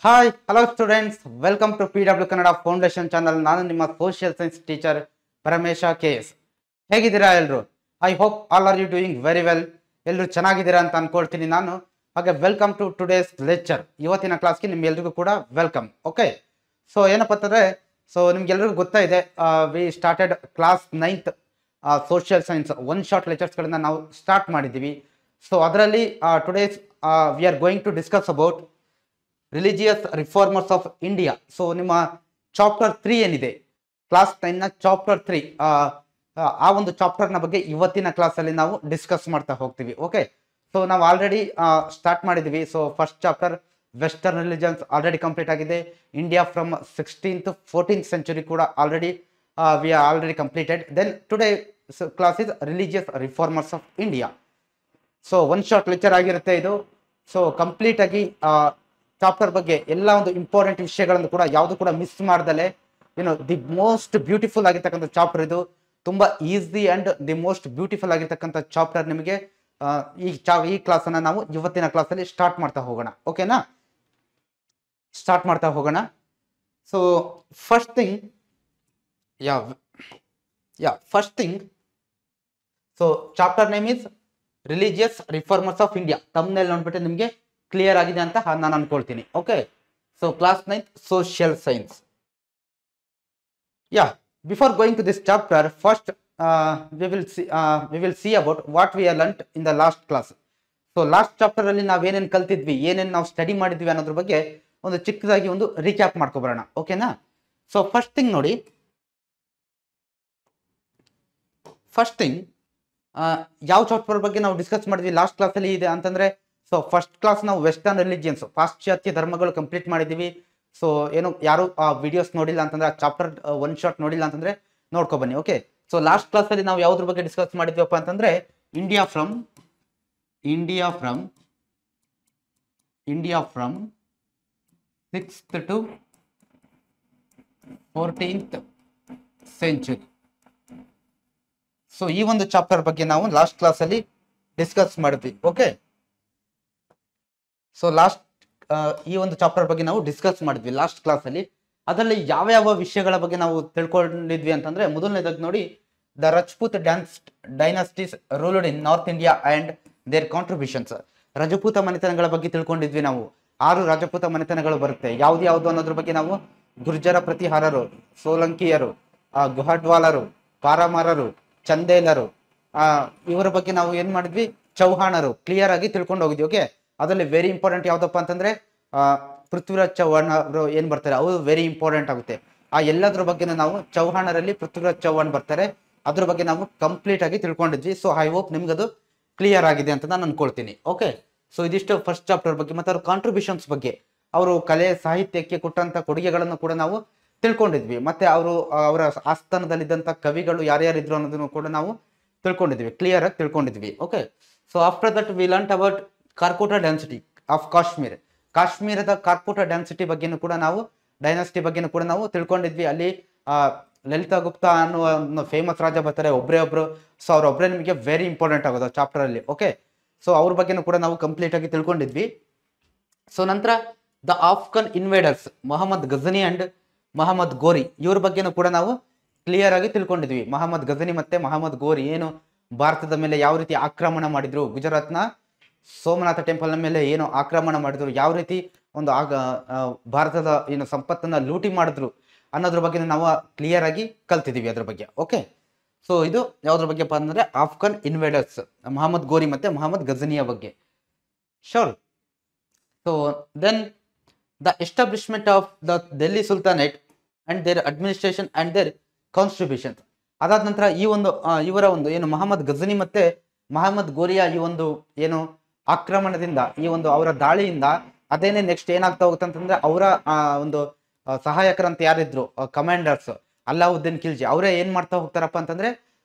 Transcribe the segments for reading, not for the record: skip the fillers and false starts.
Hi hello students, welcome to PW Kannada foundation channel. ನಾನು ನಿಮ್ಮ social science teacher Paramesha KS. ಹೇಗಿದ್ದೀರಾ ಎಲ್ಲರೂ? I hope all are you doing very well. ಎಲ್ಲರೂ ಚೆನ್ನಾಗಿದ್ದೀರಾ ಅಂತ ಅನ್ಕೊಳ್ತೀನಿ ನಾನು. ಹಾಗೆ ವೆಲ್ಕಮ್ ಟು ಟುಡೇಸ್ ಲೆಕ್ಚರ್. ಇವತ್ತಿನ ಕ್ಲಾಸ್ಗೆ ನಿಮ್ಗೆಲ್ರಿಗೂ ಕೂಡ ವೆಲ್ಕಮ್. ಓಕೆ, ಸೊ ಏನಪ್ಪ ಅಂತಂದರೆ, ಸೊ ನಿಮ್ಗೆಲ್ರಿಗೂ ಗೊತ್ತಾ ಇದೆ, we started class 9th social science one short ಲೆಕ್ಚರ್ಸ್ಗಳನ್ನ ನಾವು ಸ್ಟಾರ್ಟ್ ಮಾಡಿದ್ದೀವಿ. ಸೊ ಅದರಲ್ಲಿ today's we are going to discuss about religious reformers of India. So ನಿಮ್ಮ ಚಾಪ್ಟರ್ 3 ಏನಿದೆ, ಕ್ಲಾಸ್ 9ನ ಚಾಪ್ಟರ್ 3, ಆ ಒಂದು ಚಾಪ್ಟರ್ನ ಬಗ್ಗೆ ಇವತ್ತಿನ ಕ್ಲಾಸಲ್ಲಿ ನಾವು ಡಿಸ್ಕಸ್ ಮಾಡ್ತಾ ಹೋಗ್ತೀವಿ. ಓಕೆ, ಸೊ ನಾವು ಆಲ್ರೆಡಿ ಸ್ಟಾರ್ಟ್ ಮಾಡಿದ್ದೀವಿ. So first chapter western religions already complete ಆಗಿದೆ. India from 16th 14th century ಕೂಡ already we are already completed. Then today class is religious reformers of India. So one short lecture ಆಗಿರುತ್ತೆ ಇದು. So complete ಆಗಿ chapter ಬಗ್ಗೆ ಎಲ್ಲ ಒಂದು important ವಿಷಯಗಳನ್ನು ಕೂಡ ಯಾವುದು ಕೂಡ ಮಿಸ್ ಮಾಡ್ದಲೆ, ದಿ ಮೋಸ್ಟ್ ಬ್ಯೂಟಿಫುಲ್ ಆಗಿರ್ತಕ್ಕಂಥ ಚಾಪ್ಟರ್ ಇದು. ತುಂಬಾ easy and the most beautiful ಆಗಿರ್ತಕ್ಕಂಥ ಚಾಪ್ಟರ್ ನಿಮಗೆ ಈ ಕ್ಲಾಸನ್ನು ನಾವು ಇವತ್ತಿನ ಕ್ಲಾಸಲ್ಲಿ ಸ್ಟಾರ್ಟ್ ಮಾಡ್ತಾ ಹೋಗೋಣ. ಓಕೆನಾ? ಸ್ಟಾರ್ಟ್ ಮಾಡ್ತಾ ಹೋಗೋಣ. So first thing, so chapter name is religious reformers of India. ತಮ್ಮನೇಲಿ ನೋಡ್ಬಿಟ್ಟು ನಿಮಗೆ ಕ್ಲಿಯರ್ ಆಗಿದೆ ಅಂತ ನಾನು ಅನ್ಕೊಳ್ತೀನಿ. Okay, so class 9th social science. Before going to this chapter, first we will see about what we have learnt in the last class. So last chapter ಅಲ್ಲಿ ನಾವೇನೇನು ಕಲ್ತಿದ್ವಿ, ಏನೇನು ನಾವು ಸ್ಟಡಿ ಮಾಡಿದ್ವಿ ಅನ್ನೋದ್ರ ಬಗ್ಗೆ ಒಂದು ಚಿಕ್ಕದಾಗಿ ಒಂದು ರೀಕ್ಯಾಪ್ ಮಾಡ್ಕೊಬರೋಣ. ಓಕೆನಾ? ಸೊ ಫಸ್ಟ್ ಥಿಂಗ್ ನೋಡಿ, ಫಸ್ಟ್ ಥಿಂಗ್ ಯಾವ ಚಾಪ್ಟರ್ ಬಗ್ಗೆ ನಾವು ಡಿಸ್ಕಸ್ ಮಾಡಿದ್ವಿ ಲಾಸ್ಟ್ ಕ್ಲಾಸಲ್ಲಿ ಇದೆ ಅಂತಂದ್ರೆ, ಸೊ ಫಸ್ಟ್ ಕ್ಲಾಸ್ ನಾವು ವೆಸ್ಟರ್ನ್ ರಿಲಿಜಿಯನ್ಸ್, ಪಾಶ್ಚಾತ್ಯ ಧರ್ಮಗಳು ಕಂಪ್ಲೀಟ್ ಮಾಡಿದ್ದೀವಿ. ಸೊ ಏನು ಯಾರು ಆ ವಿಡಿಯೋಸ್ ನೋಡಿಲ್ಲ ಅಂತಂದ್ರೆ, ಆ ಚಾಪ್ಟರ್ ಒನ್ ಶಾಟ್ ನೋಡಿಲ್ಲ ಅಂತಂದ್ರೆ ನೋಡ್ಕೊ ಬನ್ನಿ. ಓಕೆ, ಸೊ ಲಾಸ್ಟ್ ಕ್ಲಾಸಲ್ಲಿ ನಾವು ಯಾವ್ದ್ರ ಬಗ್ಗೆ ಡಿಸ್ಕಸ್ ಮಾಡಿದ್ವಪ್ಪ ಅಂತಂದ್ರೆ, India from 6th to 14th century. So ಈ ಒಂದು ಚಾಪ್ಟರ್ ಬಗ್ಗೆ ನಾವು ಲಾಸ್ಟ್ ಕ್ಲಾಸಲ್ಲಿ ಡಿಸ್ಕಸ್ ಮಾಡಿದ್ವಿ. ಓಕೆ, ಸೊ ಈ ಒಂದು ಚಾಪ್ಟರ್ ಬಗ್ಗೆ ನಾವು ಡಿಸ್ಕಸ್ ಮಾಡಿದ್ವಿ ಲಾಸ್ಟ್ ಕ್ಲಾಸಲ್ಲಿ. ಅದರಲ್ಲಿ ಯಾವ ವಿಷಯಗಳ ಬಗ್ಗೆ ನಾವು ತಿಳ್ಕೊಂಡಿದ್ವಿ ಅಂತಂದ್ರೆ, ಮೊದಲನೇದಾಗಿ ನೋಡಿ, the Rajput dynasties ruled in north India and their contributions. Rajput ಮನೆತನಗಳ ಬಗ್ಗೆ ತಿಳ್ಕೊಂಡಿದ್ವಿ ನಾವು. 6 ರಾಜಪೂತ ಮನೆತನಗಳು ಬರುತ್ತೆ. ಯಾವ್ದು ಅನ್ನೋದ್ರ ಬಗ್ಗೆ ನಾವು ಗುರ್ಜರ ಪ್ರತಿಹಾರರು, ಸೋಲಂಕಿಯರು, ಗುಹಡ್ವಾಲರು, ಪಾರಮಾರರು, ಚಂದೇಲರು, ಇವರ ಬಗ್ಗೆ ನಾವು ಏನ್ ಮಾಡಿದ್ವಿ, ಚೌಹಾಣರು, ಕ್ಲಿಯರ್ ಆಗಿ ತಿಳ್ಕೊಂಡು ಹೋಗಿದ್ವಿ. ಓಕೆ, ಅದರಲ್ಲಿ ವೆರಿ ಇಂಪಾರ್ಟೆಂಟ್ ಯಾವ್ದಪ್ಪ ಅಂತಂದ್ರೆ ಪೃಥ್ವಿರಾಜ್ ಚೌಹಾಣ್ ಅವರು ಏನ್ ಬರ್ತಾರೆ, ಅವರು ವೆರಿ ಇಂಪಾರ್ಟೆಂಟ್ ಆಗುತ್ತೆ. ಆ ಎಲ್ಲದ್ರ ಬಗ್ಗೆ ನಾವು ಚೌಹಾಣರಲ್ಲಿ ಪೃಥ್ವಿರಾಜ್ ಚೌಹಾಣ್ ಬರ್ತಾರೆ, ಅದ್ರ ಬಗ್ಗೆ ನಾವು ಕಂಪ್ಲೀಟ್ ಆಗಿ ತಿಳ್ಕೊಂಡಿದ್ವಿ. ಸೊ ಐ ಹೋಪ್ ನಿಮ್ಗದು ಕ್ಲಿಯರ್ ಆಗಿದೆ ಅಂತ ನಾನು ಅನ್ಕೊಳ್ತೀನಿ. ಓಕೆ, ಸೊ ಇದಿಷ್ಟು ಫಸ್ಟ್ ಚಾಪ್ಟರ್ ಬಗ್ಗೆ. ಮತ್ತೆ ಅವ್ರ ಕಾಂಟ್ರಿಬ್ಯೂಷನ್ಸ್ ಬಗ್ಗೆ, ಅವರು ಕಲೆ ಸಾಹಿತ್ಯಕ್ಕೆ ಕೊಟ್ಟಂತ ಕೊಡುಗೆಗಳನ್ನು ಕೂಡ ನಾವು ತಿಳ್ಕೊಂಡಿದ್ವಿ. ಮತ್ತೆ ಅವರ ಆಸ್ಥಾನದಲ್ಲಿದ್ದಂಥ ಕವಿಗಳು ಯಾರ್ಯಾರಿದ್ರು ಅನ್ನೋದನ್ನು ಕೂಡ ನಾವು ತಿಳ್ಕೊಂಡಿದ್ವಿ, ಕ್ಲಿಯರ್ ಆಗಿ ತಿಳ್ಕೊಂಡಿದ್ವಿ. Okay, so after that we learn about Karkota dynasty of Kashmir. ಕಾಶ್ಮೀರದ ಕಾರ್ಕೋಟ ಡೆನ್ಸಿಟಿ ಬಗ್ಗೆನೂ ಕೂಡ ನಾವು, ಡೈನಾಸ್ಟಿ ಬಗ್ಗೆನೂ ಕೂಡ ನಾವು ತಿಳ್ಕೊಂಡಿದ್ವಿ. ಅಲ್ಲಿ ಲಲಿತಾ ಗುಪ್ತಾ ಅನ್ನುವ ಫೇಮಸ್ ರಾಜ ಬರ್ತಾರೆ, ಒಬ್ರು. ಸೊ ಅವ್ರೊಬ್ಬರೇ ನಿಮಗೆ ವೆರಿ ಇಂಪಾರ್ಟೆಂಟ್ ಆಗೋದು ಚಾಪ್ಟರ್ ಅಲ್ಲಿ. ಓಕೆ, ಸೊ ಅವ್ರ ಬಗ್ಗೆನೂ ಕೂಡ ನಾವು ಕಂಪ್ಲೀಟ್ ಆಗಿ ತಿಳ್ಕೊಂಡಿದ್ವಿ. ಸೊ ನಂತರ the Afghan invaders, Mohammad Ghazni and Mohammad Ghori, ಇವ್ರ ಬಗ್ಗೆನೂ ಕೂಡ ನಾವು ಕ್ಲಿಯರ್ ಆಗಿ ತಿಳ್ಕೊಂಡಿದ್ವಿ. ಮೊಹಮ್ಮದ್ ಗಜನಿ ಮತ್ತೆ ಮೊಹಮ್ಮದ್ ಗೋರಿ ಏನು ಭಾರತದ ಮೇಲೆ ಯಾವ ರೀತಿ ಆಕ್ರಮಣ ಮಾಡಿದ್ರು, ಗುಜರಾತ್ನ ಸೋಮನಾಥ ಟೆಂಪಲ್ನ ಮೇಲೆ ಏನು ಆಕ್ರಮಣ ಮಾಡಿದ್ರು, ಯಾವ ರೀತಿ ಒಂದು ಭಾರತದ ಏನು ಸಂಪತ್ತನ್ನ ಲೂಟಿ ಮಾಡಿದ್ರು ಅನ್ನೋದ್ರ ಬಗ್ಗೆ ನಾವು ಕ್ಲಿಯರ್ ಆಗಿ ಕಲ್ತಿದೀವಿ ಅದ್ರ ಬಗ್ಗೆ. ಓಕೆ, ಸೊ ಇದು ಯಾವ್ದ್ರ ಬಗ್ಗೆಪ್ಪ ಅಂದ್ರೆ ಆಫ್ಘನ್ ಇನ್ವೇಡರ್ಸ್, ಮೊಹಮ್ಮದ್ ಗೋರಿ ಮತ್ತೆ ಮೊಹಮ್ಮದ್ ಗಜನಿಯ ಬಗ್ಗೆ. ಶೋರ್. So then the establishment of the Delhi sultanate and their administration and their constitution. ಅದಾದ ನಂತರ ಇವರ ಒಂದು ಏನು ಮೊಹಮ್ಮದ್ ಗಜನಿ ಮತ್ತೆ ಮೊಹಮ್ಮದ್ ಗೋರಿಯ ಈ ಒಂದು ಏನು ಆಕ್ರಮಣದಿಂದ, ಈ ಒಂದು ಅವರ ದಾಳಿಯಿಂದ ಅದೇನೆ ನೆಕ್ಸ್ಟ್ ಏನಾಗ್ತಾ ಹೋಗುತ್ತೆ ಅಂತಂದ್ರೆ, ಅವರ ಒಂದು ಸಹಾಯಕರಂತ ಯಾರಿದ್ರು, ಕಮಾಂಡರ್ಸ್, ಅಲ್ಲಾವುದ್ದೀನ್ ಖಿಲ್ಜಿ, ಅವರೇ ಏನ್ ಮಾಡ್ತಾ ಹೋಗ್ತಾರಪ್ಪ ಅಂತಂದ್ರೆ,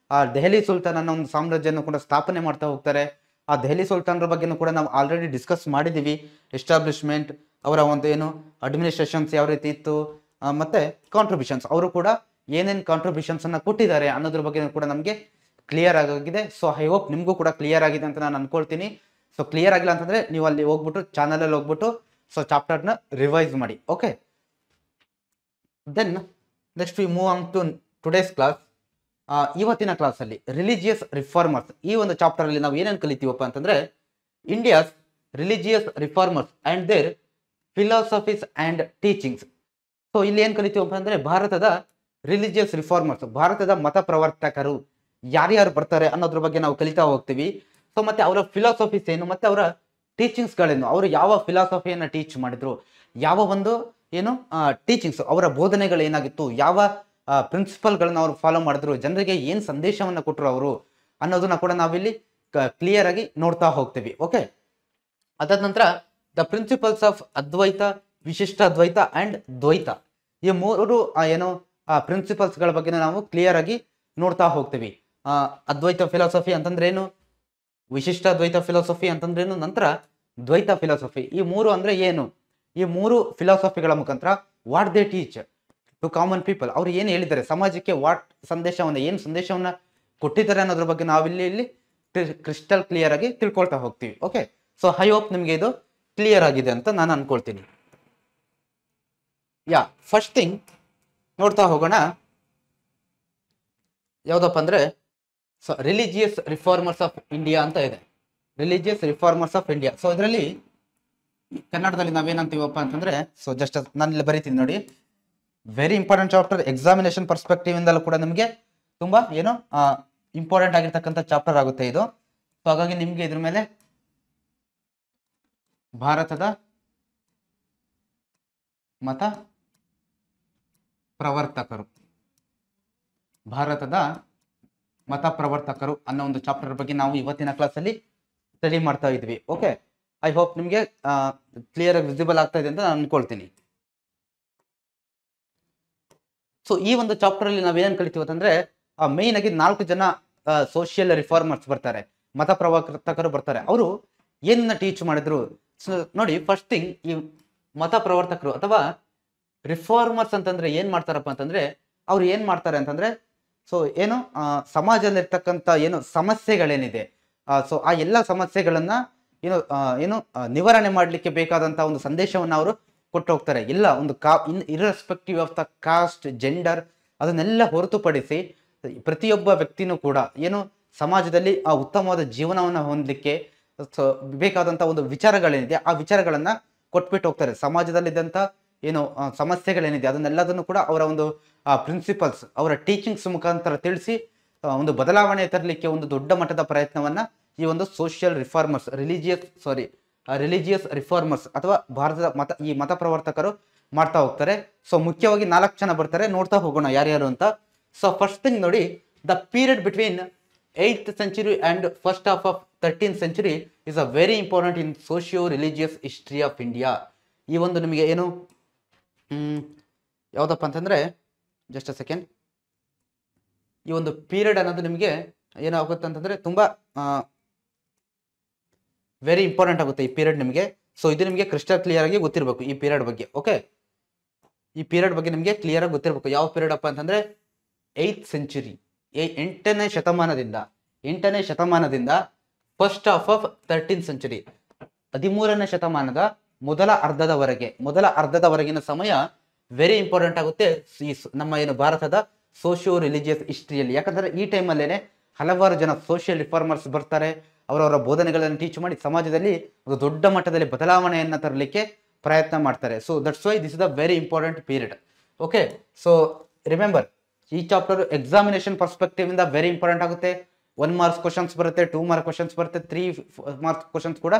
ದೆಹಲಿ ಸುಲ್ತಾನ್ ಅನ್ನೋ ಒಂದು ಸಾಮ್ರಾಜ್ಯನ ಕೂಡ ಸ್ಥಾಪನೆ ಮಾಡ್ತಾ ಹೋಗ್ತಾರೆ. ಆ ದೆಹಲಿ ಸುಲ್ತಾನರ ಬಗ್ಗೆನೂ ಕೂಡ ನಾವು ಆಲ್ರೆಡಿ ಡಿಸ್ಕಸ್ ಮಾಡಿದೀವಿ. ಎಸ್ಟಾಬ್ಲಿಷ್ಮೆಂಟ್, ಅವರ ಒಂದು ಏನು ಅಡ್ಮಿನಿಸ್ಟ್ರೇಷನ್ಸ್ ಯಾವ ರೀತಿ ಇತ್ತು, ಮತ್ತೆ ಕಾಂಟ್ರಿಬ್ಯೂಷನ್ಸ್, ಅವರು ಕೂಡ ಏನೇನು ಕಾಂಟ್ರಿಬ್ಯೂಷನ್ಸ್ ಅನ್ನ ಕೊಟ್ಟಿದ್ದಾರೆ ಅನ್ನೋದ್ರ ಬಗ್ಗೆ ಕೂಡ ನಮಗೆ ಕ್ಲಿಯರ್ ಆಗಿದೆ. ಸೊ ಐ ಹೋಪ್ ನಿಮಗೂ ಕೂಡ ಕ್ಲಿಯರ್ ಆಗಿದೆ ಅಂತ ನಾನು ಅನ್ಕೊಳ್ತೀನಿ. ಸೊ ಕ್ಲಿಯರ್ ಆಗಿಲ್ಲ ಅಂತಂದ್ರೆ ನೀವು ಅಲ್ಲಿ ಹೋಗ್ಬಿಟ್ಟು ಚಾನಲ್ ಅಲ್ಲಿ ಹೋಗ್ಬಿಟ್ಟು ಸೊ ಚಾಪ್ಟರ್ನ ರಿವೈಸ್ ಮಾಡಿ. Okay, then next we move on to today's class. ಇವತ್ತಿನ ಕ್ಲಾಸಲ್ಲಿ ರಿಲಿಜಿಯಸ್ ರಿಫಾರ್ಮರ್ಸ್ ಈ ಒಂದು ಚಾಪ್ಟರ್ ಅಲ್ಲಿ ನಾವು ಏನೇನು ಕಲಿತೀವಪ್ಪ ಅಂತಂದ್ರೆ India's religious reformers and their philosophies and teachings. So ಇಲ್ಲಿ ಏನ್ ಕಲಿತೀವಪ್ಪ ಅಂದ್ರೆ ಭಾರತದ ರಿಲಿಜಿಯಸ್ ರಿಫಾರ್ಮರ್ಸ್, ಭಾರತದ ಮತ ಪ್ರವರ್ತಕರು ಯಾರ್ಯಾರು ಬರ್ತಾರೆ ಅನ್ನೋದ್ರ ಬಗ್ಗೆ ನಾವು ಕಲಿತಾ ಹೋಗ್ತೀವಿ. ಸೊ ಮತ್ತೆ ಅವರ ಫಿಲಾಸಫೀಸ್ ಏನು ಮತ್ತೆ ಅವರ ಟೀಚಿಂಗ್ಸ್ಗಳೇನು, ಅವರು ಯಾವ ಫಿಲಾಸಫಿಯನ್ನ ಟೀಚ್ ಮಾಡಿದ್ರು, ಯಾವ ಒಂದು ಏನು ಟೀಚಿಂಗ್ಸ್ ಅವರ ಬೋಧನೆಗಳು ಏನಾಗಿತ್ತು, ಯಾವ ಪ್ರಿನ್ಸಿಪಲ್ಗಳನ್ನ ಅವರು ಫಾಲೋ ಮಾಡಿದ್ರು, ಜನರಿಗೆ ಏನು ಸಂದೇಶವನ್ನ ಕೊಟ್ಟರು ಅವರು ಅನ್ನೋದನ್ನ ಕೂಡ ನಾವಿಲ್ಲಿ ಕ್ಲಿಯರ್ ಆಗಿ ನೋಡ್ತಾ ಹೋಗ್ತೀವಿ. ಓಕೆ, ಅದಾದ ನಂತರ ದ ಪ್ರಿನ್ಸಿಪಲ್ಸ್ ಆಫ್ ಅದ್ವೈತ, ವಿಶಿಷ್ಟ ಅದ್ವೈತ ಅಂಡ್ ದ್ವೈತ, ಈ ಮೂರು ಏನು ಪ್ರಿನ್ಸಿಪಲ್ಸ್ಗಳ ಬಗ್ಗೆ ನಾವು ಕ್ಲಿಯರ್ ಆಗಿ ನೋಡ್ತಾ ಹೋಗ್ತೀವಿ. ಅದ್ವೈತ ಫಿಲಾಸಫಿ ಅಂತಂದ್ರೆ ಏನು, ವಿಶಿಷ್ಟ ಅದ್ವೈತ ಫಿಲಾಸಫಿ ಅಂತಂದ್ರೆ ಏನು, ನಂತರ ದ್ವೈತ ಫಿಲಾಸಫಿ. ಈ ಮೂರು ಅಂದ್ರೆ ಏನು, ಈ ಮೂರು ಫಿಲಾಸಫಿಗಳ ಮುಖಾಂತರ what they teach to common people, ಅವ್ರು ಏನು ಹೇಳಿದ್ದಾರೆ ಸಮಾಜಕ್ಕೆ, ವಾಟ್ ಸಂದೇಶವನ್ನ ಏನು ಸಂದೇಶವನ್ನ ಕೊಟ್ಟಿದ್ದಾರೆ ಅನ್ನೋದ್ರ ಬಗ್ಗೆ ನಾವಿಲ್ಲಿ ಕ್ರಿಸ್ಟಲ್ ಕ್ಲಿಯರ್ ಆಗಿ ತಿಳ್ಕೊಳ್ತಾ ಹೋಗ್ತೀವಿ. ಓಕೆ, ಸೊ ಐ ಹೋಪ್ ನಿಮ್ಗೆ ಇದು ಕ್ಲಿಯರ್ ಆಗಿದೆ ಅಂತ ನಾನು ಅನ್ಕೊಳ್ತೀನಿ. ಫಸ್ಟ್ ಥಿಂಗ್ ನೋಡ್ತಾ ಹೋಗೋಣ, ಯಾವ್ದಪ್ಪ ಅಂದ್ರೆ ರಿಲಿಜಿಯಸ್ ರಿಫಾರ್ಮರ್ಸ್ ಆಫ್ ಇಂಡಿಯಾ ಅಂತ ಇದೆ. Religious reformers of India. So ಇದರಲ್ಲಿ ಕನ್ನಡದಲ್ಲಿ ನಾವೇನಂತೀವಪ್ಪ ಅಂತಂದ್ರೆ, ಸೊ ಜಸ್ಟ್ ನಾನು ಇಲ್ಲಿ ಬರೀತೀನಿ ನೋಡಿ, very important chapter, examination perspective ಇಂದಲೂ ಕೂಡ ನಿಮಗೆ ತುಂಬಾ ಏನು ಇಂಪಾರ್ಟೆಂಟ್ ಆಗಿರ್ತಕ್ಕಂಥ ಚಾಪ್ಟರ್ ಆಗುತ್ತೆ ಇದು. ಸೊ ಹಾಗಾಗಿ ನಿಮ್ಗೆ ಇದ್ರ ಮೇಲೆ ಭಾರತದ ಮತ ಪ್ರವರ್ತಕರು, ಭಾರತದ ಮತ ಪ್ರವರ್ತಕರು ಅನ್ನೋ ಒಂದು ಚಾಪ್ಟರ್ ಬಗ್ಗೆ ನಾವು ಇವತ್ತಿನ ಕ್ಲಾಸಲ್ಲಿ ಸ್ಟಡಿ ಮಾಡ್ತಾ ಇದ್ವಿ. ಓಕೆ, ಐ ಹೋಪ್ ನಿಮಗೆ ಕ್ಲಿಯರ್ ಆಗಿ ವಿಸಿಬಲ್ ಆಗ್ತಾ ಇದೆ ಅಂತ ನಾನು ಅನ್ಕೊಳ್ತೀನಿ. ಸೊ ಈ ಒಂದು ಚಾಪ್ಟರ್ ಅಲ್ಲಿ ನಾವೇನು ಕಲಿತೀವಿ ಅಂತಂದ್ರೆ ಮೇನ್ ಆಗಿ 4 ಜನ ಸೋಷಿಯಲ್ ರಿಫಾರ್ಮರ್ಸ್ ಬರ್ತಾರೆ, ಮತ ಪ್ರವರ್ತಕರು ಬರ್ತಾರೆ. ಅವರು ಏನನ್ನ ಟೀಚ್ ಮಾಡಿದ್ರು. ಸೊ ನೋಡಿ, ಫಸ್ಟ್ ಥಿಂಗ್ ಈ ಮತ ಪ್ರವರ್ತಕರು ಅಥವಾ ರಿಫಾರ್ಮರ್ಸ್ ಅಂತಂದ್ರೆ ಏನ್ ಮಾಡ್ತಾರಪ್ಪ ಅಂತಂದ್ರೆ, ಅವ್ರು ಏನ್ ಮಾಡ್ತಾರೆ ಅಂತಂದ್ರೆ, ಸೊ ಏನು ಸಮಾಜದಲ್ಲಿರ್ತಕ್ಕಂಥ ಏನು ಸಮಸ್ಯೆಗಳೇನಿದೆ, ಸೊ ಆ ಎಲ್ಲ ಸಮಸ್ಯೆಗಳನ್ನ ಏನು ನಿವಾರಣೆ ಮಾಡಲಿಕ್ಕೆ ಬೇಕಾದಂತ ಒಂದು ಸಂದೇಶವನ್ನು ಅವರು ಕೊಟ್ಟು ಹೋಗ್ತಾರೆ. ಇಲ್ಲ ಒಂದು irrespective of the cost, gender ಅದನ್ನೆಲ್ಲ ಹೊರತುಪಡಿಸಿ ಪ್ರತಿಯೊಬ್ಬ ವ್ಯಕ್ತಿನೂ ಕೂಡ ಏನು ಸಮಾಜದಲ್ಲಿ ಆ ಉತ್ತಮವಾದ ಜೀವನವನ್ನು ಹೊಂದಲಿಕ್ಕೆ ಬೇಕಾದಂತ ಒಂದು ವಿಚಾರಗಳೇನಿದೆ ಆ ವಿಚಾರಗಳನ್ನ ಕೊಟ್ಬಿಟ್ಟು ಹೋಗ್ತಾರೆ. ಸಮಾಜದಲ್ಲಿದ್ದಂಥ ಏನು ಸಮಸ್ಯೆಗಳೇನಿದೆ ಅದನ್ನೆಲ್ಲದನ್ನು ಕೂಡ ಅವರ ಒಂದು ಪ್ರಿನ್ಸಿಪಲ್ಸ್, ಅವರ ಟೀಚಿಂಗ್ಸ್ ಮುಖಾಂತರ ತಿಳಿಸಿ ಒಂದು ಬದಲಾವಣೆ ತರಲಿಕ್ಕೆ ಒಂದು ದೊಡ್ಡ ಮಟ್ಟದ ಪ್ರಯತ್ನವನ್ನ ಈ ಒಂದು ಸೋಷಿಯಲ್ ರಿಫಾರ್ಮರ್ಸ್, ರಿಲಿಜಿಯಸ್ ರಿಫಾರ್ಮರ್ಸ್ ಅಥವಾ ಭಾರತದ ಮತ ಪ್ರವರ್ತಕರು ಮಾಡ್ತಾ ಹೋಗ್ತಾರೆ. ಸೊ ಮುಖ್ಯವಾಗಿ 4 ಜನ ಬರ್ತಾರೆ, ನೋಡ್ತಾ ಹೋಗೋಣ ಯಾರ್ಯಾರು ಅಂತ. ಸೊ ಫಸ್ಟ್ ಥಿಂಗ್ ನೋಡಿ, the period between 8th century and first half of 13th century is a very important in socio-religious history of India. ಈ ಒಂದು ನಿಮಗೆ ಏನು ಯಾವ್ದಪ್ಪ ಅಂತಂದ್ರೆ, ಜಸ್ಟ್ ಅ ಸೆಕೆಂಡ್, ಈ ಒಂದು ಪೀರಿಯಡ್ ಅನ್ನೋದು ನಿಮಗೆ ಏನಾಗುತ್ತೆ ಅಂತಂದ್ರೆ ತುಂಬಾ ವೆರಿ ಇಂಪಾರ್ಟೆಂಟ್ ಆಗುತ್ತೆ ಈ ಪೀರಿಯಡ್ ನಿಮಗೆ. ಸೊ ಇದು ನಿಮಗೆ ಕ್ರಿಸ್ಟಲ್ ಕ್ಲಿಯರ್ ಆಗಿ ಗೊತ್ತಿರಬೇಕು ಈ ಪೀರಿಯಡ್ ಬಗ್ಗೆ. ಓಕೆ, ಈ ಪೀರಿಯಡ್ ಬಗ್ಗೆ ನಿಮಗೆ ಕ್ಲಿಯರ್ ಆಗಿ ಗೊತ್ತಿರಬೇಕು. ಯಾವ ಪೀರಿಯಡ್ ಅಪ್ಪ ಅಂತಂದ್ರೆ 8th century, 8ನೇ ಶತಮಾನದಿಂದ first half of 13th century, 13ನೇ ಶತಮಾನದ ಮೊದಲ ಅರ್ಧದವರೆಗಿನ ಸಮಯ ವೆರಿ ಇಂಪಾರ್ಟೆಂಟ್ ಆಗುತ್ತೆ ಈ ನಮ್ಮ ಏನು ಭಾರತದ ಸೋಷಿಯೋ ರಿಲಿಜಿಯಸ್ ಹಿಸ್ಟ್ರಿಯಲ್ಲಿ. ಯಾಕಂದ್ರೆ ಈ ಟೈಮಲ್ಲೇನೆ ಹಲವಾರು ಜನ ಸೋಷಿಯಲ್ ರಿಫಾರ್ಮರ್ಸ್ ಬರ್ತಾರೆ, ಅವರವರ ಬೋಧನೆಗಳನ್ನು ಟೀಚ್ ಮಾಡಿ ಸಮಾಜದಲ್ಲಿ ಒಂದು ದೊಡ್ಡ ಮಟ್ಟದಲ್ಲಿ ಬದಲಾವಣೆಯನ್ನ ತರಲಿಕ್ಕೆ ಪ್ರಯತ್ನ ಮಾಡ್ತಾರೆ. So that's why this is the very important period. Okay, so remember, ಈ ಚಾಪ್ಟರ್ ಎಕ್ಸಾಮಿನೇಷನ್ ಪರ್ಸ್ಪೆಕ್ಟಿವ್ ಇಂದ ವೆರಿ ಇಂಪಾರ್ಟೆಂಟ್ ಆಗುತ್ತೆ. 1 marks ಕ್ವಶನ್ಸ್ ಬರುತ್ತೆ, 2 marks ಕ್ವಶನ್ಸ್ ಬರುತ್ತೆ, 3 marks ಕ್ವಶನ್ಸ್ ಕೂಡ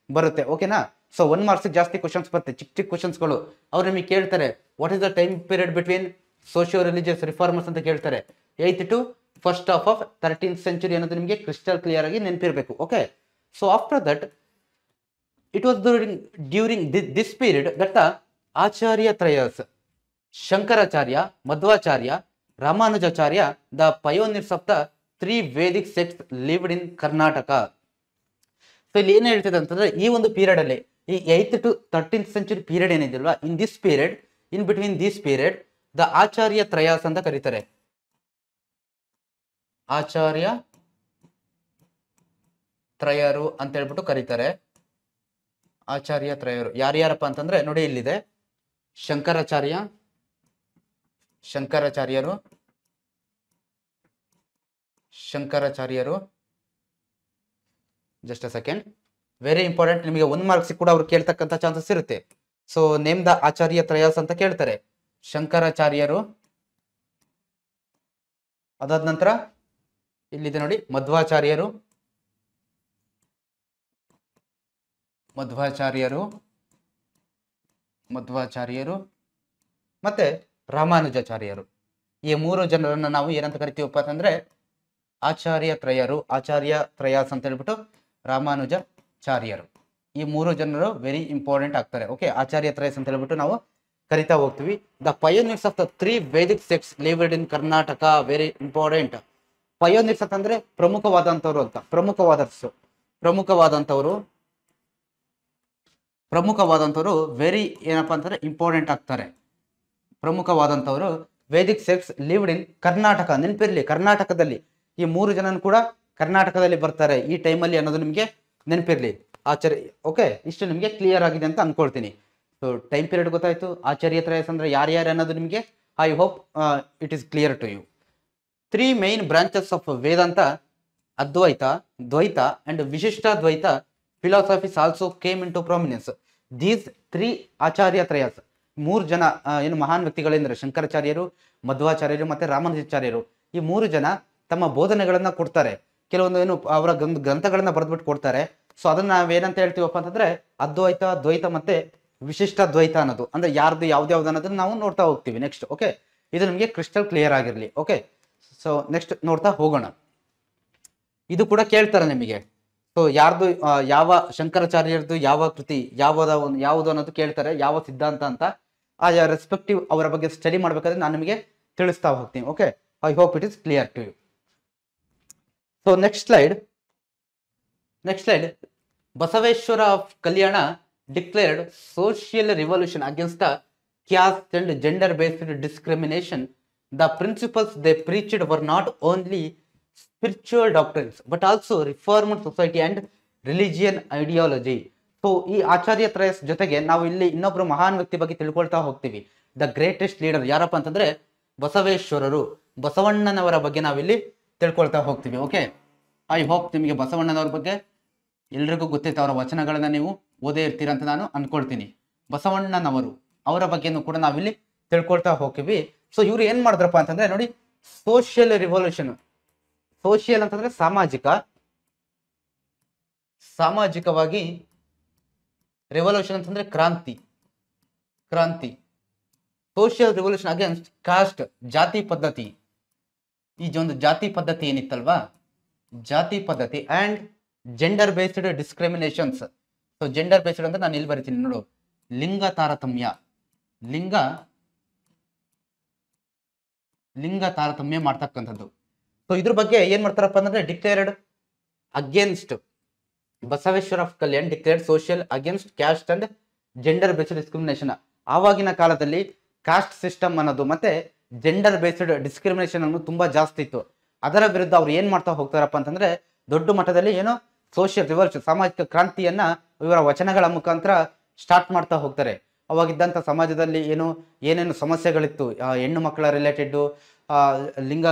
ಬರುತ್ತೆ. ಓಕೆನಾ? ಸೊ 1 marks ಜಾಸ್ತಿ ಕ್ವಶನ್ಸ್ ಬರುತ್ತೆ, ಚಿಕ್ಕ ಕ್ವಶನ್ಸ್ಗಳು. ಅವ್ರು ನಿಮಗೆ ಕೇಳ್ತಾರೆ what is the time period between socio religious reformers ಅಂತ ಕೇಳ್ತಾರೆ. 8th to first half of 13th century ಅನ್ನೋದು ನಿಮಗೆ ಕ್ರಿಸ್ಟಲ್ ಕ್ಲಿಯರ್ ಆಗಿ ನೆನಪಿರಬೇಕು. Okay, so after that it was during this period that the Acharya Trayas, Shankaracharya, Madhvacharya, Ramanujacharya, the pioneers of the 3 Vedic sects lived in Karnataka. So ಇಲ್ಲಿ ಏನ್ ಹೇಳ್ತಿದೆ ಅಂತಂದ್ರೆ, ಈ ಒಂದು ಪೀರಿಯಡ್ ಅಲ್ಲಿ ಈ 8th to 13th century period ಏನಿದೆಯಲ್ವಾ, in this period, in between this period the Acharya Trayas ಅಂತ ಕರೀತಾರೆ. ಆಚಾರ್ಯ ತ್ರಯರು ಅಂತ ಹೇಳ್ಬಿಟ್ಟು ಕರೀತಾರೆ. ಆಚಾರ್ಯ ತ್ರಯರು ಯಾರ್ಯಾರಪ್ಪ ಅಂತಂದ್ರೆ ನೋಡಿ ಇಲ್ಲಿದೆ ಶಂಕರಾಚಾರ್ಯ, ಶಂಕರಾಚಾರ್ಯರು, ಶಂಕರಾಚಾರ್ಯರು. Just a second, very important. ನಿಮಗೆ 1 ಮಾರ್ಕ್ಸ್ ಕೂಡ ಅವ್ರು ಕೇಳ್ತಕ್ಕಂಥ ಚಾನ್ಸಸ್ ಇರುತ್ತೆ. So name the Acharya Trayas ಅಂತ ಕೇಳ್ತಾರೆ. ಶಂಕರಾಚಾರ್ಯರು, ಅದಾದ ನಂತರ ಇಲ್ಲಿದೆ ನೋಡಿ ಮಧ್ವಾಚಾರ್ಯರು, ಮಧ್ವಾಚಾರ್ಯರು, ಮಧ್ವಾಚಾರ್ಯರು ಮತ್ತೆ ರಾಮಾನುಜಾಚಾರ್ಯರು. ಈ 3 ಜನರನ್ನ ನಾವು ಏನಂತ ಕರಿತೀವಪ್ಪ ಅಂತಂದ್ರೆ ಆಚಾರ್ಯ ತ್ರಯರು, ಆಚಾರ್ಯ ತ್ರಯಾಸ್ ಅಂತ ಹೇಳ್ಬಿಟ್ಟು ರಾಮಾನುಜಾಚಾರ್ಯರು. ಈ 3 ಜನರು ವೆರಿ ಇಂಪಾರ್ಟೆಂಟ್ ಆಗ್ತಾರೆ. ಓಕೆ, ಆಚಾರ್ಯ ತ್ರಯಸ್ ಅಂತ ಹೇಳ್ಬಿಟ್ಟು ನಾವು ಕರಿತಾ ಹೋಗ್ತೀವಿ. The pioneers of the 3 Vedic sects lived in Karnataka, very important. Pioneers ಅಂತಂದ್ರೆ ಪ್ರಮುಖವಾದಂಥವ್ರು ಅಂತ, ಪ್ರಮುಖವಾದಂಥವ್ರು ವೆರಿ ಏನಪ್ಪಾ ಅಂತಂದ್ರೆ ಇಂಪಾರ್ಟೆಂಟ್ ಆಗ್ತಾರೆ. ಪ್ರಮುಖವಾದಂಥವ್ರು Vedic sects lived in Karnataka. ನೆನಪಿರ್ಲಿ, ಕರ್ನಾಟಕದಲ್ಲಿ ಈ 3 ಜನನು ಕೂಡ ಕರ್ನಾಟಕದಲ್ಲಿ ಬರ್ತಾರೆ ಈ ಟೈಮಲ್ಲಿ ಅನ್ನೋದು ನಿಮಗೆ ನೆನಪಿರ್ಲಿ. ಆಚಾರ್ಯ, ಓಕೆ, ಇಷ್ಟು ನಿಮಗೆ ಕ್ಲಿಯರ್ ಆಗಿದೆ ಅಂತ ಅನ್ಕೊಳ್ತೀನಿ. ಸೊ ಟೈಮ್ ಪೀರಿಯಡ್ ಗೊತ್ತಾಯ್ತು. ಆಚಾರ್ಯ ತ್ರಯಸ್ ಅಂದ್ರೆ ಯಾರ್ಯಾರು ಅನ್ನೋದು ನಿಮಗೆ I hope it is clear to you. 3 main branches of Vedanta, Advaita, Dvaita and Vishishtadvaita philosophies also came into prominence. These 3 ಆಚಾರ್ಯ ತ್ರಯಾಸ್, 3 ಜನ ಏನು ಮಹಾನ್ ವ್ಯಕ್ತಿಗಳೆಂದರೆ ಶಂಕರಾಚಾರ್ಯರು, ಮಧ್ವಾಚಾರ್ಯರು ಮತ್ತೆ ರಾಮಾನುಜಾಚಾರ್ಯರು. ಈ 3 ಜನ ತಮ್ಮ ಬೋಧನೆಗಳನ್ನ ಕೊಡ್ತಾರೆ. ಕೆಲವೊಂದು ಏನು ಅವರ ಗ್ರಂಥಗಳನ್ನ ಬರೆದ್ಬಿಟ್ಟು ಕೊಡ್ತಾರೆ. ಸೊ ಅದನ್ನ ನಾವೇನಂತ ಹೇಳ್ತೀವಪ್ಪ ಅಂತಂದ್ರೆ ಅದ್ವೈತ, ದ್ವೈತ ಮತ್ತೆ ವಿಶಿಷ್ಟ ದ್ವೈತ ಅನ್ನೋದು. ಅಂದ್ರೆ ಯಾರ್ದು ಯಾವ್ದು ಅನ್ನೋದನ್ನ ನಾವು ನೋಡ್ತಾ ಹೋಗ್ತೀವಿ ನೆಕ್ಸ್ಟ್. ಓಕೆ, ಇದು ನಿಮಗೆ ಕ್ರಿಸ್ಟಲ್ ಕ್ಲಿಯರ್ ಆಗಿರ್ಲಿ. ಓಕೆ, ಸೊ ನೆಕ್ಸ್ಟ್ ನೋಡ್ತಾ ಹೋಗೋಣ. ಇದು ಕೂಡ ಕೇಳ್ತಾರೆ ನಿಮಗೆ. ಸೊ ಯಾರ್ದು ಯಾವ ಶಂಕರಾಚಾರ್ಯರದು ಯಾವ ಕೃತಿ ಯಾವುದು ಅನ್ನೋದು ಕೇಳ್ತಾರೆ, ಯಾವ ಸಿದ್ಧಾಂತ ಅಂತ. ಆ ರೆಸ್ಪೆಕ್ಟಿವ್ ಅವರ ಬಗ್ಗೆ ಸ್ಟಡಿ ಮಾಡ್ಬೇಕಾದ್ರೆ ನಾನು ನಿಮಗೆ ತಿಳಿಸ್ತಾ ಹೋಗ್ತೀನಿ. Okay, I hope it is clear to you. So next slide. Basaveshwara of Kalyana declared social revolution against the caste and gender based discrimination. The principles they preached were not only spiritual doctrines but also reformed society and religion ideology. So ಈ ಆಚಾರ್ಯ ತ್ರಯಸ್ ಜೊತೆಗೆ ನಾವು ಇಲ್ಲಿ ಇನ್ನೊಬ್ರು ಮಹಾನ್ ವ್ಯಕ್ತಿ ಬಗ್ಗೆ ತಿಳ್ಕೊಳ್ತಾ ಹೋಗ್ತೀವಿ. ದ ಗ್ರೇಟೆಸ್ಟ್ ಲೀಡರ್ ಯಾರಪ್ಪ ಅಂತಂದ್ರೆ ಬಸವೇಶ್ವರರು, ಬಸವಣ್ಣನವರ ಬಗ್ಗೆ ನಾವಿಲ್ಲಿ ತಿಳ್ಕೊಳ್ತಾ ಹೋಗ್ತೀವಿ. ಓಕೆ, ಐ ಹೋಪ್ ನಿಮಗೆ ಬಸವಣ್ಣನವರ ಬಗ್ಗೆ ಎಲ್ರಿಗೂ ಗೊತ್ತೈತೆ. ಅವರ ವಚನಗಳನ್ನ ನೀವು ಓದೇ ಇರ್ತೀರ ಅಂತ ನಾನು ಅನ್ಕೊಳ್ತೀನಿ. ಬಸವಣ್ಣನವರು ಅವರ ಬಗ್ಗೆನೂ ಕೂಡ ನಾವಿಲ್ಲಿ ತಿಳ್ಕೊಳ್ತಾ ಹೋಗ್ತೀವಿ. ಸೊ ಇವ್ರು ಏನ್ ಮಾಡಿದ್ರಪ್ಪ ಅಂತಂದ್ರೆ ನೋಡಿ, ಸೋಷಿಯಲ್ ರಿವಲ್ಯೂಷನ್. ಸೋಷಿಯಲ್ ಅಂತಂದ್ರೆ ಸಾಮಾಜಿಕವಾಗಿ, ರೆವಲ್ಯೂಷನ್ ಅಂತಂದ್ರೆ ಕ್ರಾಂತಿ. ಸೋಷಿಯಲ್ ರಿವಲ್ಯೂಷನ್ ಅಗೇನ್ಸ್ಟ್ ಕಾಸ್ಟ್, ಜಾತಿ ಪದ್ಧತಿ. ಈ ಒಂದು ಜಾತಿ ಪದ್ಧತಿ ಏನಿತ್ತಲ್ವಾ, ಜಾತಿ ಪದ್ಧತಿ and gender based discriminations. So gender based ಅಂತ ನಾನು ಇಲ್ಲಿ ಬರಿತೀನಿ ನೋಡು, ಲಿಂಗ ತಾರತಮ್ಯ ಮಾಡ್ತಕ್ಕಂಥದ್ದು. ಸೊ ಇದ್ರ ಬಗ್ಗೆ ಏನ್ ಮಾಡ್ತಾರಪ್ಪ ಅಂದ್ರೆ declared against, Basaveshwara of Kalyan declared social against caste and gender based discrimination. ಆವಾಗಿನ ಕಾಲದಲ್ಲಿ ಕಾಸ್ಟ್ ಸಿಸ್ಟಮ್ ಅನ್ನೋದು ಮತ್ತೆ ಜೆಂಡರ್ ಬೇಸ್ಡ್ ಡಿಸ್ಕ್ರಿಮಿನೇಷನ್ ಅನ್ನೋದು ತುಂಬಾ ಜಾಸ್ತಿ ಇತ್ತು. ಅದರ ವಿರುದ್ಧ ಅವ್ರು ಏನ್ ಮಾಡ್ತಾ ಹೋಗ್ತಾರಪ್ಪ ಅಂತಂದ್ರೆ ದೊಡ್ಡ ಮಟ್ಟದಲ್ಲಿ ಏನೋ ಸೋಷಿಯಲ್ ರಿವಲ್ಯೂಷನ್, ಸಾಮಾಜಿಕ ಕ್ರಾಂತಿಯನ್ನ ಇವರ ವಚನಗಳ ಮುಖಾಂತರ ಸ್ಟಾರ್ಟ್ ಮಾಡ್ತಾ ಹೋಗ್ತಾರೆ. ಅವಾಗಿದ್ದಂಥ ಸಮಾಜದಲ್ಲಿ ಏನೇನು ಸಮಸ್ಯೆಗಳಿತ್ತು, ಹೆಣ್ಣು ಮಕ್ಕಳ ರಿಲೇಟೆಡ್, ಲಿಂಗ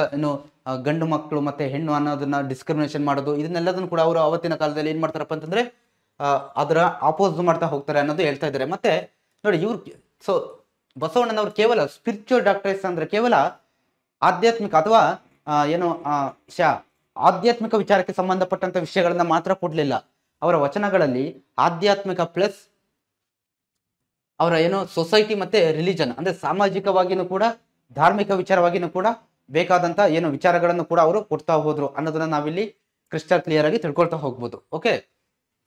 ಗಂಡು ಮಕ್ಕಳು ಮತ್ತೆ ಹೆಣ್ಣು ಅನ್ನೋದನ್ನ ಡಿಸ್ಕ್ರಿಮಿನೇಷನ್ ಮಾಡೋದು, ಇದನ್ನೆಲ್ಲದನ್ನು ಕೂಡ ಅವರು ಅವತ್ತಿನ ಕಾಲದಲ್ಲಿ ಏನ್ ಮಾಡ್ತಾರಪ್ಪ ಅಂತಂದ್ರೆ ಅದರ ಆಪೋಸ್ ಮಾಡ್ತಾ ಹೋಗ್ತಾರೆ ಅನ್ನೋದು ಹೇಳ್ತಾ ಇದ್ದಾರೆ. ಮತ್ತೆ ನೋಡಿ ಇವ್ರು, ಸೊ ಬಸವಣ್ಣನವರು ಕೇವಲ ಸ್ಪಿರಿಚುವಲ್ ಡಾಕ್ಟರ್ಸ್ ಅಂದ್ರೆ ಕೇವಲ ಆಧ್ಯಾತ್ಮಿಕ ಅಥವಾ ಆಧ್ಯಾತ್ಮಿಕ ವಿಚಾರಕ್ಕೆ ಸಂಬಂಧಪಟ್ಟಂತ ವಿಷಯಗಳನ್ನ ಮಾತ್ರ ಕೊಡ್ಲಿಲ್ಲ. ಅವರ ವಚನಗಳಲ್ಲಿ ಆಧ್ಯಾತ್ಮಿಕ ಪ್ಲಸ್ ಅವರ ಸೊಸೈಟಿ ಮತ್ತೆ ರಿಲಿಜನ್ ಅಂದ್ರೆ ಸಾಮಾಜಿಕವಾಗಿನೂ ಕೂಡ ಧಾರ್ಮಿಕ ವಿಚಾರವಾಗಿನೂ ಕೂಡ ಬೇಕಾದಂತ ವಿಚಾರಗಳನ್ನು ಕೂಡ ಅವರು ಕೊಡ್ತಾ ಹೋದ್ರು ಅನ್ನೋದನ್ನ ನಾವಿಲ್ಲಿ ಕ್ರಿಸ್ಟಲ್ ಕ್ಲಿಯರ್ ಆಗಿ ತಿಳ್ಕೊಳ್ತಾ ಹೋಗ್ಬೋದು. Okay,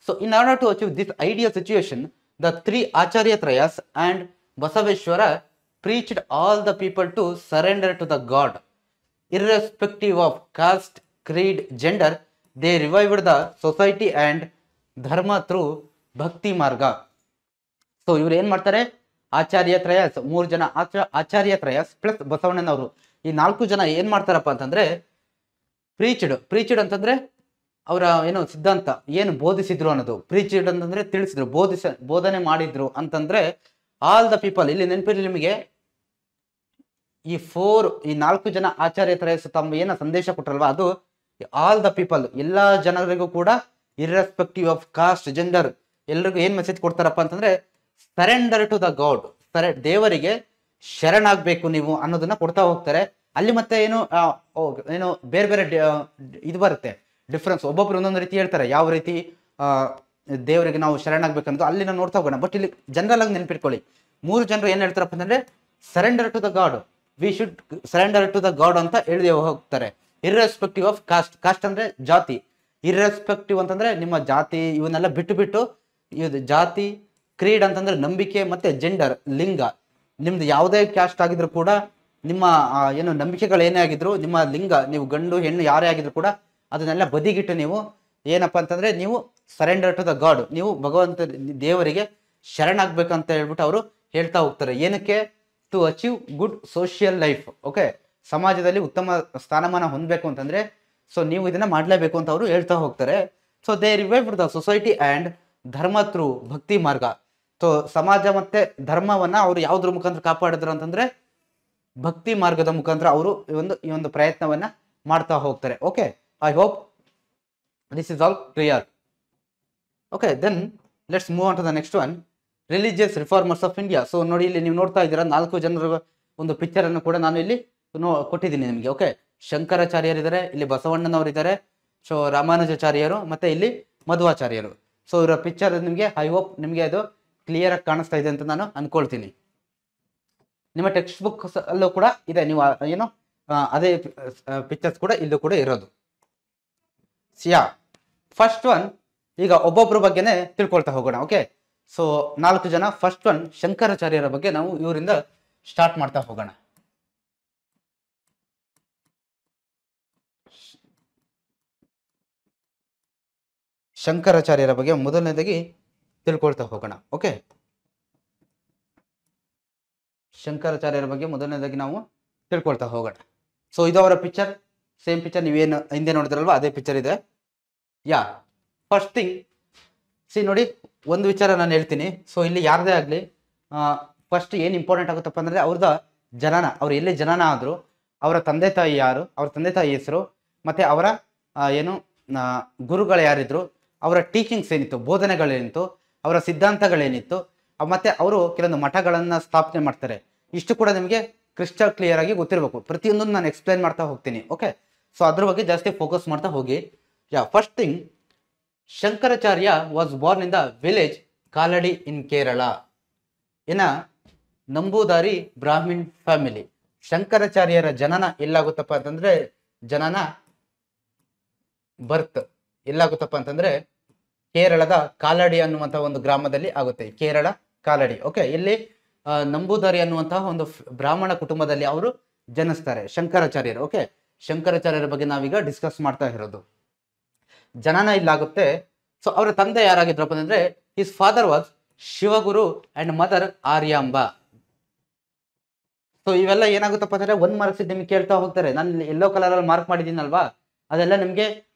so in order to achieve this ideal situation, the 3 Acharya Trayas and Basaveshwara preached all the people to surrender to the God irrespective of caste, creed, gender. They revived the society and dharma through bhakti marga. So ಇವ್ರು ಏನ್ ಮಾಡ್ತಾರೆ, ಆಚಾರ್ಯ ತ್ರಯಾಸ್ 3 ಜನ ಆಚಾರ್ಯ ತ್ರಯಾಸ್ plus ಬಸವಣ್ಣನವರು, ಈ 4 ಜನ ಏನ್ ಮಾಡ್ತಾರಪ್ಪ ಅಂತಂದ್ರೆ ಪ್ರೀಚ್ಡ್ ಅಂತಂದ್ರೆ ಅವರ ಏನು ಸಿದ್ಧಾಂತ ಏನು ಬೋಧಿಸಿದ್ರು ಅನ್ನೋದು, ಪ್ರೀಚಿಡ್ ಅಂತಂದ್ರೆ ತಿಳಿಸಿದ್ರು, ಬೋಧನೆ ಮಾಡಿದ್ರು ಅಂತಂದ್ರೆ ಆಲ್ ದ ಪೀಪಲ್. ಇಲ್ಲಿ ನೆನಪಿರಲಿ ನಿಮಗೆ, ಈ 4 ಜನ ಆಚಾರ್ಯ ತರ ತಮ್ಮ ಏನ ಸಂದೇಶ ಕೊಟ್ರಲ್ವಾ, ಅದು ಆಲ್ ದ ಪೀಪಲ್, ಎಲ್ಲಾ ಜನರಿಗೂ ಕೂಡ, ಇರ್ರೆಸ್ಪೆಕ್ಟಿವ್ ಆಫ್ ಕಾಸ್ಟ್, ಜೆಂಡರ್, ಎಲ್ರಿಗೂ ಏನ್ ಮೆಸೇಜ್ ಕೊಡ್ತಾರಪ್ಪ ಅಂತಂದ್ರೆ ಸರೆಂಡರ್ ಟು ದ ಗಾಡ್, ದೇವರಿಗೆ ಶರಣಾಗ್ಬೇಕು ನೀವು ಅನ್ನೋದನ್ನ ಕೊಡ್ತಾ ಹೋಗ್ತಾರೆ. ಅಲ್ಲಿ ಮತ್ತೆ ಏನು ಬೇರೆ ಬೇರೆ ಇದು ಬರುತ್ತೆ, ಡಿಫ್ರೆನ್ಸ್, ಒಬ್ಬೊಬ್ರು ಒಂದೊಂದು ರೀತಿ ಹೇಳ್ತಾರೆ, ಯಾವ ರೀತಿ ದೇವರಿಗೆ ನಾವು ಶರಣಾಗ್ಬೇಕನ್ನೋದು ಅಲ್ಲಿ ನಾವು ನೋಡ್ತಾ ಹೋಗೋಣ. ಬಟ್ ಇಲ್ಲಿ ಜನರಲ್ ಆಗಿ ನೆನಪಿಟ್ಕೊಳ್ಳಿ, 3 ಜನರು ಏನ್ ಹೇಳ್ತಾರಪ್ಪ ಅಂತಂದ್ರೆ surrender to the god, we should surrender to the god ಅಂತ ಹೇಳಿ ಹೋಗ್ತಾರೆ. ಇರ್ರೆಸ್ಪೆಕ್ಟಿವ್ ಆಫ್ ಕಾಸ್ಟ್, ಕಾಸ್ಟ್ ಅಂದ್ರೆ ಜಾತಿ, ಇರ್ರೆಸ್ಪೆಕ್ಟಿವ್ ಅಂತಂದ್ರೆ ನಿಮ್ಮ ಜಾತಿ ಇವನ್ನೆಲ್ಲ ಬಿಟ್ಟು ಇದು ಜಾತಿ, ಕ್ರೀಡ್ ಅಂತಂದ್ರೆ ನಂಬಿಕೆ, ಮತ್ತೆ ಜೆಂಡರ್ ಲಿಂಗ, ನಿಮ್ದು ಯಾವುದೇ ಕ್ಯಾಸ್ಟ್ ಆಗಿದ್ರು ಕೂಡ, ನಿಮ್ಮ ಏನು ನಂಬಿಕೆಗಳು ಏನೇ ಆಗಿದ್ರು, ನಿಮ್ಮ ಲಿಂಗ, ನೀವು ಗಂಡು ಹೆಣ್ಣು ಯಾರೇ ಆಗಿದ್ರು ಕೂಡ ಅದನ್ನೆಲ್ಲ ಬದಿಗಿಟ್ಟು ನೀವು ಏನಪ್ಪಾ ಅಂತಂದ್ರೆ ನೀವು ಸರೆಂಡರ್ ಟು ದ ಗಾಡ್, ನೀವು ಭಗವಂತ ದೇವರಿಗೆ ಶರಣಾಗ್ಬೇಕಂತ ಹೇಳ್ಬಿಟ್ಟು ಅವರು ಹೇಳ್ತಾ ಹೋಗ್ತಾರೆ. ಏನಕ್ಕೆ? To achieve good social life. Okay, ಸಮಾಜದಲ್ಲಿ ಉತ್ತಮ ಸ್ಥಾನಮಾನ ಹೊಂದಬೇಕು ಅಂತಂದ್ರೆ ಸೊ ನೀವು ಇದನ್ನ ಮಾಡ್ಲೇಬೇಕು ಅಂತ ಅವರು ಹೇಳ್ತಾ ಹೋಗ್ತಾರೆ. So they revived the society and ಧರ್ಮ ಥ್ರೂ ಭಕ್ತಿ ಮಾರ್ಗ. ಸೊ ಸಮಾಜ ಮತ್ತೆ ಧರ್ಮವನ್ನ ಅವರು ಯಾವ್ದ್ರ ಮುಖಾಂತರ ಕಾಪಾಡಿದ್ರು ಅಂತಂದ್ರೆ ಭಕ್ತಿ ಮಾರ್ಗದ ಮುಖಾಂತರ ಅವರು ಈ ಒಂದು ಪ್ರಯತ್ನವನ್ನ ಮಾಡ್ತಾ ಹೋಗ್ತಾರೆ. Okay, I hope this is all clear. Okay, then let's move on to the next one, religious reformers of India. So ನೋಡಿ, ಇಲ್ಲಿ ನೀವು ನೋಡ್ತಾ ಇದ್ದೀರಾ 4 ಜನರ ಒಂದು ಪಿಕ್ಚರ್ ಅನ್ನು ಕೂಡ ನಾನು ಇಲ್ಲಿ ಕೊಟ್ಟಿದ್ದೀನಿ ನಿಮಗೆ. ಓಕೆ, ಶಂಕರಾಚಾರ್ಯರಿದ್ದಾರೆ, ಇಲ್ಲಿ ಬಸವಣ್ಣನವರಿದ್ದಾರೆ, ಸೊ ರಾಮಾನುಜಾಚಾರ್ಯರು, ಮತ್ತೆ ಇಲ್ಲಿ ಮಧ್ವಾಚಾರ್ಯರು. ಸೊ ಇವರ ಪಿಕ್ಚರ್ ನಿಮಗೆ, ಐ ಹೋಪ್ ನಿಮಗೆ ಅದು ಕ್ಲಿಯರ್ ಆಗಿ ಕಾಣಿಸ್ತಾ ಇದೆ ಅಂತ ನಾನು ಅನ್ಕೊಳ್ತೀನಿ. ನಿಮ್ಮ ಟೆಕ್ಸ್ಟ್ ಬುಕ್ ಅಲ್ಲೂ ಕೂಡ ಇದೆ, ನೀವು ಏನು ಅದೇ ಪಿಕ್ಚರ್ಸ್ ಕೂಡ ಇಲ್ಲೂ ಕೂಡ ಇರೋದು. ಸಿಯಾ ಫಸ್ಟ್ ಒನ್, ಈಗ ಒಬ್ಬೊಬ್ಬರ ಬಗ್ಗೆನೆ ತಿಳ್ಕೊಳ್ತಾ ಹೋಗೋಣ. ಓಕೆ, ಸೊ 4 ಜನ. ಫಸ್ಟ್ ಒನ್ ಶಂಕರಾಚಾರ್ಯರ ಬಗ್ಗೆ ನಾವು ಇವರಿಂದ ಸ್ಟಾರ್ಟ್ ಮಾಡ್ತಾ ಹೋಗೋಣ. ಶಂಕರಾಚಾರ್ಯರ ಬಗ್ಗೆ ಮೊದಲನೇದಾಗಿ ತಿಳ್ಕೊಳ್ತಾ ಹೋಗೋಣ. ಓಕೆ, ಶಂಕರಾಚಾರ್ಯರ ಬಗ್ಗೆ ಮೊದಲನೇದಾಗಿ ನಾವು ತಿಳ್ಕೊಳ್ತಾ ಹೋಗೋಣ. ಸೊ ಇದು ಅವರ ಪಿಕ್ಚರ್, ಸೇಮ್ ಪಿಕ್ಚರ್ ನೀವೇನು ಹಿಂದೆ ನೋಡಿದ್ರಲ್ವಾ ಅದೇ ಪಿಕ್ಚರ್ ಇದೆ. ಯಾ, ಫಸ್ಟ್ ಥಿಂಗ್ ಸಿ ನೋಡಿ, ಒಂದು ವಿಚಾರ ನಾನು ಹೇಳ್ತೀನಿ. ಸೊ ಇಲ್ಲಿ ಯಾರದೇ ಆಗಲಿ ಫಸ್ಟ್ ಏನು ಇಂಪಾರ್ಟೆಂಟ್ ಆಗುತ್ತಪ್ಪ ಅಂದರೆ ಅವ್ರದ ಜನನ, ಅವ್ರು ಎಲ್ಲಿ ಜನನ ಆದರು, ಅವರ ತಂದೆ ತಾಯಿ ಯಾರು, ಅವ್ರ ತಂದೆ ತಾಯಿ ಹೆಸರು, ಮತ್ತು ಅವರ ಏನು ಗುರುಗಳು ಯಾರಿದ್ರು, ಅವರ ಟೀಚಿಂಗ್ಸ್ ಏನಿತ್ತು, ಬೋಧನೆಗಳೇನಿತ್ತು, ಅವರ ಸಿದ್ಧಾಂತಗಳೇನಿತ್ತು, ಮತ್ತು ಅವರು ಕೆಲವೊಂದು ಮಠಗಳನ್ನು ಸ್ಥಾಪನೆ ಮಾಡ್ತಾರೆ. ಇಷ್ಟು ಕೂಡ ನಿಮಗೆ ಕ್ರಿಸ್ಟಲ್ ಕ್ಲಿಯರ್ ಆಗಿ ಗೊತ್ತಿರಬೇಕು. ಪ್ರತಿಯೊಂದನ್ನು ನಾನು ಎಕ್ಸ್ಪ್ಲೈನ್ ಮಾಡ್ತಾ ಹೋಗ್ತೀನಿ. ಓಕೆ, ಸೊ ಅದ್ರ ಬಗ್ಗೆ ಜಾಸ್ತಿ ಫೋಕಸ್ ಮಾಡ್ತಾ ಹೋಗಿ. Yeah, first thing, Shankaracharya was born in the village Kalady in Kerala in a Nambudiri Brahmin family. ಶಂಕರಾಚಾರ್ಯರ ಜನನ ಎಲ್ಲಾಗುತ್ತಪ್ಪ ಅಂತಂದ್ರೆ, ಜನನ ಬರ್ತ್ ಎಲ್ಲಾಗುತ್ತಪ್ಪ ಅಂತಂದ್ರೆ ಕೇರಳದ ಕಾಲಡಿ ಅನ್ನುವಂತಹ ಒಂದು ಗ್ರಾಮದಲ್ಲಿ ಆಗುತ್ತೆ. ಕೇರಳ ಕಾಲಡಿ. ಓಕೆ, ಇಲ್ಲಿ ನಂಬೂದಾರಿ ಅನ್ನುವಂತಹ ಒಂದು ಬ್ರಾಹ್ಮಣ ಕುಟುಂಬದಲ್ಲಿ ಅವರು ಜನಿಸ್ತಾರೆ ಶಂಕರಾಚಾರ್ಯರು. ಓಕೆ, ಶಂಕರಾಚಾರ್ಯರ ಬಗ್ಗೆ ನಾವೀಗ ಡಿಸ್ಕಸ್ ಮಾಡ್ತಾ ಇರೋದು. ಜನನ ಇಲ್ಲಾಗುತ್ತೆ. ಸೊ ಅವರ ತಂದೆ ಯಾರಾಗಿದ್ರಪ್ಪ ಅಂದ್ರೆ, his father was Shivaguru and mother Aryamba. So ಇವೆಲ್ಲ ಏನಾಗುತ್ತಪ್ಪ ಅಂದ್ರೆ 1 ಮಾರ್ಕ್ಸ್ ನಿಮ್ಗೆ ಕೇಳ್ತಾ ಹೋಗ್ತಾರೆ. ನಾನು ಯೆಲ್ಲೋ ಕಲರ್ ಅಲ್ಲಿ ಮಾರ್ಕ್ ಮಾಡಿದ್ದೀನಲ್ವಾ, ಅದೆಲ್ಲ ನಿಮಗೆ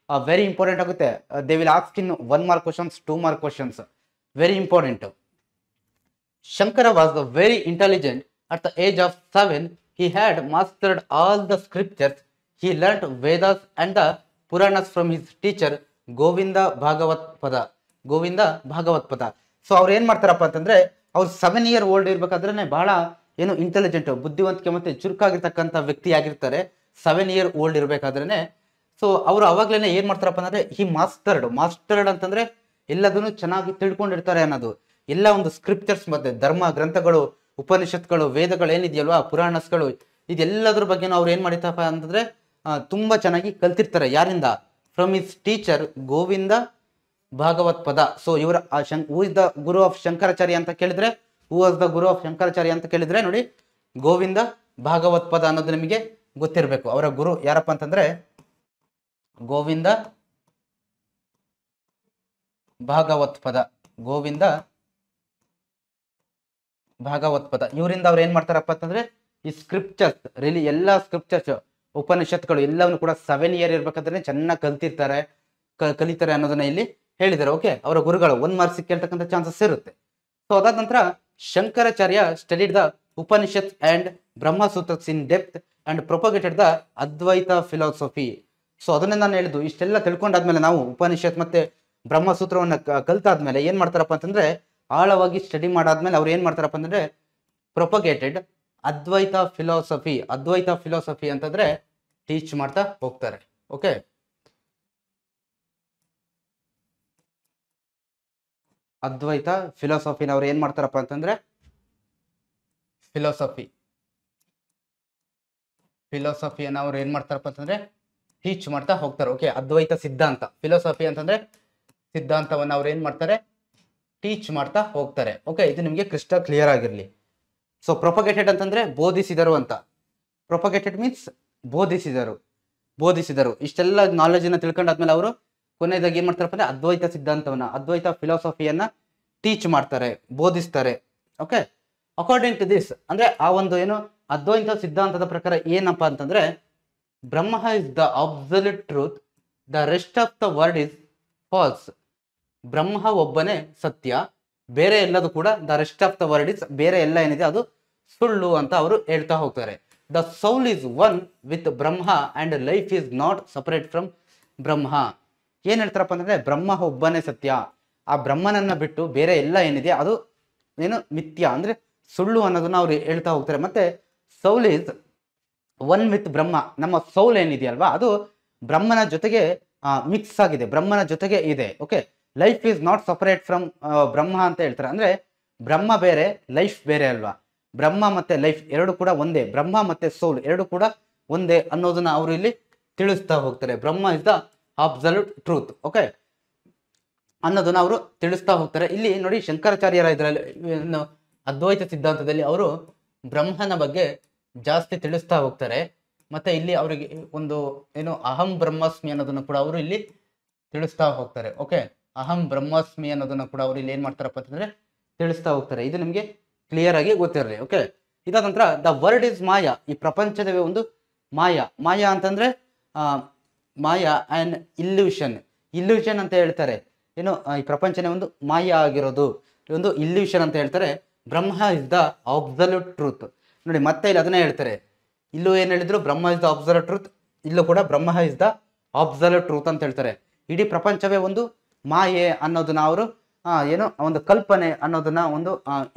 ವೆರಿ ಇಂಪಾರ್ಟೆಂಟ್ ಆಗುತ್ತೆ. They will ask in 1 mark questions, 2 mark questions, very important. Shankara was very intelligent. At the age of 7, he had mastered all the scriptures. He learnt Vedas and the Puranas from his teacher Govinda Bhagavat Pada. So ಅವ್ರು ಏನ್ ಮಾಡ್ತಾರಪ್ಪ ಅಂತಂದ್ರೆ, ಅವ್ರು 7 year old ಇರ್ಬೇಕಾದ್ರೆ ಬಹಳ ಏನು intelligent, ಬುದ್ಧಿವಂತಿಕೆ ಮತ್ತೆ ಚುರುಕಾಗಿರ್ತಕ್ಕಂಥ ವ್ಯಕ್ತಿ ಆಗಿರ್ತಾರೆ. 7 year old ಇರ್ಬೇಕಾದ್ರೆ ಸೊ ಅವರು ಅವಾಗ್ಲೇನೆ ಏನ್ ಮಾಡ್ತಾರಪ್ಪ ಅಂದ್ರೆ, ಈ ಮಾಸ್ಟರ್ಡ್ ಅಂತಂದ್ರೆ ಎಲ್ಲದನ್ನು ಚೆನ್ನಾಗಿ ತಿಳ್ಕೊಂಡಿರ್ತಾರೆ ಅನ್ನೋದು. ಎಲ್ಲ ಒಂದು ಸ್ಕ್ರಿಪ್ಚರ್ಸ್ ಮತ್ತೆ ಧರ್ಮ ಗ್ರಂಥಗಳು, ಉಪನಿಷತ್ಗಳು, ವೇದಗಳು ಏನಿದೆಯಲ್ವಾ, ಪುರಾಣಸ್ಗಳು, ಇದೆಲ್ಲದ್ರ ಬಗ್ಗೆ ಅವ್ರು ಏನ್ ಮಾಡಿತಪ್ಪ ಅಂತಂದ್ರೆ ತುಂಬಾ ಚೆನ್ನಾಗಿ ಕಲ್ತಿರ್ತಾರೆ. ಯಾರಿಂದ? From his teacher Govinda Bhagavat Pada. So ಇವರ who is the Guru of Shankaracharya ಅಂತ ಕೇಳಿದ್ರೆ, who was the Guru of Shankaracharya ಅಂತ ಕೇಳಿದ್ರೆ ನೋಡಿ, ಗೋವಿಂದ ಭಾಗವತ್ ಪದ ಅನ್ನೋದು ನಿಮಗೆ ಗೊತ್ತಿರಬೇಕು. ಅವರ ಗುರು ಯಾರಪ್ಪ ಅಂತಂದ್ರೆ ಗೋವಿಂದ ಭಾಗವತ್ ಪದ, ಗೋವಿಂದ ಭಾಗವತ್ ಪದ. ಇವರಿಂದ ಅವ್ರು ಏನ್ ಮಾಡ್ತಾರಪ್ಪ ಅಂತಂದ್ರೆ, ಈ ಸ್ಕ್ರಿಪ್ಚರ್ಸ್ ಎಲ್ಲಾ ಸ್ಕ್ರಿಪ್ಚರ್ಸ್, ಉಪನಿಷತ್ಗಳು ಎಲ್ಲವನ್ನು ಕೂಡ 7 year ಇರ್ಬೇಕಾದ್ರೆ ಚೆನ್ನಾಗಿ ಕಲ್ತಿರ್ತಾರೆ. ಕಲಿತಾರೆ ಅನ್ನೋದನ್ನ ಇಲ್ಲಿ ಹೇಳಿದ್ದಾರೆ. ಓಕೆ, ಅವರ ಗುರುಗಳು 1 ಮಾರ್ಕ್ಸ್ ಕೇಳ್ತಕ್ಕಂಥ ಚಾನ್ಸಸ್ ಇರುತ್ತೆ. ಸೊ ಅದಾದ ನಂತರ Shankaracharya studied the Upanishad and Brahmasutras in depth and propagated the Advaita philosophy. So ಅದನ್ನೇ ನಾನು ಹೇಳಿದ್ದು, ಇಷ್ಟೆಲ್ಲ ತಿಳ್ಕೊಂಡಾದ್ಮೇಲೆ ನಾವು ಉಪನಿಷತ್ ಮತ್ತೆ ಬ್ರಹ್ಮಸೂತ್ರವನ್ನ ಕಲ್ತಾದ್ಮೇಲೆ ಏನ್ ಮಾಡ್ತಾರಪ್ಪ ಅಂತಂದ್ರೆ, ಆಳವಾಗಿ ಸ್ಟಡಿ ಮಾಡಾದ್ಮೇಲೆ ಅವ್ರು ಏನ್ ಮಾಡ್ತಾರಪ್ಪ ಅಂತಂದ್ರೆ ಪ್ರೊಪಗೇಟೆಡ್ ಅದ್ವೈತ ಫಿಲಾಸಫಿ ಅಂತಂದ್ರೆ ಟೀಚ್ ಮಾಡ್ತಾ ಹೋಗ್ತಾರೆ. ಓಕೆ, ಅದ್ವೈತ ಫಿಲಾಸಫಿನ ಅವ್ರು ಏನ್ ಮಾಡ್ತಾರಪ್ಪ ಅಂತಂದ್ರೆ ಫಿಲಾಸಫಿಯನ್ನ ಅವ್ರು ಏನ್ ಮಾಡ್ತಾರಪ್ಪ ಅಂತಂದ್ರೆ ಟೀಚ್ ಮಾಡ್ತಾ ಹೋಗ್ತಾರೆ. ಓಕೆ, ಅದ್ವೈತ ಸಿದ್ಧಾಂತ, ಫಿಲಾಸಫಿ ಅಂತಂದ್ರೆ ಸಿದ್ಧಾಂತವನ್ನ ಅವ್ರು ಏನ್ ಮಾಡ್ತಾರೆ, ಟೀಚ್ ಮಾಡ್ತಾ ಹೋಗ್ತಾರೆ. ಓಕೆ, ಇದು ನಿಮ್ಗೆ ಕ್ರಿಸ್ಟಲ್ ಕ್ಲಿಯರ್ ಆಗಿರ್ಲಿ. ಸೊ ಪ್ರೊಪಗೇಟೆಡ್ ಅಂತಂದ್ರೆ ಬೋಧಿಸಿದರು ಅಂತ. ಪ್ರೊಪಗೇಟೆಡ್ ಮೀನ್ಸ್ ಬೋಧಿಸಿದರು. ಇಷ್ಟೆಲ್ಲ ನಾಲೆಜ್ ಅನ್ನ ತಿಳ್ಕೊಂಡಾದ್ಮೇಲೆ ಅವರು ಕೊನೆಯದಾಗಿ ಏನ್ ಮಾಡ್ತಾರಪ್ಪ ಅಂದ್ರೆ ಅದ್ವೈತ ಸಿದ್ಧಾಂತವನ್ನ, ಅದ್ವೈತ ಫಿಲಾಸಫಿಯನ್ನ ಟೀಚ್ ಮಾಡ್ತಾರೆ, ಬೋಧಿಸ್ತಾರೆ. ಓಕೆ, ಅಕಾರ್ಡಿಂಗ್ ಟು ದಿಸ್ ಅಂದ್ರೆ ಆ ಒಂದು ಏನು ಅದ್ವೈತ ಸಿದ್ಧಾಂತದ ಪ್ರಕಾರ ಏನಪ್ಪಾ ಅಂತಂದ್ರೆ, Brahma is the absolute truth, the rest of the world is false. Brahma ಒಬ್ಬನೇ ಸತ್ಯ, ಬೇರೆ ಎಲ್ಲದು ಕೂಡ the rest of the world is, ಬೇರೆ ಎಲ್ಲ ಏನಿದೆ ಅದು ಸುಳ್ಳು ಅಂತ ಅವರು ಹೇಳ್ತಾ ಹೋಗ್ತಾರೆ. The soul is one with Brahma and life is not separate from Brahma. ಏನ್ ಹೇಳ್ತಾರಪ್ಪ ಅಂತಂದ್ರೆ ಬ್ರಹ್ಮ ಒಬ್ಬನೇ ಸತ್ಯ, ಆ ಬ್ರಹ್ಮನನ್ನ ಬಿಟ್ಟು ಬೇರೆ ಎಲ್ಲ ಏನಿದೆ ಅದು ಏನು ಮಿಥ್ಯ ಅಂದ್ರೆ ಸುಳ್ಳು ಅನ್ನೋದನ್ನ ಅವ್ರು ಹೇಳ್ತಾ ಹೋಗ್ತಾರೆ. ಮತ್ತೆ ಸೌಲ್ ಈಸ್ ಒನ್ ವಿತ್ ಬ್ರಹ್ಮ, ನಮ್ಮ ಸೌಲ್ ಏನಿದೆಯಲ್ವಾ ಅದು ಬ್ರಹ್ಮನ ಜೊತೆಗೆ ಮಿಕ್ಸ್ ಆಗಿದೆ, ಬ್ರಹ್ಮನ ಜೊತೆಗೆ ಇದೆ. Okay, life is not separate from Brahma ಅಂತ ಹೇಳ್ತಾರೆ. ಅಂದ್ರೆ ಬ್ರಹ್ಮ ಬೇರೆ, ಲೈಫ್ ಬೇರೆ ಅಲ್ವಾ, ಬ್ರಹ್ಮ ಮತ್ತೆ ಲೈಫ್ ಎರಡು ಕೂಡ ಒಂದೇ, ಬ್ರಹ್ಮ ಮತ್ತೆ ಸೋಲ್ ಎರಡು ಕೂಡ ಒಂದೇ ಅನ್ನೋದನ್ನ ಅವರು ಇಲ್ಲಿ ತಿಳಿಸ್ತಾ ಹೋಗ್ತಾರೆ. Brahma is the absolute truth. Okay, ಅನ್ನೋದನ್ನ ಅವರು ತಿಳಿಸ್ತಾ ಹೋಗ್ತಾರೆ. ಇಲ್ಲಿ ನೋಡಿ ಶಂಕರಾಚಾರ್ಯರ ಇದರಲ್ಲಿ ಅದ್ವೈತ ಸಿದ್ಧಾಂತದಲ್ಲಿ ಅವರು ಬ್ರಹ್ಮನ ಬಗ್ಗೆ ಜಾಸ್ತಿ ತಿಳಿಸ್ತಾ ಹೋಗ್ತಾರೆ. ಮತ್ತೆ ಇಲ್ಲಿ ಅವರಿಗೆ ಒಂದು ಏನು ಅಹಂ ಬ್ರಹ್ಮಾಸ್ಮಿ ಅನ್ನೋದನ್ನು ಕೂಡ ಅವರು ಇಲ್ಲಿ ತಿಳಿಸ್ತಾ ಹೋಗ್ತಾರೆ. ಓಕೆ, ಅಹಂ ಬ್ರಹ್ಮಾಸ್ಮಿ ಅನ್ನೋದನ್ನ ಕೂಡ ಅವರು ಇಲ್ಲಿ ಏನ್ ಮಾಡ್ತಾರಪ್ಪ ಅಂತಂದ್ರೆ ತಿಳಿಸ್ತಾ ಹೋಗ್ತಾರೆ. ಇದು ನಿಮ್ಗೆ ಕ್ಲಿಯರ್ ಆಗಿ ಗೊತ್ತಿರಲಿ. ಓಕೆ, ಇದಾದ ನಂತರ ದ ವರ್ಡ್ ಇಸ್ ಮಾಯಾ, ಈ ಪ್ರಪಂಚದವೇ ಒಂದು ಮಾಯಾ ಅಂತಂದ್ರೆ ಮಾಯಾ ಅಂಡ್ ಇಲ್ಯೂಷನ್ ಅಂತ ಹೇಳ್ತಾರೆ. ಏನು ಈ ಪ್ರಪಂಚನೇ ಒಂದು ಮಾಯಾ ಆಗಿರೋದು, ಒಂದು ಇಲ್ಯೂಷನ್ ಅಂತ ಹೇಳ್ತಾರೆ. ಬ್ರಹ್ಮ ಇಸ್ ದ ಅಬ್ಸಲ್ಯೂಟ್ ಟ್ರೂತ್. ನೋಡಿ ಮತ್ತೆ ಇಲ್ಲಿ ಅದನ್ನೇ ಹೇಳ್ತಾರೆ, ಇಲ್ಲೂ ಏನ್ ಹೇಳಿದ್ರು ಬ್ರಹ್ಮ ಇಸ್ ದ ಅಬ್ಸಲ್ಯೂಟ್ ಟ್ರೂತ್, ಇಲ್ಲೂ ಕೂಡ ಬ್ರಹ್ಮ ಇಸ್ ದ ಅಬ್ಸಲ್ಯೂಟ್ ಟ್ರೂತ್ ಅಂತ ಹೇಳ್ತಾರೆ. ಇಡೀ ಪ್ರಪಂಚವೇ ಒಂದು ಮಾಯೆ ಅನ್ನೋದನ್ನ ಅವರು ಏನೋ ಒಂದು ಕಲ್ಪನೆ ಅನ್ನೋದನ್ನ ಒಂದು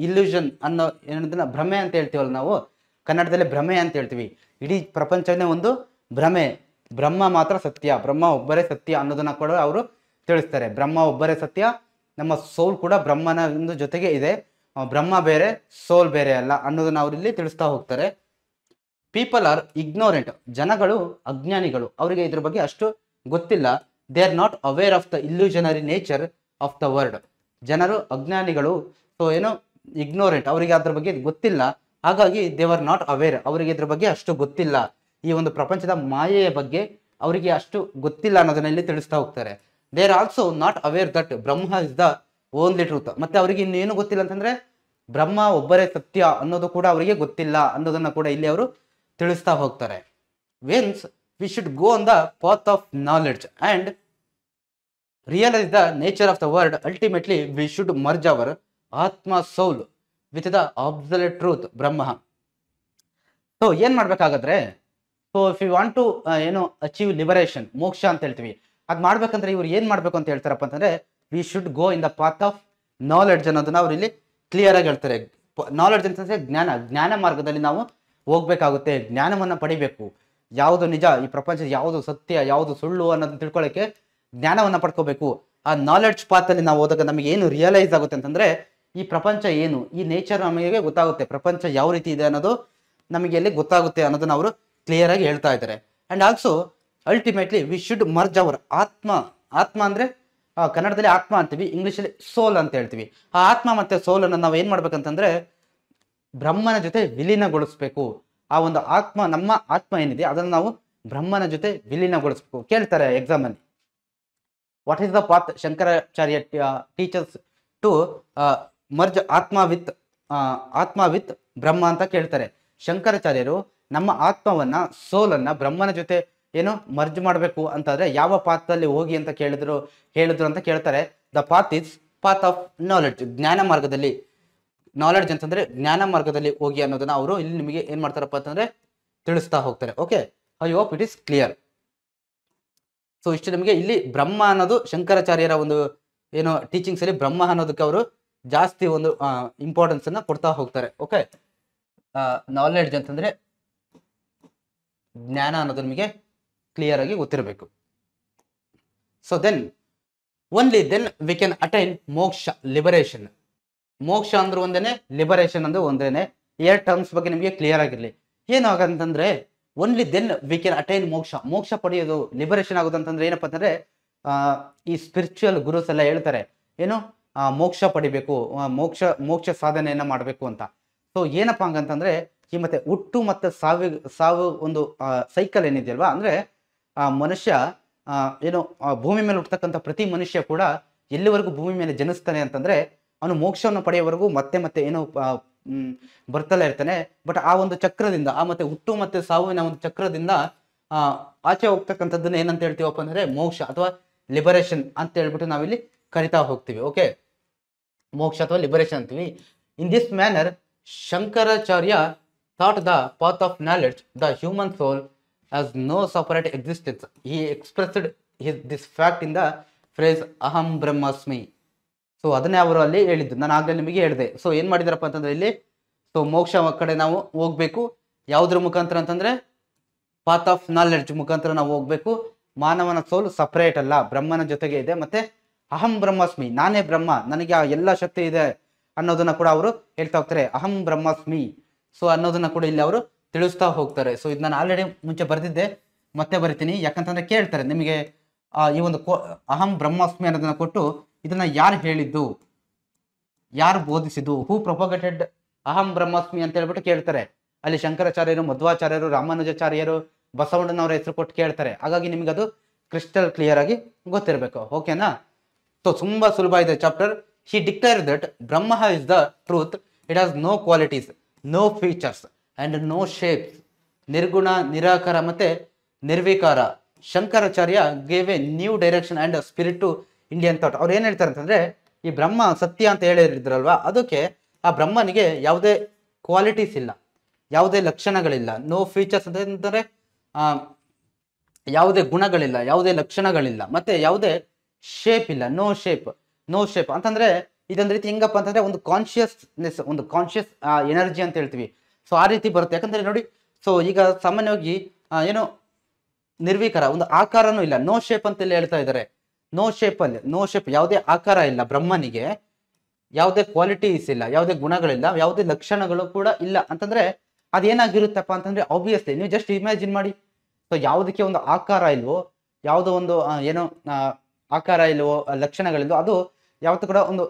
ಇಲ್ಯೂಷನ್ ಅನ್ನೋ ಏನೋದನ್ನ ಭ್ರಮೆ ಅಂತ ಹೇಳ್ತೀವಲ್ಲ ನಾವು ಕನ್ನಡದಲ್ಲಿ, ಭ್ರಮೆ ಅಂತ ಹೇಳ್ತೀವಿ. ಇಡೀ ಪ್ರಪಂಚನೇ ಒಂದು ಭ್ರಮೆ, ಬ್ರಹ್ಮ ಮಾತ್ರ ಸತ್ಯ, ಬ್ರಹ್ಮ ಒಬ್ಬರೇ ಸತ್ಯ ಅನ್ನೋದನ್ನ ಕೂಡ ಅವರು ತಿಳಿಸ್ತಾರೆ. ಬ್ರಹ್ಮ ಒಬ್ಬರೇ ಸತ್ಯ, ನಮ್ಮ ಸೋಲ್ ಕೂಡ ಬ್ರಹ್ಮನ ಒಂದು ಜೊತೆಗೆ ಇದೆ, ಬ್ರಹ್ಮ ಬೇರೆ ಸೋಲ್ ಬೇರೆ ಅಲ್ಲ ಅನ್ನೋದನ್ನ ಅವ್ರು ಇಲ್ಲಿ ತಿಳಿಸ್ತಾ ಹೋಗ್ತಾರೆ. ಪೀಪಲ್ ಆರ್ ಇಗ್ನೋರೆಂಟ್, ಜನಗಳು ಅಜ್ಞಾನಿಗಳು, ಅವರಿಗೆ ಇದ್ರ ಬಗ್ಗೆ ಅಷ್ಟು ಗೊತ್ತಿಲ್ಲ. They are not aware of the illusionary nature of the word. ಜನರು ಅಜ್ಞಾನಿಗಳು, ಸೊ ಏನು ಇಗ್ನೋರೆಂಟ್, ಅವರಿಗೆ ಅದ್ರ ಬಗ್ಗೆ ಗೊತ್ತಿಲ್ಲ, ಹಾಗಾಗಿ ದೇ ಆರ್ ನಾಟ್ ಅವೇರ್, ಅವರಿಗೆ ಇದ್ರ ಬಗ್ಗೆ ಅಷ್ಟು ಗೊತ್ತಿಲ್ಲ, ಈ ಒಂದು ಪ್ರಪಂಚದ ಮಾಯೆಯ ಬಗ್ಗೆ ಅವರಿಗೆ ಅಷ್ಟು ಗೊತ್ತಿಲ್ಲ ಅನ್ನೋದನ್ನ ಇಲ್ಲಿ ತಿಳಿಸ್ತಾ ಹೋಗ್ತಾರೆ. They are also not aware that Brahma is the only truth. ಮತ್ತೆ ಅವರಿಗೆ ಇನ್ನೇನು ಗೊತ್ತಿಲ್ಲ ಅಂತಂದ್ರೆ ಬ್ರಹ್ಮ ಒಬ್ಬರೇ ಸತ್ಯ ಅನ್ನೋದು ಕೂಡ ಅವರಿಗೆ ಗೊತ್ತಿಲ್ಲ ಅನ್ನೋದನ್ನ ಕೂಡ ಇಲ್ಲಿ ಅವರು ತಿಳಿಸ್ತಾ ಹೋಗ್ತಾರೆ. Hence we should go on the path of knowledge and realise the nature of the world, ultimately we should merge our atma soul with the absolute truth Brahma. So ಏನ್ ಮಾಡ್ಬೇಕಾಗಾದ್ರೆ, so if you want to ಏನು achieve liberation, ಮೋಕ್ಷ ಅಂತ ಹೇಳ್ತೀವಿ, ಅದ್ ಮಾಡ್ಬೇಕಂದ್ರೆ ಇವ್ರು ಏನ್ ಮಾಡ್ಬೇಕು ಅಂತ ಹೇಳ್ತಾರಪ್ಪ ಅಂತಂದ್ರೆ V should go in the path of knowledge ಅನ್ನೋದನ್ನ ಅವ್ರು ಇಲ್ಲಿ ಕ್ಲಿಯರ್ ಆಗಿ ಹೇಳ್ತಾರೆ. ನಾಲೆಡ್ಜ್ ಅಂತಂದ್ರೆ ಜ್ಞಾನ ಮಾರ್ಗದಲ್ಲಿ ನಾವು ಹೋಗ್ಬೇಕಾಗುತ್ತೆ, ಜ್ಞಾನವನ್ನ ಪಡಿಬೇಕು. ಯಾವುದು ನಿಜ, ಈ ಪ್ರಪಂಚ ಯಾವುದು ಸತ್ಯ, ಯಾವುದು ಸುಳ್ಳು ಅನ್ನೋದನ್ನ ತಿಳ್ಕೊಳ್ಳೋಕೆ ಜ್ಞಾನವನ್ನ ಪಡ್ಕೋಬೇಕು. ಆ ನಾಲೆಡ್ಜ್ ಪಾತ್ ಅಲ್ಲಿ ನಾವು ಹೋದಾಗ ನಮಗೆ ಏನು ರಿಯಲೈಸ್ ಆಗುತ್ತೆ ಅಂತಂದ್ರೆ ಈ ಪ್ರಪಂಚ ಏನು, ಈ ನೇಚರ್ ನಮಗೆ ಗೊತ್ತಾಗುತ್ತೆ, ಪ್ರಪಂಚ ಯಾವ ರೀತಿ ಇದೆ ಅನ್ನೋದು ನಮಗೆ ಎಲ್ಲಿ ಗೊತ್ತಾಗುತ್ತೆ ಅನ್ನೋದನ್ನ ಅವರು ಕ್ಲಿಯರ್ ಆಗಿ ಹೇಳ್ತಾ ಇದ್ದಾರೆ. And also ultimately we should merge our atma ಅಂದ್ರೆ ಕನ್ನಡದಲ್ಲಿ ಆತ್ಮ ಅಂತೀವಿ, ಇಂಗ್ಲಿಷಲ್ಲಿ ಸೋಲ್ ಅಂತ ಹೇಳ್ತೀವಿ. ಆ ಆತ್ಮ ಮತ್ತೆ ಸೋಲ್ ಅನ್ನು ನಾವು ಏನ್ ಮಾಡ್ಬೇಕಂತಂದ್ರೆ ಬ್ರಹ್ಮನ ಜೊತೆ ವಿಲೀನಗೊಳಿಸ್ಬೇಕು. ಆ ಒಂದು ಆತ್ಮ, ನಮ್ಮ ಆತ್ಮ ಏನಿದೆ ಅದನ್ನು ನಾವು ಬ್ರಹ್ಮನ ಜೊತೆ ವಿಲೀನಗೊಳಿಸ್ಬೇಕು. ಕೇಳ್ತಾರೆ ಎಕ್ಸಾಮ್ ಅಲ್ಲಿ, what is the path Shankaracharya teachers to merge atma with Brahma ಅಂತ ಕೇಳ್ತಾರೆ. ಶಂಕರಾಚಾರ್ಯರು ನಮ್ಮ ಆತ್ಮವನ್ನ, ಸೋಲನ್ನ ಬ್ರಹ್ಮನ ಜೊತೆ ಏನು ಮರ್ಜ್ ಮಾಡಬೇಕು ಅಂತಂದ್ರೆ ಯಾವ ಪಾತಲ್ಲಿ ಹೋಗಿ ಅಂತ ಹೇಳಿದ್ರು ಅಂತ ಕೇಳ್ತಾರೆ. The path is path of knowledge, ಜ್ಞಾನ ಮಾರ್ಗದಲ್ಲಿ. ನಾಲೆಡ್ಜ್ ಅಂತಂದ್ರೆ ಜ್ಞಾನ ಮಾರ್ಗದಲ್ಲಿ ಹೋಗಿ ಅನ್ನೋದನ್ನ ಅವರು ಇಲ್ಲಿ ನಿಮಗೆ ಏನ್ ಮಾಡ್ತಾರಪ್ಪ ಅಂತಂದ್ರೆ ತಿಳಿಸ್ತಾ ಹೋಗ್ತಾರೆ. Okay, I hope it is clear. So ಇಷ್ಟು ನಿಮಗೆ ಇಲ್ಲಿ ಬ್ರಹ್ಮ ಅನ್ನೋದು ಶಂಕರಾಚಾರ್ಯರ ಒಂದು ಏನು ಟೀಚಿಂಗ್ಸ್ ಅಲ್ಲಿ ಬ್ರಹ್ಮ ಅನ್ನೋದಕ್ಕೆ ಅವರು ಜಾಸ್ತಿ ಒಂದು ಇಂಪಾರ್ಟೆನ್ಸ್ ಅನ್ನ ಕೊಡ್ತಾ ಹೋಗ್ತಾರೆ. ಓಕೆ, ನಾಲೆಡ್ಜ್ ಅಂತಂದ್ರೆ ಜ್ಞಾನ ಅನ್ನೋದು ನಿಮಗೆ ಕ್ಲಿಯರ್ ಆಗಿ ಗೊತ್ತಿರಬೇಕು. So then only then we can attain moksha, liberation. ಮೋಕ್ಷ ಅಂದ್ರೆ ಒಂದೇನೆ, ಲಿಬರೇಷನ್ ಅಂದ್ರೆ ಒಂದೇನೆ. ಏರ್ ಟರ್ಮ್ಸ್ ಬಗ್ಗೆ ನಿಮಗೆ ಕ್ಲಿಯರ್ ಆಗಿರ್ಲಿ. ಏನು ಆಗಂತಂದ್ರೆ only then we can attain moksha. ಮೋಕ್ಷ ಪಡೆಯೋದು, ಲಿಬರೇಷನ್ ಆಗೋದು ಅಂತಂದ್ರೆ ಏನಪ್ಪಾ ಅಂತಂದ್ರೆ ಈ ಸ್ಪಿರಿಚುವಲ್ ಗುರುಸ್ ಎಲ್ಲ ಹೇಳ್ತಾರೆ ಏನು ಮೋಕ್ಷ ಪಡಿಬೇಕು, ಮೋಕ್ಷ ಸಾಧನೆಯನ್ನ ಮಾಡಬೇಕು ಅಂತ. ಸೊ ಏನಪ್ಪಾ ಹಂಗಂತಂದ್ರೆ ಈ ಮತ್ತೆ ಹುಟ್ಟು ಮತ್ತೆ ಸಾವು ಒಂದು ಸೈಕಲ್ ಏನಿದೆಯಲ್ವಾ, ಅಂದ್ರೆ ಮನುಷ್ಯ ಏನು ಭೂಮಿ ಮೇಲೆ ಹುಟ್ಟತಕ್ಕಂಥ ಪ್ರತಿ ಮನುಷ್ಯ ಕೂಡ ಎಲ್ಲಿವರೆಗೂ ಭೂಮಿ ಮೇಲೆ ಜನಿಸ್ತಾನೆ ಅಂತಂದ್ರೆ ಅವನು ಮೋಕ್ಷವನ್ನು ಪಡೆಯುವವರೆಗೂ ಮತ್ತೆ ಮತ್ತೆ ಏನು ಬರ್ತಲೇ ಇರ್ತಾನೆ. ಬಟ್ ಆ ಒಂದು ಚಕ್ರದಿಂದ, ಆ ಮತ್ತೆ ಹುಟ್ಟು ಮತ್ತೆ ಸಾವಿನ ಒಂದು ಚಕ್ರದಿಂದ ಆಚೆ ಹೋಗ್ತಕ್ಕಂಥದ್ದನ್ನ ಏನಂತ ಹೇಳ್ತೀವಪ್ಪ ಅಂದ್ರೆ ಮೋಕ್ಷ ಅಥವಾ ಲಿಬರೇಷನ್ ಅಂತ ಹೇಳ್ಬಿಟ್ಟು ನಾವಿಲ್ಲಿ ಕರಿತಾ ಹೋಗ್ತೀವಿ. ಓಕೆ, ಮೋಕ್ಷ ಅಥವಾ ಲಿಬರೇಷನ್ ಅಂತೀವಿ. In this manner Shankaracharya thought the path of knowledge, the human soul has no separate existence. He expressed this fact in the phrase aham brahmasmi. So ಅದನ್ನೇ ಅವರು ಅಲ್ಲಿ ಹೇಳಿದ್ದು, ನಾನು ಆಗ್ಲೇ ನಿಮಗೆ ಹೇಳಿದೆ. ಸೊ ಏನ್ ಮಾಡಿದಾರಪ್ಪ ಅಂತಂದ್ರೆ ಇಲ್ಲಿ ಸೊ ಮೋಕ್ಷ ಕಡೆ ನಾವು ಹೋಗ್ಬೇಕು. ಯಾವುದ್ರ ಮುಖಾಂತರ ಅಂತಂದ್ರೆ ಪಾತ್ ಆಫ್ ನಾಲೆಡ್ಜ್ ಮುಖಾಂತರ ನಾವು ಹೋಗ್ಬೇಕು. ಮಾನವನ ಸೋಲ್ ಸಪರೇಟ್ ಅಲ್ಲ, ಬ್ರಹ್ಮನ ಜೊತೆಗೆ ಇದೆ. ಮತ್ತೆ ಅಹಂ ಬ್ರಹ್ಮಾಸ್ಮಿ, ನಾನೇ ಬ್ರಹ್ಮ, ನನಗೆ ಆ ಎಲ್ಲ ಶಕ್ತಿ ಇದೆ ಅನ್ನೋದನ್ನ ಕೂಡ ಅವರು ಹೇಳ್ತಾ ಹೋಗ್ತಾರೆ. ಅಹಂ ಬ್ರಹ್ಮಾಸ್ಮಿ ಸೊ ಅನ್ನೋದನ್ನ ಕೂಡ ಇಲ್ಲಿ ಅವರು ತಿಳಿಸ್ತಾ ಹೋಗ್ತಾರೆ. ಸೊ ಇದು ನಾನು ಆಲ್ರೆಡಿ ಮುಂಚೆ ಬರೆದಿದ್ದೆ, ಮತ್ತೆ ಬರಿತೀನಿ. ಯಾಕಂತಂದ್ರೆ ಕೇಳ್ತಾರೆ ನಿಮಗೆ ಈ ಒಂದು ಅಹಂ ಬ್ರಹ್ಮಾಸ್ಮಿ ಅನ್ನೋದನ್ನ ಕೊಟ್ಟು ಇದನ್ನ ಯಾರು ಹೇಳಿದ್ದು, ಯಾರು ಬೋಧಿಸಿದ್ದು, ಹೂ ಪ್ರೊಪಗೇಟೆಡ್ ಅಹಂ ಬ್ರಹ್ಮಾಸ್ಮಿ ಅಂತ ಹೇಳ್ಬಿಟ್ಟು ಕೇಳ್ತಾರೆ. ಅಲ್ಲಿ ಶಂಕರಾಚಾರ್ಯರು, ಮಧ್ವಾಚಾರ್ಯರು, ರಾಮಾನುಜಾಚಾರ್ಯರು, ಬಸವಣ್ಣನವರ ಹೆಸರು ಕೊಟ್ಟು ಕೇಳ್ತಾರೆ. ಹಾಗಾಗಿ ನಿಮ್ಗೆ ಅದು ಕ್ರಿಸ್ಟಲ್ ಕ್ಲಿಯರ್ ಆಗಿ ಗೊತ್ತಿರಬೇಕು. ಓಕೆನಾ? ಸೊ ತುಂಬಾ ಸುಲಭ ಇದೆ chapter. He declare that Brahma is the truth, it has no qualities, no features and no shapes. ನಿರ್ಗುಣ, ನಿರಾಕಾರ ಮತ್ತೆ ನಿರ್ವಿಕಾರ. Shankaracharya gave a new direction and spirit to Indian thought. ಅವ್ರು ಏನ್ ಹೇಳ್ತಾರೆ ಅಂತಂದ್ರೆ ಈ ಬ್ರಹ್ಮ ಸತ್ಯ ಅಂತ ಹೇಳಿದ್ರಲ್ವಾ, ಅದಕ್ಕೆ ಆ ಬ್ರಹ್ಮನಿಗೆ ಯಾವುದೇ ಕ್ವಾಲಿಟೀಸ್ ಇಲ್ಲ, ಯಾವುದೇ ಲಕ್ಷಣಗಳಿಲ್ಲ. ನೋ ಫೀಚರ್ಸ್ ಅಂತಂದ್ರೆ ಯಾವುದೇ ಗುಣಗಳಿಲ್ಲ, ಯಾವುದೇ ಲಕ್ಷಣಗಳಿಲ್ಲ, ಮತ್ತೆ ಯಾವುದೇ ಶೇಪ್ ಇಲ್ಲ. ನೋ ಶೇಪ್ ಅಂತಂದ್ರೆ ಇದೊಂದು ರೀತಿ ಹೆಂಗಪ್ಪ ಅಂತಂದ್ರೆ ಒಂದು ಕಾನ್ಶಿಯಸ್ನೆಸ್, ಒಂದು ಕಾನ್ಶಿಯಸ್ ಎನರ್ಜಿ ಅಂತ ಹೇಳ್ತೀವಿ. ಸೊ ಆ ರೀತಿ ಬರುತ್ತೆ. ಯಾಕಂದ್ರೆ ನೋಡಿ, ಸೊ ಈಗ ಸಾಮಾನ್ಯವಾಗಿ ಏನು ನಿರ್ವಿಕಾರ, ಒಂದು ಆಕಾರನೂ ಇಲ್ಲ. ನೋ ಶೇಪ್ ಅಂತ ಇಲ್ಲಿ ಹೇಳ್ತಾ ಇದ್ದಾರೆ. ನೋ ಶೇಪ್, ಯಾವುದೇ ಆಕಾರ ಇಲ್ಲ ಬ್ರಹ್ಮನಿಗೆ, ಯಾವುದೇ ಕ್ವಾಲಿಟೀಸ್ ಇಲ್ಲ, ಯಾವುದೇ ಗುಣಗಳಿಲ್ಲ, ಯಾವುದೇ ಲಕ್ಷಣಗಳು ಕೂಡ ಇಲ್ಲ. ಅಂತಂದ್ರೆ ಅದೇನಾಗಿರುತ್ತಪ್ಪ ಅಂತಂದ್ರೆ ಆಬ್ವಿಯಸ್ಲಿ ನೀವು ಜಸ್ಟ್ ಇಮ್ಯಾಜಿನ್ ಮಾಡಿ. ಸೊ ಯಾವುದಕ್ಕೆ ಒಂದು ಆಕಾರ ಇಲ್ವೋ, ಯಾವುದೋ ಒಂದು ಏನೋ ಆಕಾರ ಇಲ್ವೋ, ಲಕ್ಷಣಗಳಿಲ್ವೋ, ಅದು ಯಾವತ್ತೂ ಕೂಡ ಒಂದು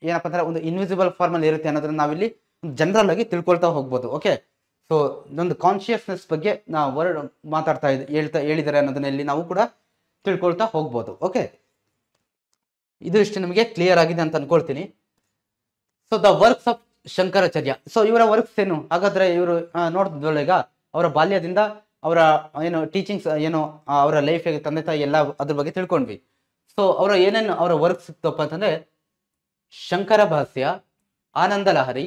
ಏನಪ್ಪ ಅಂದ್ರೆ ಒಂದು ಇನ್ವಿಸಿಬಲ್ ಫಾರ್ಮ್ ಅಲ್ಲಿ ಇರುತ್ತೆ ಅನ್ನೋದನ್ನ ನಾವಿಲ್ಲಿ ಜನರಲ್ ಆಗಿ ತಿಳ್ಕೊಳ್ತಾ ಹೋಗ್ಬೋದು. ಓಕೆ, ಸೊ ಒಂದು ಕಾನ್ಶಿಯಸ್ನೆಸ್ ಬಗ್ಗೆ ನಾವು ವರ್ಡ್ ಮಾತಾಡ್ತಾ ಹೇಳಿದ್ದಾರೆ ಅನ್ನೋದನ್ನ ಇಲ್ಲಿ ನಾವು ಕೂಡ ತಿಳ್ಕೊಳ್ತಾ ಹೋಗ್ಬೋದು. ಓಕೆ, ಇದು ಇಷ್ಟು ನಿಮಗೆ ಕ್ಲಿಯರ್ ಆಗಿದೆ ಅಂತ ಅನ್ಕೊಳ್ತೀನಿ. So the works of Shankaracharya. So ಇವರ ವರ್ಕ್ಸ್ ಏನು ಹಾಗಾದ್ರೆ ಇವರು ನೋಡಿದ್ವಲ್ಲ, ಈಗ ಅವರ ಬಾಲ್ಯದಿಂದ ಅವರ ಏನು ಟೀಚಿಂಗ್ಸ್ ಏನು ಅವರ ಲೈಫ್ ಹೇಗೆ, ತಂದೆ ತಾಯಿ ಎಲ್ಲ ಅದ್ರ ಬಗ್ಗೆ ತಿಳ್ಕೊಂಡ್ವಿ. ಸೊ ಅವರ ಏನೇನು ಅವರ ವರ್ಕ್ಸ್ ಇತ್ತಪ್ಪ ಅಂತಂದ್ರೆ ಶಂಕರ ಭಾಷ್ಯ, ಆನಂದ ಲಹರಿ,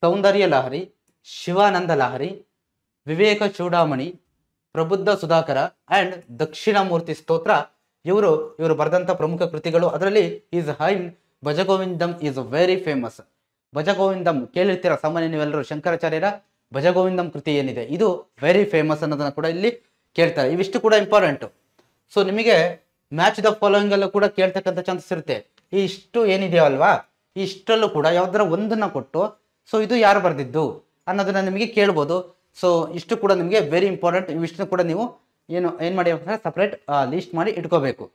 ಸೌಂದರ್ಯ ಲಹರಿ, ಶಿವಾನಂದ ಲಹರಿ, ವಿವೇಕ ಚೂಡಾಮಣಿ, ಪ್ರಬುದ್ಧ ಸುಧಾಕರ ಅಂಡ್ ದಕ್ಷಿಣಾಮೂರ್ತಿ ಸ್ತೋತ್ರ ಇವರು ಬರೆದಂತ ಪ್ರಮುಖ ಕೃತಿಗಳು. ಅದರಲ್ಲಿ is hymn Bhaja Govindam is very famous. Bhaja Govindam ಕೇಳಿರ್ತೀರ ಸಾಮಾನ್ಯ ನೀವೆಲ್ಲರೂ. ಶಂಕರಾಚಾರ್ಯರ ಭಜಗೋವಿಂದಂ ಕೃತಿ ಏನಿದೆ ಇದು ವೆರಿ ಫೇಮಸ್ ಅನ್ನೋದನ್ನ ಕೂಡ ಇಲ್ಲಿ ಕೇಳ್ತಾರೆ. ಇವಿಷ್ಟು ಕೂಡ ಇಂಪಾರ್ಟೆಂಟ್. ಸೊ ನಿಮಗೆ ಮ್ಯಾಚ್ ದ ಫಾಲೋಯಿಂಗ್ ಅಲ್ಲೂ ಕೂಡ ಕೇಳ್ತಕ್ಕಂಥ ಚಾನ್ಸಸ್ ಇರುತ್ತೆ. ಈ ಇಷ್ಟು ಏನಿದೆಯೋ ಅಲ್ವಾ, ಈ ಇಷ್ಟರಲ್ಲೂ ಕೂಡ ಯಾವ್ದಾರ ಒಂದನ್ನ ಕೊಟ್ಟು ಸೊ ಇದು ಯಾರು ಬರೆದಿದ್ದು ಅನ್ನೋದನ್ನ ನಿಮಗೆ ಕೇಳ್ಬೋದು. ಸೊ ಇಷ್ಟು ಕೂಡ ನಿಮಗೆ ವೆರಿ ಇಂಪಾರ್ಟೆಂಟ್. ಇವಿಷ್ಟು ಕೂಡ ನೀವು ಏನ್ ಮಾಡಿ ಸಪ್ರೇಟ್ ಲಿಸ್ಟ್ ಮಾಡಿ ಇಟ್ಕೋಬೇಕು.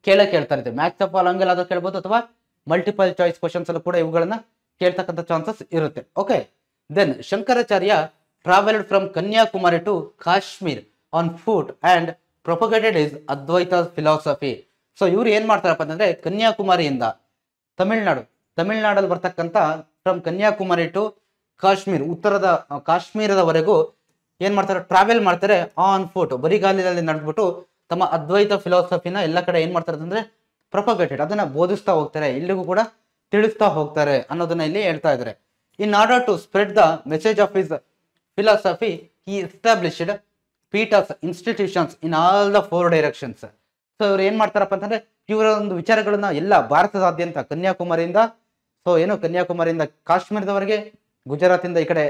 ಕೇಳ್ತಾ ಇರುತ್ತೆ. ಮ್ಯಾಚ್ ದ ಫಾಲೋಯಿಂಗ್ ಅಲ್ಲಿ ಅದು ಕೇಳ್ಬೋದು, ಅಥವಾ ಮಲ್ಟಿಪಲ್ ಚಾಯ್ಸ್ ಕ್ವಶನ್ಸ್ ಅಲ್ಲೂ ಕೂಡ ಇವುಗಳನ್ನ ಕೇಳ್ತಕ್ಕಂಥ ಚಾನ್ಸಸ್ ಇರುತ್ತೆ. Okay, then Shankaracharya travelled from Kanyakumari to Kashmir on foot and propagated his Advaita philosophy. So ಇವ್ರು ಏನ್ ಮಾಡ್ತಾರಪ್ಪ ಅಂತಂದ್ರೆ ಕನ್ಯಾಕುಮಾರಿಯಿಂದ ತಮಿಳ್ನಾಡಲ್ಲಿ ಬರ್ತಕ್ಕಂಥ ಫ್ರಮ್ ಕನ್ಯಾಕುಮಾರಿ ಟು ಕಾಶ್ಮೀರ್, ಉತ್ತರದ ಕಾಶ್ಮೀರದವರೆಗೂ ಏನ್ ಮಾಡ್ತಾರೆ, ಟ್ರಾವೆಲ್ ಮಾಡ್ತಾರೆ ಆನ್ ಫುಟ್, ಬರಿಗಾಲಿನಲ್ಲಿ ನಡೆದ್ಬಿಟ್ಟು ತಮ್ಮ ಅದ್ವೈತ ಫಿಲಾಸಫಿನ ಎಲ್ಲ ಕಡೆ ಏನ್ ಮಾಡ್ತಾರೆ ಅಂದ್ರೆ ಪ್ರೊಪಗೇಟೆಡ್, ಅದನ್ನ ಬೋಧಿಸ್ತಾ ಹೋಗ್ತಾರೆ, ಎಲ್ಲಿಗೂ ಕೂಡ ತಿಳಿಸ್ತಾ ಹೋಗ್ತಾರೆ ಅನ್ನೋದನ್ನ ಇಲ್ಲಿ ಹೇಳ್ತಾ ಇದ್ದಾರೆ. In order to spread the message of his philosophy he established peethas institutions in all the 4 directions. So ಇವ್ರು ಏನ್ ಮಾಡ್ತಾರಪ್ಪ ಅಂತಂದ್ರೆ ಇವರ ಒಂದು ವಿಚಾರಗಳನ್ನ ಎಲ್ಲ ಭಾರತದಾದ್ಯಂತ ಕನ್ಯಾಕುಮಾರಿಯಿಂದ ಕನ್ಯಾಕುಮಾರಿಯಿಂದ ಕಾಶ್ಮೀರದವರೆಗೆ, ಗುಜರಾತಿಂದ ಈ ಕಡೆ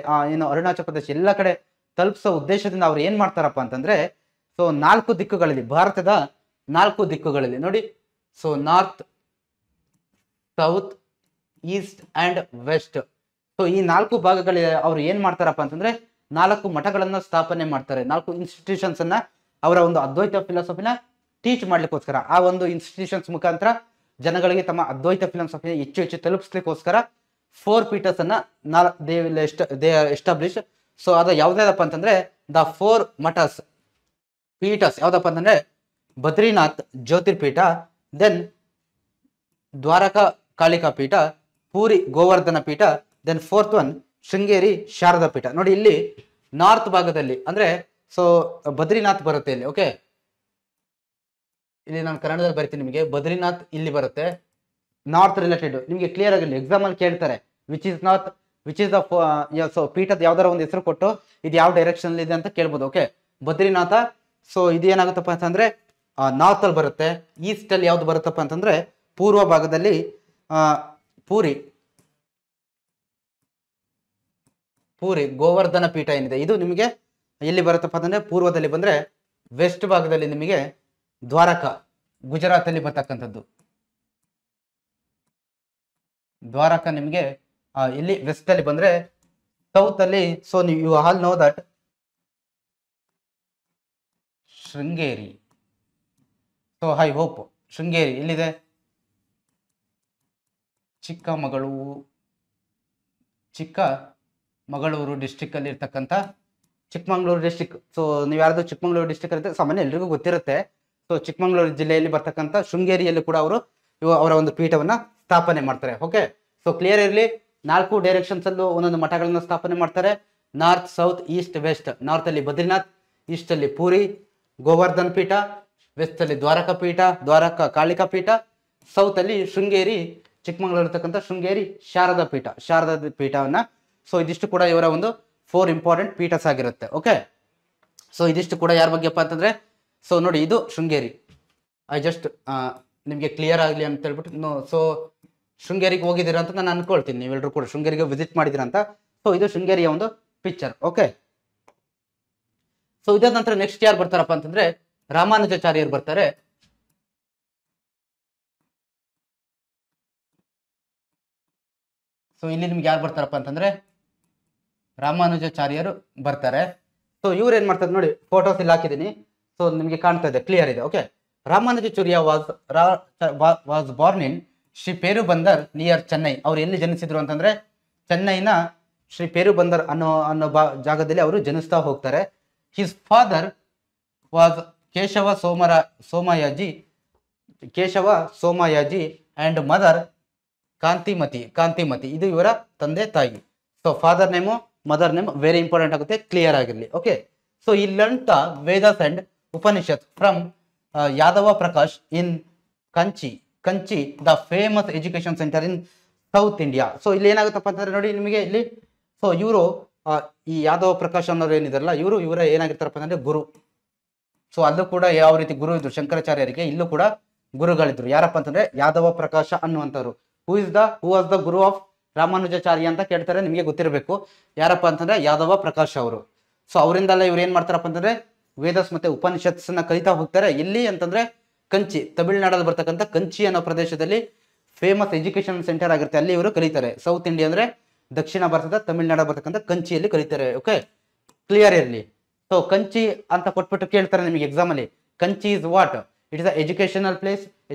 ಅರುಣಾಚಲ ಪ್ರದೇಶ ಎಲ್ಲ ಕಡೆ ತಲುಪಿಸೋ ಉದ್ದೇಶದಿಂದ ಅವ್ರು ಏನ್ ಮಾಡ್ತಾರಪ್ಪ ಅಂತಂದ್ರೆ, ಸೊ 4 ದಿಕ್ಕುಗಳಲ್ಲಿ, ಭಾರತದ 4 ದಿಕ್ಕುಗಳಲ್ಲಿ ನೋಡಿ, so north, south, east and west. So ಈ 4 ಭಾಗಗಳಲ್ಲಿ ಅವ್ರು ಏನ್ ಮಾಡ್ತಾರಪ್ಪ ಅಂತಂದ್ರೆ 4 ಮಠಗಳನ್ನ ಸ್ಥಾಪನೆ ಮಾಡ್ತಾರೆ, 4 ಇನ್ಸ್ಟಿಟ್ಯೂಷನ್ಸ್ ಅನ್ನ ಅವರ ಒಂದು ಅದ್ವೈತ ಫಿಲಾಸಫಿನ ಟೀಚ್ ಮಾಡ್ಲಿಕ್ಕೋಸ್ಕರ, ಆ ಒಂದು ಇನ್ಸ್ಟಿಟ್ಯೂಷನ್ಸ್ ಮುಖಾಂತರ ಜನಗಳಿಗೆ ತಮ್ಮ ಅದ್ವೈತ ಫಿಲಾಸಫಿನ ಹೆಚ್ಚು ತಲುಪಿಸ್ಲಿಕ್ಕೋಸ್ಕರ 4 ಪೀಠಸ್ ಅನ್ನ ಎಸ್ಟಾಬ್ಲಿಷ್. ಸೊ ಅದು ಯಾವ್ದಾದಪ್ಪ ಅಂತಂದ್ರೆ ದ 4 ಮಠಸ್ ಪೀಠಸ್ ಯಾವ್ದಪ್ಪ ಅಂತಂದ್ರೆ ಬದ್ರಿನಾಥ್ ಜ್ಯೋತಿರ್ಪೀಠ, ದೆನ್ ದ್ವಾರಕಾ ಕಾಳಿಕಾ ಪೀಠ, ಪೂರಿ ಗೋವರ್ಧನ ಪೀಠ, then 4th one Sringeri Sharada ಪೀಠ. ನೋಡಿ ಇಲ್ಲಿ ನಾರ್ತ್ ಭಾಗದಲ್ಲಿ ಅಂದ್ರೆ ಸೊ ಬದ್ರಿನಾಥ್ ಬರುತ್ತೆ ಇಲ್ಲಿ. ಓಕೆ, ಇಲ್ಲಿ ನಾನು ಕನ್ನಡದಲ್ಲಿ ಬರಿತೀನಿ ನಿಮಗೆ. ಬದ್ರಿನಾಥ್ ಇಲ್ಲಿ ಬರುತ್ತೆ, ನಾರ್ತ್ ರಿಲೇಟೆಡ್ ನಿಮಗೆ ಕ್ಲಿಯರ್ ಆಗಿರಲಿ, ಎಕ್ಸಾಮ್ ಅಲ್ಲಿ ಕೇಳ್ತಾರೆ which is north, which is the so ಪೀಠದ ಯಾವ್ದಾರ ಒಂದು ಹೆಸರು ಕೊಟ್ಟು ಇದು ಯಾವ ಡೈರೆಕ್ಷನ್ ಇದೆ ಅಂತ ಕೇಳ್ಬೋದು. ಓಕೆ, ಬದ್ರಿನಾಥ. ಸೊ ಇದು ಏನಾಗುತ್ತಪ್ಪ ಅಂತಂದ್ರೆ ನಾರ್ತ್ ಅಲ್ಲಿ ಬರುತ್ತೆ. ಈಸ್ಟ್ ಅಲ್ಲಿ ಯಾವ್ದು ಬರುತ್ತಪ್ಪ ಅಂತಂದ್ರೆ ಪೂರ್ವ ಭಾಗದಲ್ಲಿ ಪೂರಿ ಗೋವರ್ಧನ ಪೀಠ ಏನಿದೆ ಇದು ನಿಮಗೆ ಎಲ್ಲಿ ಬರುತ್ತಪ್ಪ ಅಂತಂದ್ರೆ ಪೂರ್ವದಲ್ಲಿ ಬಂದ್ರೆ, ವೆಸ್ಟ್ ಭಾಗದಲ್ಲಿ ನಿಮಗೆ ದ್ವಾರಕಾ, ಗುಜರಾತ್ ಅಲ್ಲಿ ಬರ್ತಕ್ಕಂಥದ್ದು ದ್ವಾರಕಾ ನಿಮಗೆ ಇಲ್ಲಿ ವೆಸ್ಟ್ ಅಲ್ಲಿ ಬಂದ್ರೆ, ಸೌತ್ ಅಲ್ಲಿ so you all know that Sringeri. So I hope Sringeri ಇಲ್ಲಿದೆ, ಚಿಕ್ಕಮಗಳೂರು ಡಿಸ್ಟಿಕ್ ಅಲ್ಲಿ ಇರ್ತಕ್ಕಂಥ ಚಿಕ್ಕಮಗಳೂರು ಡಿಸ್ಟಿಕ್. ಸೊ ನೀವು ಯಾರ್ದು ಚಿಕ್ಕಮಗಳೂರು ಡಿಸ್ಟಿಕ್ ಇರುತ್ತೆ ಸಾಮಾನ್ಯ ಎಲ್ರಿಗೂ ಗೊತ್ತಿರುತ್ತೆ. ಸೊ ಚಿಕ್ಕಮಗಳೂರು ಜಿಲ್ಲೆಯಲ್ಲಿ ಬರ್ತಕ್ಕಂಥ ಶೃಂಗೇರಿಯಲ್ಲಿ ಕೂಡ ಅವರು ಅವರ ಒಂದು ಪೀಠವನ್ನ ಸ್ಥಾಪನೆ ಮಾಡ್ತಾರೆ. ಓಕೆ, ಸೊ ಕ್ಲಿಯರ್ ಇರಲಿ, 4 ಡೈರೆಕ್ಷನ್ಸ್ ಅಲ್ಲೂ ಒಂದೊಂದು ಮಠಗಳನ್ನ ಸ್ಥಾಪನೆ ಮಾಡ್ತಾರೆ. North, south, east, west. North ಅಲ್ಲಿ ಬದ್ರಿನಾಥ್, ಈಸ್ಟ್ ಅಲ್ಲಿ ಪೂರಿ ಗೋವರ್ಧನ್ ಪೀಠ, ವೆಸ್ಟ್ ಅಲ್ಲಿ ದ್ವಾರಕಾ ಪೀಠ, ದ್ವಾರಕಾ ಕಾಳಿಕಾ ಪೀಠ, ಸೌತ್ ಅಲ್ಲಿ ಶೃಂಗೇರಿ, ಚಿಕ್ಕಮಗಳೂರು ಇರ್ತಕ್ಕಂಥ ಶೃಂಗೇರಿ ಶಾರದಾ ಪೀಠವನ್ನ. ಸೊ ಇದಿಷ್ಟು ಕೂಡ ಇವರ ಒಂದು 4 ಇಂಪಾರ್ಟೆಂಟ್ ಪೀಠಸ್ ಆಗಿರುತ್ತೆ. ಓಕೆ, ಸೊ ಇದಿಷ್ಟು ಕೂಡ ಯಾರ ಬಗ್ಗೆಪ್ಪ ಅಂತಂದ್ರೆ, ಸೊ ನೋಡಿ ಇದು ಶೃಂಗೇರಿ. ಐ ಜಸ್ಟ್ ನಿಮಗೆ ಕ್ಲಿಯರ್ ಆಗಲಿ ಅಂತ ಹೇಳ್ಬಿಟ್ಟು ಸೊ ಶೃಂಗೇರಿಗೆ ಹೋಗಿದ್ದೀರಾ ಅಂತ ನಾನು ಅನ್ಕೊಳ್ತೀನಿ, ನೀವೆಲ್ಲರೂ ಕೂಡ ಶೃಂಗೇರಿಗೆ ವಿಸಿಟ್ ಮಾಡಿದ್ದೀರಾ ಅಂತ. ಸೊ ಇದು ಶೃಂಗೇರಿಯ ಒಂದು ಪಿಕ್ಚರ್. ಓಕೆ, ಸೊ ಇದಾದ ನಂತರ ನೆಕ್ಸ್ಟ್ ಯಾರು ಬರ್ತಾರಪ್ಪ ಅಂತಂದ್ರೆ ರಾಮಾನುಜಾಚಾರ್ಯರು ಬರ್ತಾರೆ. ಸೊ ಇಲ್ಲಿ ನಿಮ್ಗೆ ಯಾರು ಬರ್ತಾರಪ್ಪ ಅಂತಂದ್ರೆ ರಾಮಾನುಜಾಚಾರ್ಯರು ಬರ್ತಾರೆ. ಸೊ ಇವ್ರು ಏನ್ ಮಾಡ್ತಾರೆ ನೋಡಿ, ಫೋಟೋಸ್ ಇಲ್ಲಿ ಹಾಕಿದ್ದೀನಿ. ಸೊ ನಿಮ್ಗೆ ಕಾಣ್ತಾ ಇದೆ, ಕ್ಲಿಯರ್ ಇದೆ. Okay, Ramanujacharya was born in Shri Perumbudur near Chennai. ಅವ್ರು ಎಲ್ಲಿ ಜನಿಸಿದ್ರು ಅಂತಂದ್ರೆ ಚೆನ್ನೈನ ಶ್ರೀ ಪೇರುಬಂದರ್ ಅನ್ನೋ ಜಾಗದಲ್ಲಿ ಅವರು ಜನಿಸ್ತಾ ಹೋಗ್ತಾರೆ. His father was Keshava Somayaji and mother Kantimati. ಇದು ಇವರ ತಂದೆ ತಾಯಿ. So father name mother name very important ಆಗುತ್ತೆ, ಕ್ಲಿಯರ್ ಆಗಿರಲಿ. Okay, so he learn the Vedas and Upanishad from Yadava Prakash in Kanchi the famous education centre in South India. So ಇಲ್ಲಿ ಏನಾಗುತ್ತಪ್ಪ ಅಂತಂದ್ರೆ ನೋಡಿ ನಿಮಗೆ ಇಲ್ಲಿ, ಸೊ ಇವರು ಈ ಯಾದವ ಪ್ರಕಾಶ್ ಅನ್ನೋರು ಏನಿದಾರಲ್ಲ ಇವರ ಏನಾಗಿರ್ತಾರಪ್ಪ ಅಂದ್ರೆ ಗುರು. ಸೊ ಅಲ್ಲೂ ಕೂಡ ಯಾವ ರೀತಿ ಗುರು ಇದ್ರು ಶಂಕರಾಚಾರ್ಯರಿಗೆ, ಇಲ್ಲೂ ಕೂಡ ಗುರುಗಳಿದ್ರು. ಯಾರಪ್ಪ ಅಂತಂದ್ರೆ ಯಾದವ ಪ್ರಕಾಶ ಅನ್ನುವಂಥವ್ರು. Who was the Guru of Ramanujacharya ಅಂತ ಕೇಳ್ತಾರೆ, ನಿಮಗೆ ಗೊತ್ತಿರಬೇಕು ಯಾರಪ್ಪ ಅಂತಂದ್ರೆ ಯಾದವ ಪ್ರಕಾಶ್ ಅವರು. ಸೊ ಅವರಿಂದಲ್ಲ ಇವ್ರು ಏನ್ ಮಾಡ್ತಾರಪ್ಪ ಅಂತಂದ್ರೆ ವೇದಸ್ ಮತ್ತೆ ಉಪನಿಷತ್ಸನ್ನ ಕಲಿತಾ ಹೋಗ್ತಾರೆ. ಎಲ್ಲಿ ಅಂತಂದ್ರೆ ಕಂಚಿ, ತಮಿಳುನಾಡಲ್ಲಿ ಬರ್ತಕ್ಕಂಥ ಕಂಚಿ ಅನ್ನೋ ಪ್ರದೇಶದಲ್ಲಿ ಫೇಮಸ್ ಎಜುಕೇಶನ್ ಸೆಂಟರ್ ಆಗಿರುತ್ತೆ, ಅಲ್ಲಿ ಇವರು ಕಲಿತಾರೆ. ಸೌತ್ ಇಂಡಿಯಾ ಅಂದ್ರೆ ದಕ್ಷಿಣ ಭಾರತದ ತಮಿಳುನಾಡು ಬರ್ತಕ್ಕಂಥ ಕಂಚಿಯಲ್ಲಿ ಕಲಿತಾರೆ. ಓಕೆ, ಕ್ಲಿಯರ್ ಇರಲಿ. ಸೊ ಕಂಚಿ ಅಂತ ಕೊಟ್ಬಿಟ್ಟು ಕೇಳ್ತಾರೆ ನಿಮಗೆ ಎಕ್ಸಾಮ್ ಅಲ್ಲಿ, Kanchi is what? It is a educational place,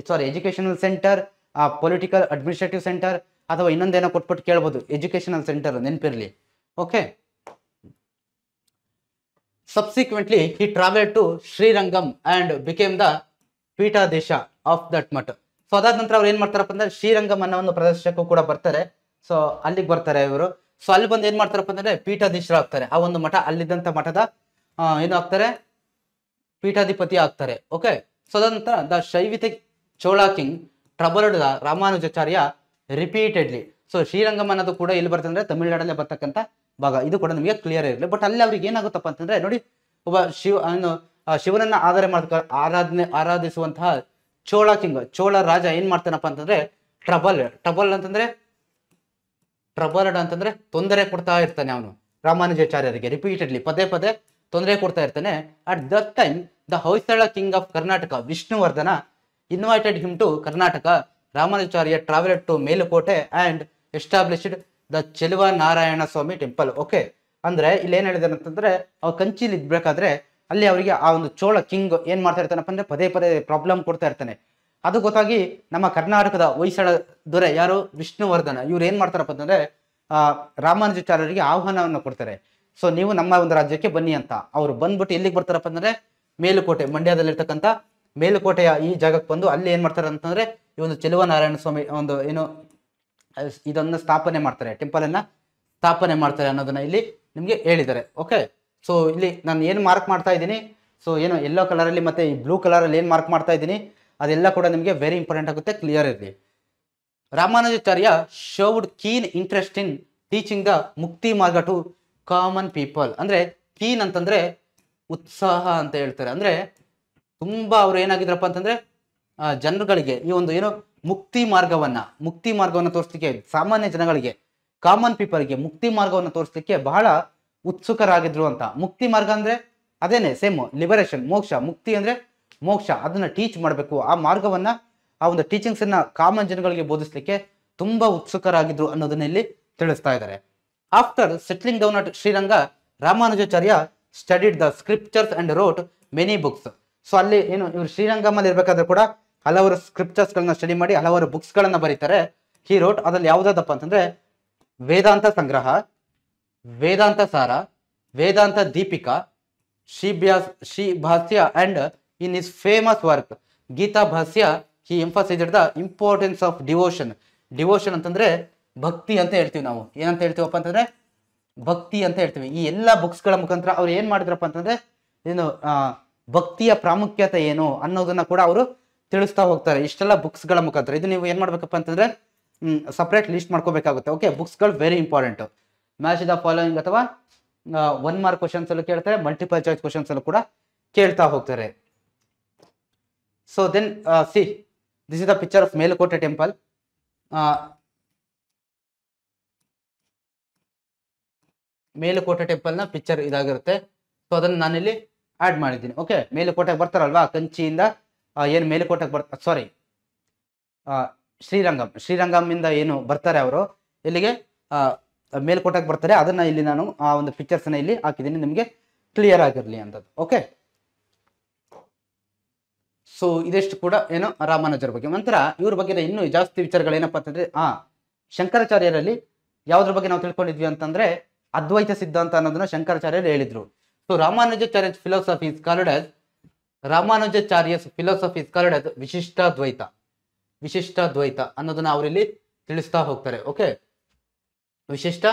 educational centre, political administrative centre, ಅಥವಾ ಇನ್ನೊಂದೇನೋ ಕೊಟ್ಬಿಟ್ಟು ಕೇಳ್ಬೋದು, ಎಜುಕೇಶನಲ್ ಸೆಂಟರ್ ನೆನಪಿರಲಿ. Okay, subsequently he travel to Srirangam and became the peethadhisha of that math. So ಅದಾದ ನಂತರ ಅವ್ರು ಏನ್ ಮಾಡ್ತಾರಪ್ಪ ಅಂದ್ರೆ ಶ್ರೀರಂಗಂ ಅನ್ನೋ ಒಂದು ಪ್ರದೇಶಕ್ಕೂ ಕೂಡ ಬರ್ತಾರೆ. ಸೊ ಅಲ್ಲಿಗೆ ಬರ್ತಾರೆ ಇವರು. ಸೊ ಅಲ್ಲಿ ಬಂದು ಏನ್ ಮಾಡ್ತಾರಪ್ಪ ಅಂದ್ರೆ ಪೀಠಾಧೀಶರಾಗ್ತಾರೆ. ಆ ಒಂದು ಮಠ, ಅಲ್ಲಿದ್ದಂತ ಮಠದ ಏನಾಗ್ತಾರೆ, ಪೀಠಾಧಿಪತಿ ಆಗ್ತಾರೆ. ಓಕೆ, ಸೊ ಅದಂತರ the Shaivite Chola king troubled the Ramanujacharya repeatedly. So Srirangam ಅನ್ನೋದು ಕೂಡ ಇಲ್ಲಿ ಬರ್ತದೆ ಅಂದ್ರೆ ತಮಿಳುನಾಡಲ್ಲೇ ಬರ್ತಕ್ಕಂಥ ಭಾಗ. ಇದು ಕೂಡ ನಿಮಗೆ ಕ್ಲಿಯರ್ ಇರಲಿ. ಬಟ್ ಅಲ್ಲಿ ಅವ್ರಿಗೆ ಏನಾಗುತ್ತಪ್ಪ ಅಂತಂದ್ರೆ ನೋಡಿ, ಒಬ್ಬ ಶಿವನನ್ನ ಆರಾಧಿಸುವಂತಹ ಚೋಳ ಕಿಂಗ್, ಚೋಳ ರಾಜ ಏನ್ ಮಾಡ್ತಾನಪ್ಪ ಅಂತಂದ್ರೆ ಟ್ರಬಲ್ ಅಂತಂದ್ರೆ ತೊಂದರೆ ಕೊಡ್ತಾ ಇರ್ತಾನೆ ಅವನು ರಾಮಾನುಜಾಚಾರ್ಯರಿಗೆ ರಿಪೀಟೆಡ್ಲಿ, ಪದೇ ಪದೇ ತೊಂದರೆ ಕೊಡ್ತಾ ಇರ್ತಾನೆ. At that time the Hoysala king of Karnataka Vishnuvardhana invited him to Karnataka. Ramanujacharya travelled to Melukote and established the Cheluva Narayana Swamy temple. Okay, ಅಂದ್ರೆ ಇಲ್ಲಿ ಏನ್ ಹೇಳಿದಾರೆ ಅಂತಂದ್ರೆ, ಅವ್ರು ಕಂಚಿಲಿ ಇದ್ಬೇಕಾದ್ರೆ ಅಲ್ಲಿ ಅವರಿಗೆ ಆ ಒಂದು ಚೋಳ ಕಿಂಗ್ ಏನ್ ಮಾಡ್ತಾ ಇರ್ತಾನಪ್ಪ ಅಂದ್ರೆ ಪದೇ ಪದೇ ಪ್ರಾಬ್ಲಮ್ ಕೊಡ್ತಾ ಇರ್ತಾನೆ. ಅದು ಗೊತ್ತಾಗಿ ನಮ್ಮ ಕರ್ನಾಟಕದ ಹೊಯ್ಸಳ ದೊರೆ ಯಾರು, ವಿಷ್ಣುವರ್ಧನ, ಇವ್ರು ಏನ್ ಮಾಡ್ತಾರಪ್ಪ ಅಂತಂದ್ರೆ ರಾಮಾನುಜಾಚಾರ್ಯರಿಗೆ ಆಹ್ವಾನವನ್ನು ಕೊಡ್ತಾರೆ. ಸೊ ನೀವು ನಮ್ಮ ಒಂದು ರಾಜ್ಯಕ್ಕೆ ಬನ್ನಿ ಅಂತ. ಅವ್ರು ಬಂದ್ಬಿಟ್ಟು ಎಲ್ಲಿಗೆ ಬರ್ತಾರಪ್ಪ ಅಂತಂದ್ರೆ ಮೇಲುಕೋಟೆ, ಮಂಡ್ಯದಲ್ಲಿರ್ತಕ್ಕಂಥ ಮೇಲುಕೋಟೆಯ ಈ ಜಾಗಕ್ಕೆ ಬಂದು ಅಲ್ಲಿ ಏನ್ ಮಾಡ್ತಾರೆ ಅಂತಂದ್ರೆ ಈ ಒಂದು ಚೆಲುವ ನಾರಾಯಣ ಸ್ವಾಮಿ ಒಂದು ಏನು ಇದನ್ನ ಸ್ಥಾಪನೆ ಮಾಡ್ತಾರೆ, ಟೆಂಪಲ್ ಅನ್ನ ಸ್ಥಾಪನೆ ಮಾಡ್ತಾರೆ ಅನ್ನೋದನ್ನ ಇಲ್ಲಿ ನಿಮ್ಗೆ ಹೇಳಿದ್ದಾರೆ. ಓಕೆ, ಸೊ ಇಲ್ಲಿ ನಾನು ಏನು ಮಾರ್ಕ್ ಮಾಡ್ತಾ ಇದ್ದೀನಿ, ಸೊ ಏನು ಯೆಲ್ಲೋ ಕಲರ್ ಅಲ್ಲಿ ಮತ್ತೆ ಈ ಬ್ಲೂ ಕಲರ್ ಅಲ್ಲಿ ಏನ್ ಮಾರ್ಕ್ ಮಾಡ್ತಾ ಇದ್ದೀನಿ ಅದೆಲ್ಲ ಕೂಡ ನಿಮಗೆ ವೆರಿ ಇಂಪಾರ್ಟೆಂಟ್ ಆಗುತ್ತೆ, ಕ್ಲಿಯರ್ ಇರಲಿ. Ramanujacharya showed keen interest in teaching the mukti marga to common people. ಅಂದ್ರೆ ಕೀನ್ ಅಂತಂದ್ರೆ ಉತ್ಸಾಹ ಅಂತ ಹೇಳ್ತಾರೆ. ಅಂದ್ರೆ ತುಂಬಾ ಅವ್ರು ಏನಾಗಿದ್ರಪ್ಪ ಅಂತಂದ್ರೆ ಜನರುಗಳಿಗೆ ಈ ಒಂದು ಏನೋ ಮುಕ್ತಿ ಮಾರ್ಗವನ್ನ ತೋರಿಸ್ಲಿಕ್ಕೆ, ಸಾಮಾನ್ಯ ಜನಗಳಿಗೆ, ಕಾಮನ್ ಪೀಪಲ್ಗೆ ಮುಕ್ತಿ ಮಾರ್ಗವನ್ನು ತೋರಿಸ್ಲಿಕ್ಕೆ ಬಹಳ ಉತ್ಸುಕರಾಗಿದ್ರು ಅಂತ. ಮುಕ್ತಿ ಮಾರ್ಗ ಅಂದ್ರೆ ಅದೇನೆ ಸೇಮ್ ಲಿಬರೇಷನ್, ಮೋಕ್ಷ. ಮುಕ್ತಿ ಅಂದ್ರೆ ಮೋಕ್ಷ, ಅದನ್ನ ಟೀಚ್ ಮಾಡಬೇಕು. ಆ ಮಾರ್ಗವನ್ನ, ಆ ಒಂದು ಟೀಚಿಂಗ್ಸ್ ಅನ್ನ ಕಾಮನ್ ಜನಗಳಿಗೆ ಬೋಧಿಸ್ಲಿಕ್ಕೆ ತುಂಬಾ ಉತ್ಸುಕರಾಗಿದ್ರು ಅನ್ನೋದನ್ನ ಇಲ್ಲಿ ತಿಳಿಸ್ತಾ ಇದ್ದಾರೆ. After settling down at Sriranga, Ramanujacharya studied the scriptures and wrote many books. So ಅಲ್ಲಿ ಏನು ಇವರು ಶ್ರೀರಂಗಮಲ್ಲಿ ಇರ್ಬೇಕಾದ್ರೆ ಕೂಡ ಹಲವಾರು ಸ್ಕ್ರಿಪ್ಚರ್ಸ್ ಗಳನ್ನ ಸ್ಟಡಿ ಮಾಡಿ ಹಲವಾರು ಬುಕ್ಸ್ ಗಳನ್ನ ಬರೀತಾರೆ. ಹಿ ರೋಟ್, ಅದ್ರಲ್ಲಿ ಯಾವ್ದಾದಪ್ಪ ಅಂತಂದ್ರೆ ವೇದಾಂತ ಸಂಗ್ರಹ, ವೇದಾಂತ ಸಾರ, ವೇದಾಂತ Deepika, Shri Bhashya, and in his famous work Gita Bhashya he emphasised the importance of devotion. Devotion ಅಂತಂದ್ರೆ ಭಕ್ತಿ ಅಂತ ಹೇಳ್ತೀವಿ ನಾವು. ಏನಂತ ಹೇಳ್ತೀವಪ್ಪ ಅಂತಂದ್ರೆ ಭಕ್ತಿ ಅಂತ ಹೇಳ್ತೀವಿ. ಈ ಎಲ್ಲಾ ಬುಕ್ಸ್ ಗಳ ಮುಖಾಂತರ ಅವ್ರು ಏನ್ ಮಾಡಿದ್ರಪ್ಪ ಅಂತಂದ್ರೆ ಏನು ಭಕ್ತಿಯ ಪ್ರಾಮುಖ್ಯತೆ ಏನು ಅನ್ನೋದನ್ನ ಕೂಡ ಅವರು ತಿಳಿಸ್ತಾ ಹೋಗ್ತಾರೆ ಇಷ್ಟೆಲ್ಲ ಬುಕ್ಸ್ ಗಳ ಮುಖಾಂತರ. ಇದು ನೀವು ಏನ್ ಮಾಡ್ಬೇಕಪ್ಪ ಅಂತಂದ್ರೆ ಸಪ್ರೇಟ್ ಲಿಸ್ಟ್ ಮಾಡ್ಕೋಬೇಕಾಗುತ್ತೆ. ಓಕೆ, ಬುಕ್ಸ್ ಗಳು very important. Match the following ಅಥವಾ 1 ಮಾರ್ಕ್ ಕ್ವಶನ್ಸ್ ಅಲ್ಲೂ ಕೇಳ್ತಾರೆ, ಮಲ್ಟಿಪಲ್ ಚಾಯ್ಸ್ ಕ್ವಶನ್ಸ್ ಅಲ್ಲೂ ಕೂಡ ಕೇಳ್ತಾ ಹೋಗ್ತಾರೆ. So then see this is the picture of Melukote temple. Melukote temple ನ ಪಿಕ್ಚರ್ ಇದಾಗಿರುತ್ತೆ. ಸೊ ಅದನ್ನ ನಾನಿಲ್ಲಿ ಆಡ್ ಮಾಡಿದ್ದೀನಿ. ಓಕೆ, ಮೇಲುಕೋಟೆಗೆ ಬರ್ತಾರಲ್ವಾ ಕಂಚಿಯಿಂದ, ಏನು ಮೇಲುಕೋಟೆಗೆ ಸಾರಿ ಶ್ರೀರಂಗಂ ಇಂದ ಏನು ಬರ್ತಾರೆ ಅವರು ಇಲ್ಲಿಗೆ ಮೇಲ್ಕೋಟೆಗೆ ಬರ್ತಾರೆ. ಅದನ್ನ ಇಲ್ಲಿ ನಾನು ಆ ಒಂದು ಪಿಕ್ಚರ್ಸ್ ನ ಇಲ್ಲಿ ಹಾಕಿದ್ದೀನಿ, ನಿಮಗೆ ಕ್ಲಿಯರ್ ಆಗಿರ್ಲಿ ಅಂತದ್ದು. ಓಕೆ, ಸೊ ಇದೆಷ್ಟು ಕೂಡ ಏನು ರಾಮಾನುಜರ ಬಗ್ಗೆ. ನಂತರ ಇವ್ರ ಬಗ್ಗೆ ಇನ್ನೂ ಜಾಸ್ತಿ ವಿಚಾರಗಳು ಏನಪ್ಪಾ ಅಂತಂದ್ರೆ ಶಂಕರಾಚಾರ್ಯರಲ್ಲಿ ಯಾವ್ದ್ರ ಬಗ್ಗೆ ನಾವು ತಿಳ್ಕೊಂಡಿದ್ವಿ ಅಂತಂದ್ರೆ ಅದ್ವೈತ ಸಿದ್ಧಾಂತ ಅನ್ನೋದನ್ನ ಶಂಕರಾಚಾರ್ಯರು ಹೇಳಿದ್ರು. So Ramanujacharya's philosophy is called as Vishishta ಅನ್ನೋದನ್ನ ಅವರಲ್ಲಿ ತಿಳಿಸ್ತಾ ಹೋಗ್ತಾರೆ. ಓಕೆ, ವಿಶಿಷ್ಟ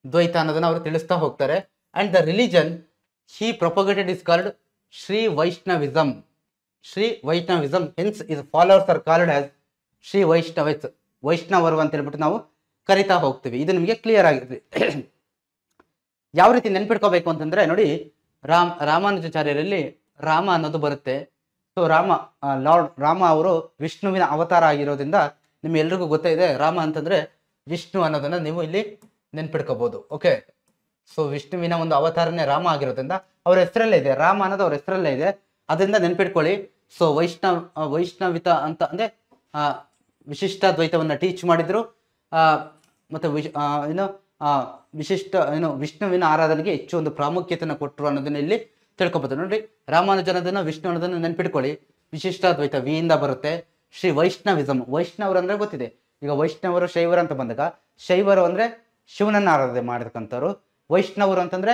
ದ್ವೈತ ಅನ್ನೋದನ್ನ ಅವರು ತಿಳಿಸ್ತಾ ಹೋಗ್ತಾರೆ. And the religion he propagated is called Shri Vaishnavism. Hence his followers are called as Shri ವೈಷ್ಣವರು ಅಂತ ಹೇಳ್ಬಿಟ್ಟು ನಾವು ಕರಿತಾ ಹೋಗ್ತೀವಿ. ಇದು ನಿಮಗೆ ಕ್ಲಿಯರ್ ಆಗಿದೆ. ಯಾವ ರೀತಿ ನೆನ್ಪಿಟ್ಕೋಬೇಕು ಅಂತಂದ್ರೆ ನೋಡಿ, ರಾಮಾನುಜಾಚಾರ್ಯರಲ್ಲಿ ರಾಮ ಅನ್ನೋದು ಬರುತ್ತೆ. ಸೊ ಲಾರ್ಡ್ ರಾಮ ಅವರು ವಿಷ್ಣುವಿನ ಅವತಾರ ಆಗಿರೋದ್ರಿಂದ ನಿಮ್ಗೆಲ್ರಿಗೂ ಗೊತ್ತಿದೆ ರಾಮ ಅಂತಂದ್ರೆ ವಿಷ್ಣು ಅನ್ನೋದನ್ನ ನೀವು ಇಲ್ಲಿ ನೆನ್ಪಿಟ್ಕೋಬಹುದು. ಓಕೆ, ಸೊ ವಿಷ್ಣುವಿನ ಒಂದು ಅವತಾರನೇ ರಾಮ ಆಗಿರೋದ್ರಿಂದ ಅವ್ರ ಹೆಸರಲ್ಲೇ ಇದೆ, ರಾಮ ಅನ್ನೋದು ಅವ್ರ ಹೆಸರಲ್ಲೇ ಇದೆ, ಅದರಿಂದ ನೆನ್ಪಿಟ್ಕೊಳ್ಳಿ. ಸೊ ವೈಷ್ಣವಿತ ಅಂತ ಅಂದ್ರೆ ವಿಶಿಷ್ಟ ದ್ವೈತವನ್ನ ಟೀಚ್ ಮಾಡಿದ್ರು. ಮತ್ತೆ ವಿಷ್ಣುವಿನ ಆರಾಧನೆಗೆ ಹೆಚ್ಚು ಒಂದು ಪ್ರಾಮುಖ್ಯತೆಯನ್ನು ಕೊಟ್ಟರು ಅನ್ನೋದನ್ನ ಇಲ್ಲಿ ತಿಳ್ಕೊಬೋದು. ನೋಡಿ, ರಾಮಾನುಜನದನ್ನ ವಿಷ್ಣು ಅನ್ನೋದನ್ನ ನೆನ್ಪಿಟ್ಕೊಳ್ಳಿ. ವಿಶಿಷ್ಟಾದ್ವೈತ ವಿಯಿಂದ ಬರುತ್ತೆ. ಶ್ರೀ ವೈಷ್ಣವರು ಅಂದ್ರೆ ಗೊತ್ತಿದೆ. ಈಗ ವೈಷ್ಣವರು ಶೈವರು ಅಂತ ಬಂದಾಗ ಶೈವರು ಅಂದ್ರೆ ಶಿವನನ್ನ ಆರಾಧನೆ ಮಾಡತಕ್ಕಂಥವ್ರು, ವೈಷ್ಣವರು ಅಂತಂದ್ರೆ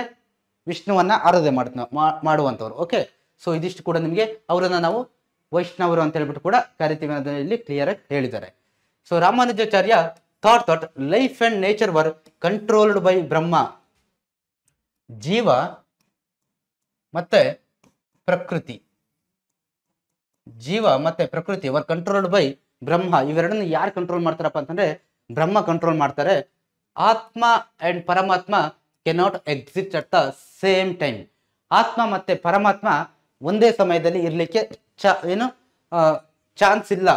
ವಿಷ್ಣುವನ್ನ ಆರಾಧನೆ ಮಾಡುವಂಥವ್ರು. ಓಕೆ, ಸೊ ಇದಿಷ್ಟು ಕೂಡ ನಿಮಗೆ ಅವರನ್ನ ನಾವು ವೈಷ್ಣವರು ಅಂತ ಹೇಳ್ಬಿಟ್ಟು ಕೂಡ ಕರಿತೀವಿ ಅನ್ನೋದನ್ನ ಇಲ್ಲಿ ಕ್ಲಿಯರ್ ಆಗಿ ಹೇಳಿದ್ದಾರೆ. So Ramanujacharya thought life and nature were controlled by ಬ್ರಹ್ಮ. ಜೀವ ಮತ್ತೆ ಪ್ರಕೃತಿ. ಜೀವ ಮತ್ತೆ ಪ್ರಕೃತಿ ವರ್ ಕಂಟ್ರೋಲ್ಡ್ ಬೈ ಬ್ರಹ್ಮ. ಇವೆರಡನ್ನು ಯಾರು ಕಂಟ್ರೋಲ್ ಮಾಡ್ತಾರಪ್ಪ ಅಂತಂದ್ರೆ ಬ್ರಹ್ಮ ಕಂಟ್ರೋಲ್ ಮಾಡ್ತಾರೆ. ಆತ್ಮ ಅಂಡ್ ಪರಮಾತ್ಮ cannot exist at the same time. ಆತ್ಮ ಮತ್ತೆ ಪರಮಾತ್ಮ ಒಂದೇ ಸಮಯದಲ್ಲಿ ಇರ್ಲಿಕ್ಕೆ ಚಾನ್ಸ್ ಇಲ್ಲ.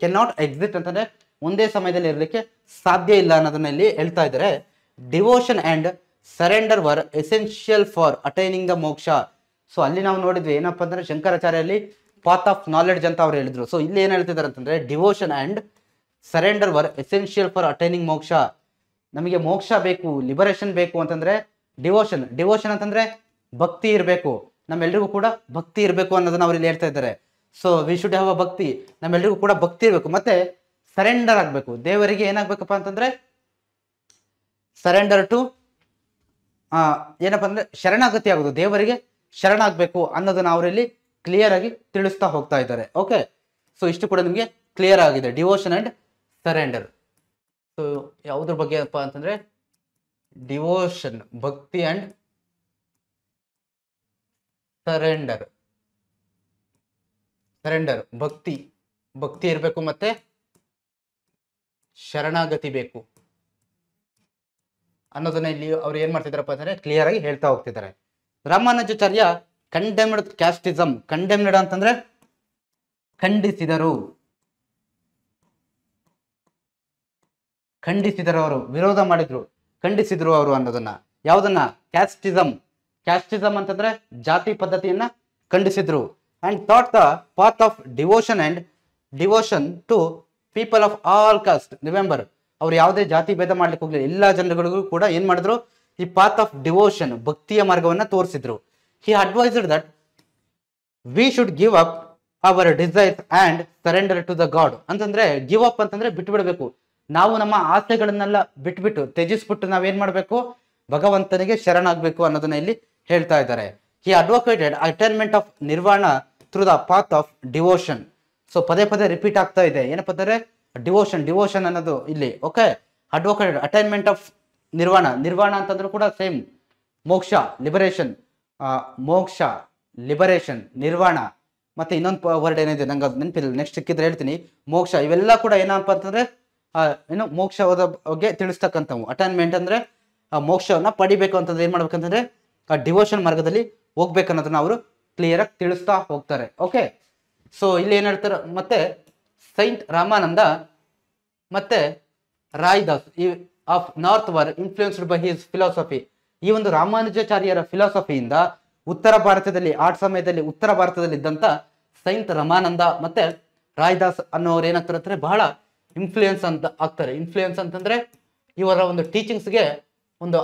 ಕೆನಾಟ್ ಎಕ್ಸಿಟ್ ಅಂತಂದ್ರೆ ಒಂದೇ ಸಮಯದಲ್ಲಿ ಇರಲಿಕ್ಕೆ ಸಾಧ್ಯ ಇಲ್ಲ ಅನ್ನೋದನ್ನ ಇಲ್ಲಿ ಹೇಳ್ತಾ ಇದ್ದಾರೆ. Devotion and surrender var essential for attaining the ಮೋಕ್ಷ. ಸೊ ಅಲ್ಲಿ ನಾವು ನೋಡಿದ್ವಿ ಏನಪ್ಪಾ ಅಂದ್ರೆ ಶಂಕರಾಚಾರ್ಯಲ್ಲಿ ಪಾತ್ ಆಫ್ ನಾಲೆಡ್ಜ್ ಅಂತ ಅವ್ರು ಹೇಳಿದ್ರು. ಸೊ ಇಲ್ಲಿ ಏನ್ ಹೇಳ್ತಿದ್ದಾರೆ ಅಂತಂದ್ರೆ devotion and surrender var essential for attaining ಮೋಕ್ಷ. ನಮಗೆ ಮೋಕ್ಷ ಬೇಕು, ಲಿಬರೇಷನ್ ಬೇಕು ಅಂತಂದ್ರೆ ಡಿವೋಷನ್ ಅಂತಂದ್ರೆ ಭಕ್ತಿ ಇರಬೇಕು. ನಮ್ಮೆಲ್ರಿಗೂ ಕೂಡ ಭಕ್ತಿ ಇರಬೇಕು ಅನ್ನೋದನ್ನ ಅವ್ರು ಇಲ್ಲಿ ಹೇಳ್ತಾ ಇದ್ದಾರೆ. So we should have a ಭಕ್ತಿ. ನಮ್ಮೆಲ್ರಿಗೂ ಕೂಡ ಭಕ್ತಿ ಇರಬೇಕು. ಮತ್ತೆ ಸರೆಂಡರ್ ಆಗ್ಬೇಕು ದೇವರಿಗೆ. ಏನಾಗ್ಬೇಕಪ್ಪ ಅಂತಂದ್ರೆ ಸರೆಂಡರ್ ಟು ಏನಪ್ಪಾ ಅಂದ್ರೆ ಶರಣಾಗತಿ ಆಗೋದು, ದೇವರಿಗೆ ಶರಣಾಗಬೇಕು ಅನ್ನೋದನ್ನ ಅವರಲ್ಲಿ ಕ್ಲಿಯರ್ ಆಗಿ ತಿಳಿಸ್ತಾ ಹೋಗ್ತಾ ಇದ್ದಾರೆ. ಓಕೆ, ಸೊ ಇಷ್ಟು ಕೂಡ ನಿಮಗೆ ಕ್ಲಿಯರ್ ಆಗಿದೆ, ಡಿವೋಷನ್ ಅಂಡ್ ಸರೆಂಡರ್. ಸೊ ಯಾವುದ್ರ ಬಗ್ಗೆ ಅಪ್ಪ ಅಂತಂದ್ರೆ ಡಿವೋಷನ್ ಭಕ್ತಿ ಅಂಡ್ ಸರೆಂಡರ್. ಭಕ್ತಿ ಇರಬೇಕು ಮತ್ತೆ ಶರಣಾಗತಿ ಬೇಕು ಅನ್ನೋದನ್ನ ಇಲ್ಲಿ ಅವ್ರು ಏನ್ ಮಾಡ್ತಿದಾರಪ್ಪ ಅಂದ್ರೆ ಕ್ಲಿಯರ್ ಆಗಿ ಹೇಳ್ತಾ ಹೋಗ್ತಿದ್ದಾರೆ. Ramanujacharya condemned casteism. ಕಂಡೆಮ್ಡ್ ಅಂತಂದ್ರೆ ಖಂಡಿಸಿದರು ಅವರು, ವಿರೋಧ ಮಾಡಿದ್ರು, ಖಂಡಿಸಿದ್ರು ಅವರು ಅನ್ನೋದನ್ನ. ಯಾವುದನ್ನ? ಕ್ಯಾಸ್ಟಿಸಮ್ ಅಂತಂದ್ರೆ ಜಾತಿ ಪದ್ಧತಿಯನ್ನ ಖಂಡಿಸಿದ್ರು. And thought the path of devotion to people of all caste. Remember, ಅವ್ರು ಯಾವುದೇ ಜಾತಿ ಭೇದ ಮಾಡ್ಲಿಕ್ಕೆ ಹೋಗ್ಲಿಲ್ಲ. ಎಲ್ಲಾ ಜನಗಳಿಗೂ ಕೂಡ ಏನ್ ಮಾಡಿದ್ರು? ಈ ಪಾತ್ ಆಫ್ ಡಿವೋಷನ್ ಭಕ್ತಿಯ ಮಾರ್ಗವನ್ನ ತೋರಿಸಿದ್ರು. He advised that we should give up our desires and surrender to the God. ಅಂತಂದ್ರೆ ಗಿವ್ ಅಪ್ ಅಂತಂದ್ರೆ ಬಿಟ್ಟು ಬಿಡಬೇಕು. ನಾವು ನಮ್ಮ ಆಸೆಗಳನ್ನೆಲ್ಲ ಬಿಟ್ಬಿಟ್ಟು ತ್ಯಜಿಸ್ಬಿಟ್ಟು ನಾವೇನ್ ಮಾಡ್ಬೇಕು? ಭಗವಂತನಿಗೆ ಶರಣಾಗಬೇಕು ಅನ್ನೋದನ್ನ ಇಲ್ಲಿ ಹೇಳ್ತಾ ಇದ್ದಾರೆ. He advocated attainment of nirvana through the path of devotion. So ಪದೇ ರಿಪೀಟ್ ಆಗ್ತಾ ಇದೆ. ಏನಪ್ಪ ಅಂದ್ರೆ ಡಿವೋಷನ್ ಅನ್ನೋದು ಇಲ್ಲಿ. Okay, advocated attainment of nirvana ಅಂತಂದ್ರೂ ಕೂಡ ಸೇಮ್. ಮೋಕ್ಷ ಲಿಬರೇಷನ್ ನಿರ್ವಾಣ. ಮತ್ತೆ ಇನ್ನೊಂದು ವರ್ಡ್ ಏನಿದೆ ನಂಗೆ ಅದು ನೆನಪಿಲ್ಲ, ನೆಕ್ಸ್ಟ್ ಸಿಕ್ಕಿದ್ರೆ ಹೇಳ್ತೀನಿ. ಮೋಕ್ಷ, ಇವೆಲ್ಲ ಕೂಡ ಏನಪ್ಪ ಅಂತಂದ್ರೆ ಮೋಕ್ಷದ ಬಗ್ಗೆ ತಿಳಿಸ್ತಕ್ಕಂಥವು. ಅಟೈನ್ಮೆಂಟ್ ಅಂದ್ರೆ ಮೋಕ್ಷವನ್ನ ಪಡಿಬೇಕು ಅಂತಂದ್ರೆ ಏನ್ ಮಾಡ್ಬೇಕಂತಂದ್ರೆ ಆ ಡಿವೋಷನ್ ಮಾರ್ಗದಲ್ಲಿ ಹೋಗ್ಬೇಕನ್ನೋದನ್ನ ಅವರು ಕ್ಲಿಯರ್ ಆಗಿ ತಿಳಿಸ್ತಾ ಹೋಗ್ತಾರೆ. ಓಕೆ, ಸೊ ಇಲ್ಲಿ ಏನ್ ಹೇಳ್ತಾರೆ? ಮತ್ತೆ ಸೈಂಟ್ ರಾಮಾನಂದ ಮತ್ತೆ Raidas of north were influenced by his philosophy. ಈ ಒಂದು ರಾಮಾನುಜಾಚಾರ್ಯರ ಫಿಲಾಸಫಿಯಿಂದ ಉತ್ತರ ಭಾರತದಲ್ಲಿ ಉತ್ತರ ಭಾರತದಲ್ಲಿ ಇದ್ದಂತ ಸೈಂಟ್ ರಮಾನಂದ ಮತ್ತೆ ರಾಯ್ದಾಸ್ ಅನ್ನೋರು ಏನಾಗ್ತಾರೆ ಅಂದ್ರೆ ಬಹಳ ಇನ್ಫ್ಲೂಯೆನ್ಸ್ ಅಂತ ಆಗ್ತಾರೆ. ಇನ್ಫ್ಲೂಯೆನ್ಸ್ ಅಂತಂದ್ರೆ ಇವರ ಒಂದು ಟೀಚಿಂಗ್ಸ್ಗೆ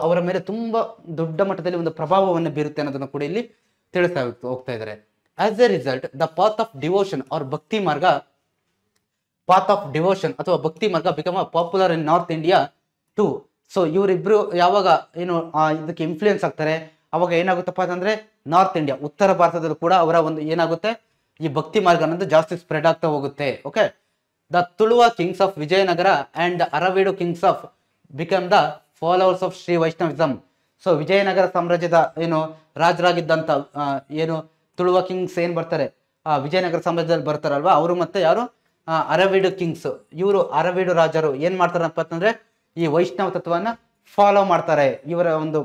ಅವರ ಮೇಲೆ ತುಂಬಾ ದೊಡ್ಡ ಮಟ್ಟದಲ್ಲಿ ಒಂದು ಪ್ರಭಾವವನ್ನು ಬೀರುತ್ತೆ ಅನ್ನೋದನ್ನು ಕೂಡ ಇಲ್ಲಿ ತಿಳಿಸ್ತಾ ಹೋಗ್ತಾ ಇದ್ದಾರೆ. As a result the path of devotion or bhakti marga ಅಥವಾ bhakti marga become popular in north India too. So ಇವರಿಬ್ರು ಯಾವಾಗ ಇದಕ್ಕೆ ಇನ್ಫ್ಲೂಯೆನ್ಸ್ ಆಗ್ತಾರೆ ಅವಾಗ ಏನಾಗುತ್ತಪ್ಪ ಅಂತಂದ್ರೆ ನಾರ್ತ್ ಇಂಡಿಯಾ ಉತ್ತರ ಭಾರತದಲ್ಲೂ ಕೂಡ ಅವರ ಒಂದು ಏನಾಗುತ್ತೆ ಈ ಭಕ್ತಿ ಮಾರ್ಗ ಅನ್ನೋದು ಜಾಸ್ತಿ ಸ್ಪ್ರೆಡ್ ಆಗ್ತಾ ಹೋಗುತ್ತೆ. Okay, the Tuluva kings of Vijayanagara and Aravidu kings of become the followers of Shri Vaishnavism. So Vijayanagara ಸಾಮ್ರಾಜ್ಯದ ರಾಜರಾಗಿದ್ದಂತ ತುಳುವ ಕಿಂಗ್ಸ್ ಏನ್ ಬರ್ತಾರೆ ವಿಜಯನಗರ ಸಾಮ್ರಾಜ್ಯದಲ್ಲಿ ಬರ್ತಾರಲ್ವಾ, ಅವರು ಮತ್ತೆ ಯಾರು ಅರವೀಡು ಕಿಂಗ್ಸ್, ಇವರು ಅರವೀಡು ರಾಜರು ಏನ್ ಮಾಡ್ತಾರಪ್ಪ ಅಂತಂದ್ರೆ ಈ ವೈಷ್ಣವ ತತ್ವವನ್ನ ಫಾಲೋ ಮಾಡ್ತಾರೆ. ಇವರ ಒಂದು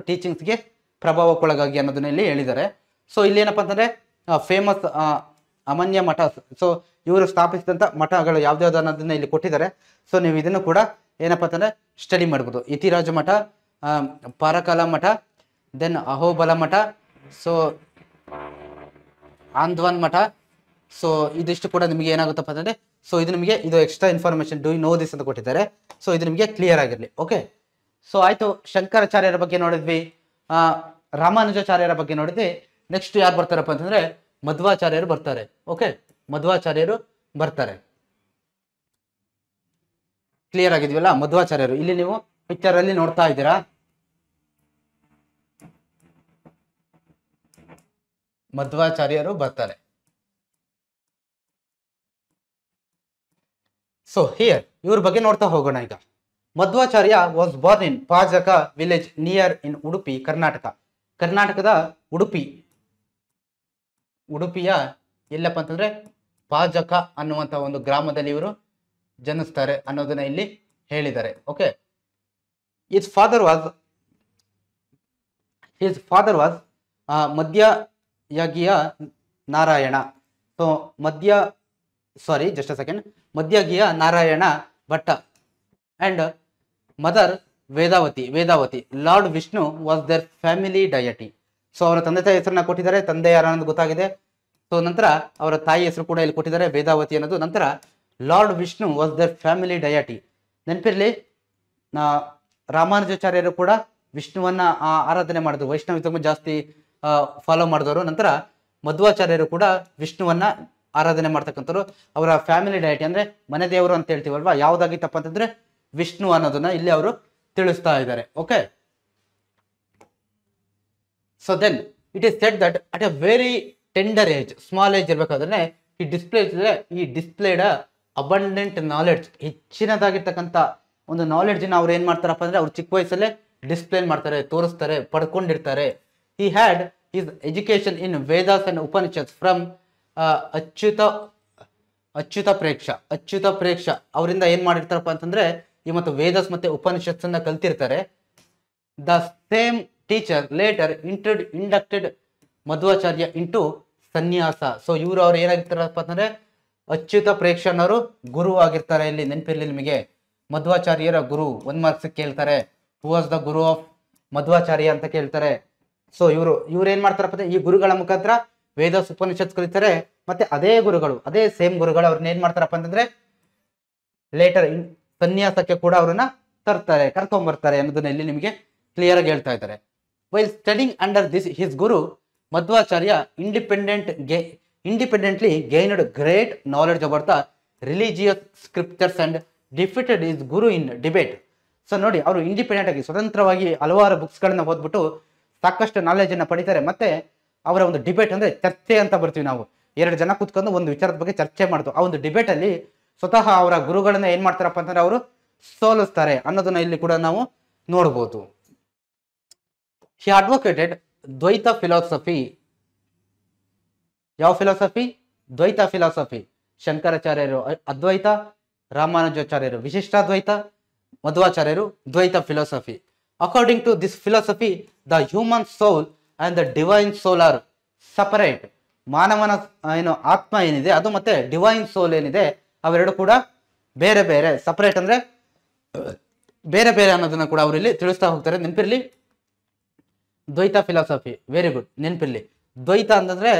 ಟೀಚಿಂಗ್ಸ್ಗೆ ಪ್ರಭಾವಕ್ಕೊಳಗಾಗಿ ಅನ್ನೋದನ್ನ ಇಲ್ಲಿ ಹೇಳಿದ್ದಾರೆ. ಸೊ ಇಲ್ಲಿ ಏನಪ್ಪಾ ಅಂತಂದ್ರೆ ಫೇಮಸ್ ಅಮನ್ಯ ಮಠ. ಸೊ ಇವರು ಸ್ಥಾಪಿಸಿದಂತ ಮಠಗಳು ಯಾವ್ದಾವ್ದು ಅನ್ನೋದನ್ನ ಇಲ್ಲಿ ಕೊಟ್ಟಿದ್ದಾರೆ. ಸೊ ನೀವು ಇದನ್ನು ಕೂಡ ಏನಪ್ಪಾ ಅಂತಂದ್ರೆ ಸ್ಟಡಿ ಮಾಡ್ಬೋದು. ಯತಿರಾಜ ಮಠ, ಪಾರಕಾಲ ಮಠ, ದೆನ್ ಅಹೋಬಲ ಮಠ, ಸೊ ಆಂಧ್ವನ್ ಮಠ. ಸೊ ಇದಿಷ್ಟು ಕೂಡ ನಿಮಗೆ ಏನಾಗುತ್ತಪ್ಪ ಅಂತಂದ್ರೆ ಸೊ ಇದು ನಿಮಗೆ ಇದು extra information do know this ಅಂತ ಕೊಟ್ಟಿದ್ದಾರೆ. ಸೊ ಇದು ನಿಮಗೆ ಕ್ಲಿಯರ್ ಆಗಿರಲಿ. ಓಕೆ, ಸೊ ಆಯ್ತು, ಶಂಕರಾಚಾರ್ಯರ ಬಗ್ಗೆ ನೋಡಿದ್ವಿ, ರಾಮಾನುಜಾಚಾರ್ಯರ ಬಗ್ಗೆ ನೋಡಿದ್ವಿ. ನೆಕ್ಸ್ಟ್ ಯಾರು ಬರ್ತಾರಪ್ಪ ಅಂತಂದ್ರೆ ಮಧ್ವಾಚಾರ್ಯರು ಬರ್ತಾರೆ. ಓಕೆ, ಮಧ್ವಾಚಾರ್ಯರು ಬರ್ತಾರೆ. ಕ್ಲಿಯರ್ ಆಗಿದ್ವಲ್ಲ? ಮಧ್ವಾಚಾರ್ಯರು ಇಲ್ಲಿ ನೀವು ಪಿಕ್ಚರ್ ಅಲ್ಲಿ ನೋಡ್ತಾ ಇದ್ದೀರಾ. ಮಧ್ವಾಚಾರ್ಯರು ಬರ್ತಾರೆ. ಸೊ ಹಿಯರ್ ಇವ್ರ ಬಗ್ಗೆ ನೋಡ್ತಾ ಹೋಗೋಣ ಈಗ. Madhvacharya was born in Pajaka village near in Udupi, Karnataka. ಕರ್ನಾಟಕದ ಉಡುಪಿಯ ಎಲ್ಲಪ್ಪ ಅಂತಂದ್ರೆ ಪಾಜಕ ಅನ್ನುವಂಥ ಒಂದು ಗ್ರಾಮದಲ್ಲಿ ಇವರು ಜನಿಸ್ತಾರೆ ಅನ್ನೋದನ್ನ ಇಲ್ಲಿ ಹೇಳಿದ್ದಾರೆ. Okay, his father was Madhyageha Narayana. So Madhyageha Narayana Bhatta and mother Vedavati. Lord Vishnu was their family deity. So ಅವರ ತಂದೆ ತಾಯಿ ಹೆಸರನ್ನ ಕೊಟ್ಟಿದ್ದಾರೆ, ತಂದೆ ಯಾರು ಅನ್ನೋದು ಗೊತ್ತಾಗಿದೆ. ಸೊ ನಂತರ ಅವರ ತಾಯಿ ಹೆಸರು ಕೂಡ ಇಲ್ಲಿ ಕೊಟ್ಟಿದ್ದಾರೆ, ವೇದಾವತಿ ಅನ್ನೋದು. ನಂತರ Lord Vishnu was their family deity. ನೆನಪಿರ್ಲಿ, ರಾಮಾನುಜಾಚಾರ್ಯರು ಕೂಡ ವಿಷ್ಣುವನ್ನ ಆರಾಧನೆ ಮಾಡಿದ್ರು, ವೈಷ್ಣವಿಸಮ್ ಜಾಸ್ತಿ ಫಾಲೋ ಮಾಡಿದವರು. ನಂತರ ಮಧ್ವಾಚಾರ್ಯರು ಕೂಡ ವಿಷ್ಣುವನ್ನ ಆರಾಧನೆ ಮಾಡ್ತಕ್ಕಂಥವ್ರು. ಅವರ ಫ್ಯಾಮಿಲಿ ಡಯಟಿ ಅಂದ್ರೆ ಮನೆ ದೇವರು ಅಂತ ಹೇಳ್ತೀವಲ್ವಾ, ಯಾವ್ದಾಗಿತ್ತಪ್ಪ ಅಂತಂದ್ರೆ ವಿಷ್ಣು ಅನ್ನೋದನ್ನ ಇಲ್ಲಿ ಅವರು ತಿಳಿಸ್ತಾ ಇದ್ದಾರೆ. Okay, so then it is said that at a very tender age, small age ಇರಬೇಕಾದ್ರೆ ಈ ಡಿಸ್ಪ್ಲೇಡ್ ಅಬಂಡೆಂಟ್ ನಾಲೆಡ್ಜ್, ಹೆಚ್ಚಿನದಾಗಿರ್ತಕ್ಕಂಥ ಒಂದು ನಾಲೆಡ್ಜ್ ಅವ್ರು ಏನ್ ಮಾಡ್ತಾರಪ್ಪ ಅಂದ್ರೆ ಅವ್ರು ಚಿಕ್ಕ ವಯಸ್ಸಲ್ಲೇ ಡಿಸ್ಪ್ಲೇ ಮಾಡ್ತಾರೆ, ತೋರಿಸ್ತಾರೆ, ಪಡ್ಕೊಂಡಿರ್ತಾರೆ. He had his education in Vedas and Upanishads from Achyuta Preksha ಅವರಿಂದ ಏನ್ ಮಾಡಿರ್ತಾರಪ್ಪ ಅಂತಂದ್ರೆ ಈ ಮತ್ತು ವೇದಾಸ್ ಮತ್ತೆ ಉಪನಿಷತ್ಸ್ ಅನ್ನ ಕಲ್ತಿರ್ತಾರೆ. The same teacher later inducted Madhvacharya into sanyasa. So ಅವ್ರು ಏನಾಗಿರ್ತಾರಪ್ಪ ಅಂತಂದ್ರೆ ಅಚ್ಯುತ ಪ್ರೇಕ್ಷನವರು ಗುರು ಆಗಿರ್ತಾರೆ. ಇಲ್ಲಿ ನೆನಪಿರ್ಲಿ ನಿಮಗೆ, ಮಧ್ವಾಚಾರ್ಯರ ಗುರು 1 ಮಾರ್ಕ್ಸ್ ಕೇಳ್ತಾರೆ. ಹೂ was the Guru of Madhvacharya ಅಂತ ಕೇಳ್ತಾರೆ. ಸೊ ಇವ್ರು ಏನ್ ಮಾಡ್ತಾರಪ್ಪ ಅಂದ್ರೆ ಈ ಗುರುಗಳ ಮುಖಾಂತರ ವೇದಾಸ್ ಉಪನಿಷತ್ ಕಲಿತಾರೆ. ಮತ್ತೆ ಅದೇ ಸೇಮ್ ಗುರುಗಳು ಅವ್ರನ್ನ ಏನ್ ಮಾಡ್ತಾರಪ್ಪ ಅಂತಂದ್ರೆ ಲೇಟರ್ ಸನ್ಯಾಸಕ್ಕೆ ಕೂಡ ಅವ್ರನ್ನ ಕರ್ಕೊಂಡ್ಬರ್ತಾರೆ ಅನ್ನೋದನ್ನ ಇಲ್ಲಿ ನಿಮಗೆ ಕ್ಲಿಯರ್ ಆಗಿ ಹೇಳ್ತಾ ಇದ್ದಾರೆ. While studying under his Guru Madhvacharya independently gained great knowledge about the religious scriptures and defeated is Guru in debate. So ನೋಡಿ, ಅವರು ಇಂಡಿಪೆಂಡೆಂಟ್ ಆಗಿ ಸ್ವತಂತ್ರವಾಗಿ ಹಲವಾರು ಬುಕ್ಸ್ಗಳನ್ನ ಓದ್ಬಿಟ್ಟು ಸಾಕಷ್ಟು ನಾಲೆಜ್ ಅನ್ನ ಪಡಿತಾರೆ. ಮತ್ತೆ ಅವರ ಒಂದು ಡಿಬೇಟ್ ಅಂದ್ರೆ ಚರ್ಚೆ ಅಂತ ಬರ್ತೀವಿ ನಾವು, 2 ಜನ ಕೂತ್ಕೊಂಡು ಒಂದು ವಿಚಾರದ ಬಗ್ಗೆ ಚರ್ಚೆ ಮಾಡ್ತು. ಆ ಒಂದು ಡಿಬೇಟ್ ಅಲ್ಲಿ ಸ್ವತಃ ಅವರ ಗುರುಗಳನ್ನ ಏನ್ ಮಾಡ್ತಾರಪ್ಪ ಅಂತಂದ್ರೆ ಅವರು ಸೋಲಿಸ್ತಾರೆ ಅನ್ನೋದನ್ನ ಇಲ್ಲಿ ಕೂಡ ನಾವು ನೋಡ್ಬೋದು. He advocated Dvaita philosophy. ಯಾವ ಫಿಲಾಸಫಿ? ದ್ವೈತ ಫಿಲಾಸಫಿ. ಶಂಕರಾಚಾರ್ಯರು ಅದ್ವೈತ, ರಾಮಾನುಜಾಚಾರ್ಯರು ವಿಶಿಷ್ಟಾದ್ವೈತ, ಮಧ್ವಾಚಾರ್ಯರು Dvaita philosophy. According to this philosophy the human soul and the divine soul are separate. ಮಾನವನ ಆತ್ಮ ಏನಿದೆ ಅದು ಮತ್ತೆ ಡಿವೈನ್ ಸೋಲ್ ಏನಿದೆ ಅವೆರಡು ಕೂಡ ಬೇರೆ ಬೇರೆ, ಸಪರೇಟ್ ಅಂದ್ರೆ ಬೇರೆ ಬೇರೆ ಅನ್ನೋದನ್ನ ಕೂಡ ಅವರು ಇಲ್ಲಿ ತಿಳಿಸ್ತಾ ಹೋಗ್ತಾರೆ. ನೆನಪಿರ್ಲಿ, ದ್ವೈತ ಫಿಲಾಸಫಿ, ವೆರಿ ಗುಡ್. ನೆನಪಿರ್ಲಿ, ದ್ವೈತ ಅಂತಂದ್ರೆ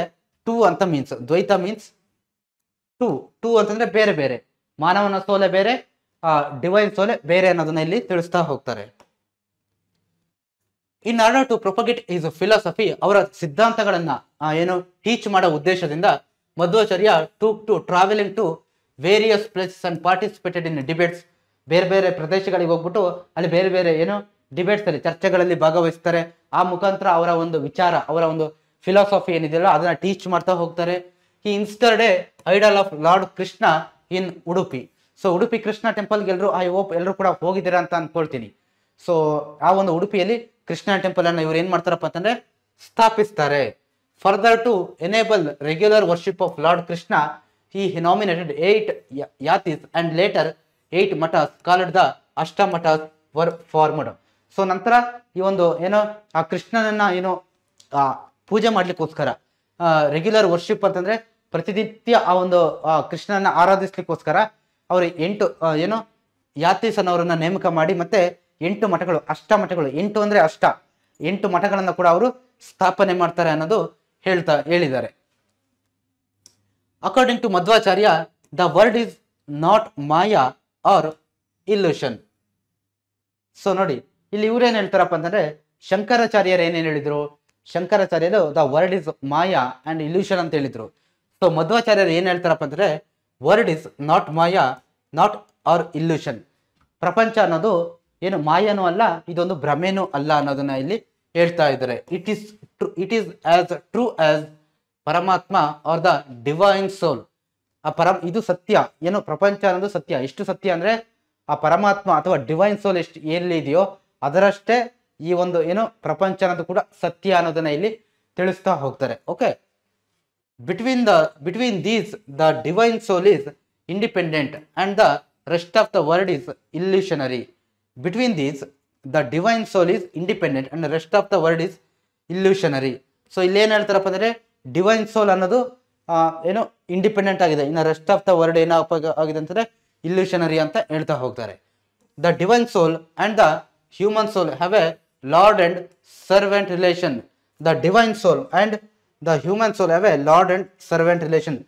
ಟೂ ಅಂತ ಮೀನ್ಸ್, ದ್ವೈತ ಮೀನ್ಸ್ ಟೂ ಅಂತಂದ್ರೆ ಬೇರೆ ಬೇರೆ, ಮಾನವನ ಸೋಲೆ ಬೇರೆ, ಡಿವೈನ್ ಸೋಲೆ ಬೇರೆ ಅನ್ನೋದನ್ನ ಇಲ್ಲಿ ತಿಳಿಸ್ತಾ ಹೋಗ್ತಾರೆ. In order to propagate his philosophy, ಅವರ ಸಿದ್ಧಾಂತಗಳನ್ನ ಟೀಚ್ ಮಾಡೋ ಉದ್ದೇಶದಿಂದ Madhvacharya to travelling to various places and participated in debates. ಬೇರೆ ಬೇರೆ ಪ್ರದೇಶಗಳಿಗೆ ಹೋಗ್ಬಿಟ್ಟು ಅಲ್ಲಿ ಬೇರೆ ಬೇರೆ ಡಿಬೇಟ್ಸ್ ಅಲ್ಲಿ ಚರ್ಚೆಗಳಲ್ಲಿ ಭಾಗವಹಿಸ್ತಾರೆ. ಆ ಮುಖಾಂತರ ಅವರ ಒಂದು ವಿಚಾರ, ಅವರ ಒಂದು ಫಿಲಾಸಫಿ ಏನಿದೆಯಲ್ಲ ಅದನ್ನ ಟೀಚ್ ಮಾಡ್ತಾ ಹೋಗ್ತಾರೆ. He installed a idol of Lord Krishna in Udupi. So Udupi Krishna ಟೆಂಪಲ್ಗೆ ಎಲ್ಲರೂ ಕೂಡ ಹೋಗಿದ್ದೀರಾ ಅಂತ ಅನ್ಕೊಳ್ತೀನಿ. ಸೊ ಆ ಒಂದು ಉಡುಪಿಯಲ್ಲಿ ಕೃಷ್ಣ ಟೆಂಪಲ್ ಅನ್ನ ಇವ್ರು ಏನ್ ಮಾಡ್ತಾರಪ್ಪ ಅಂತಂದ್ರೆ ಸ್ಥಾಪಿಸ್ತಾರೆ. Further to enable regular worship of Lord Krishna he nominated 8 yatis and later 8 matas called the Ashtamatas were formed. So ನಂತರ ಈ ಒಂದು ಆ ಕೃಷ್ಣನನ್ನ ಪೂಜೆ ಮಾಡ್ಲಿಕ್ಕೋಸ್ಕರ ರೆಗ್ಯುಲರ್ ವರ್ಷಿಪ್ ಅಂತಂದ್ರೆ ಪ್ರತಿನಿತ್ಯ ಆ ಒಂದು ಕೃಷ್ಣನ ಆರಾಧಿಸ್ಲಿಕ್ಕೋಸ್ಕರ ಅವರು 8 ಯಾತೀಸ್ ಅನ್ನೋರನ್ನ ನೇಮಕ ಮಾಡಿ ಮತ್ತೆ 8 ಮಠಗಳು, ಅಷ್ಟಮಠಗಳು, 8 ಅಂದ್ರೆ 8 ಮಠಗಳನ್ನ ಕೂಡ ಅವರು ಸ್ಥಾಪನೆ ಮಾಡ್ತಾರೆ ಅನ್ನೋದು ಹೇಳಿದ್ದಾರೆ. According to Madhvacharya, the world is not Maya or illusion. So ನೋಡಿ, ಇಲ್ಲಿ ಇವ್ರೇನ್ ಹೇಳ್ತಾರಪ್ಪ ಅಂತಂದ್ರೆ ಶಂಕರಾಚಾರ್ಯರು ಏನೇನ್ ಹೇಳಿದ್ರು? ಶಂಕರಾಚಾರ್ಯರು the world is maya and illusion ಅಂತ ಹೇಳಿದ್ರು. ಸೊ ಮಧ್ವಾಚಾರ್ಯರು ಏನ್ ಹೇಳ್ತಾರಪ್ಪ ಅಂದ್ರೆ world is not maya, not or illusion. ಪ್ರಪಂಚ ಅನ್ನೋದು ಮಾಯನೂ ಅಲ್ಲ, ಇದೊಂದು ಭ್ರಮೆನೂ ಅಲ್ಲ ಅನ್ನೋದನ್ನ ಇಲ್ಲಿ ಹೇಳ್ತಾ ಇದ್ದಾರೆ. It is as true as ಪರಮಾತ್ಮ ಆರ್ ದ ಡಿವೈನ್ ಸೋಲ್. ಇದು ಸತ್ಯ, ಪ್ರಪಂಚ ಅನ್ನೋದು ಸತ್ಯ. ಎಷ್ಟು ಸತ್ಯ ಅಂದ್ರೆ ಆ ಪರಮಾತ್ಮ ಅಥವಾ ಡಿವೈನ್ ಸೋಲ್ ಎಷ್ಟು ಎಲ್ಲಿ ಇದೆಯೋ ಅದರಷ್ಟೇ ಈ ಒಂದು ಏನು ಪ್ರಪಂಚ ಅನ್ನೋದು ಕೂಡ ಸತ್ಯ ಅನ್ನೋದನ್ನ ಇಲ್ಲಿ ತಿಳಿಸ್ತಾ ಹೋಗ್ತಾರೆ. Okay, between these the divine soul is independent and the rest of the world is illusionary. Between these the divine soul is independent and rest of the world is illusionary. So ಇಲ್ಲೇನು ಹೇಳ್ತಾರಪ್ಪ ಅಂದರೆ divine ಸೋಲ್ ಅನ್ನೋದು ಏನು independent ಆಗಿದೆ, ಇನ್ನು rest of the world ಏನಪ್ಪ ಆಗಿದೆ ಅಂತಂದರೆ ಇಲ್ಯೂಷನರಿ ಅಂತ ಹೇಳ್ತಾ ಹೋಗ್ತಾರೆ. The divine soul and the human soul have a lord and servant relation. The divine soul and the human soul have a lord and servant relation.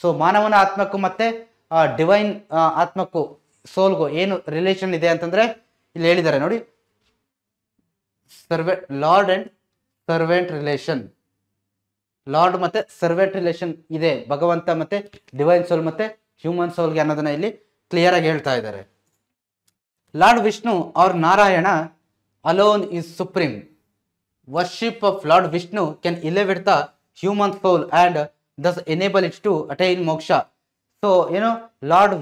So ಮಾನವನ ಆತ್ಮಕ್ಕೂ ಮತ್ತೆ divine ಆತ್ಮಕ್ಕೂ ಸೋಲ್ಗೂ ಏನು ರಿಲೇಷನ್ ಇದೆ ಅಂತಂದರೆ ಇಲ್ಲಿ ಹೇಳಿದ್ದಾರೆ ನೋಡಿ, lord and servant relation. Lord ಮತ್ತೆ ಸರ್ವೆಂಟ್ ರಿಲೇಷನ್ ಇದೆ ಭಗವಂತ ಮತ್ತೆ ಡಿವೈನ್ ಸೋಲ್ ಮತ್ತೆ ಹ್ಯೂಮನ್ ಸೋಲ್ಗೆ ಅನ್ನೋದನ್ನ ಇಲ್ಲಿ ಕ್ಲಿಯರ್ ಆಗಿ ಹೇಳ್ತಾ ಇದ್ದಾರೆ. Lord Vishnu or Narayana alone is supreme. Worship of Lord Vishnu can elevate the human soul and thus enable it to attain moksha. So ಏನು ಲಾರ್ಡ್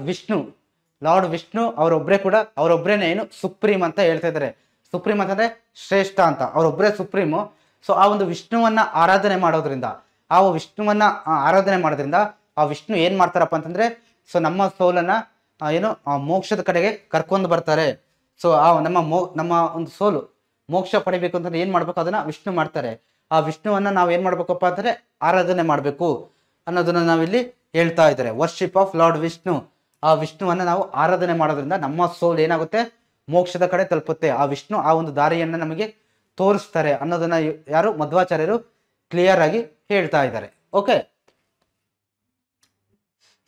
ವಿಷ್ಣು ಅವರೊಬ್ಬರೇನೆ ಏನು ಸುಪ್ರೀಂ ಅಂತ ಹೇಳ್ತಾ ಇದ್ದಾರೆ. ಸುಪ್ರೀಂ ಅಂತಂದ್ರೆ ಶ್ರೇಷ್ಠ ಅಂತ, ಅವರೊಬ್ಬರೇ ಸುಪ್ರೀಮು. ಸೊ ಆ ಒಂದು ವಿಷ್ಣುವನ್ನ ಆರಾಧನೆ ಮಾಡೋದ್ರಿಂದ ಆ ವಿಷ್ಣು ಏನ್ ಮಾಡ್ತಾರಪ್ಪ ಅಂತಂದ್ರೆ ಸೊ ನಮ್ಮ ಸೋಲನ್ನ ಏನು ಮೋಕ್ಷದ ಕಡೆಗೆ ಕರ್ಕೊಂಡು ಬರ್ತಾರೆ. ಸೊ ಆ ನಮ್ಮ ಒಂದು ಸೋಲು ಮೋಕ್ಷ ಪಡಿಬೇಕು ಅಂತಂದ್ರೆ ಏನ್ ಮಾಡ್ಬೇಕು, ಅದನ್ನ ವಿಷ್ಣು ಮಾಡ್ತಾರೆ. ಆ ವಿಷ್ಣುವನ್ನ ನಾವು ಏನ್ ಮಾಡ್ಬೇಕಪ್ಪ ಅಂತಂದ್ರೆ ಆರಾಧನೆ ಮಾಡ್ಬೇಕು ಅನ್ನೋದನ್ನ ನಾವಿಲ್ಲಿ ಹೇಳ್ತಾ ಇದ್ದಾರೆ. ವರ್ಷಿಪ್ ಆಫ್ ಲಾರ್ಡ್ ವಿಷ್ಣು, ಆ ವಿಷ್ಣುವನ್ನ ನಾವು ಆರಾಧನೆ ಮಾಡೋದ್ರಿಂದ ನಮ್ಮ ಸೋಲ್ ಏನಾಗುತ್ತೆ, ಮೋಕ್ಷದ ಕಡೆ ತಲುಪುತ್ತೆ. ಆ ವಿಷ್ಣು ಆ ಒಂದು ದಾರಿಯನ್ನ ನಮಗೆ ತೋರಿಸ್ತಾರೆ ಅನ್ನೋದನ್ನ ಯಾರು ಮಧ್ವಾಚಾರ್ಯರು ಕ್ಲಿಯರ್ ಆಗಿ ಹೇಳ್ತಾ ಇದ್ದಾರೆ. ಓಕೆ,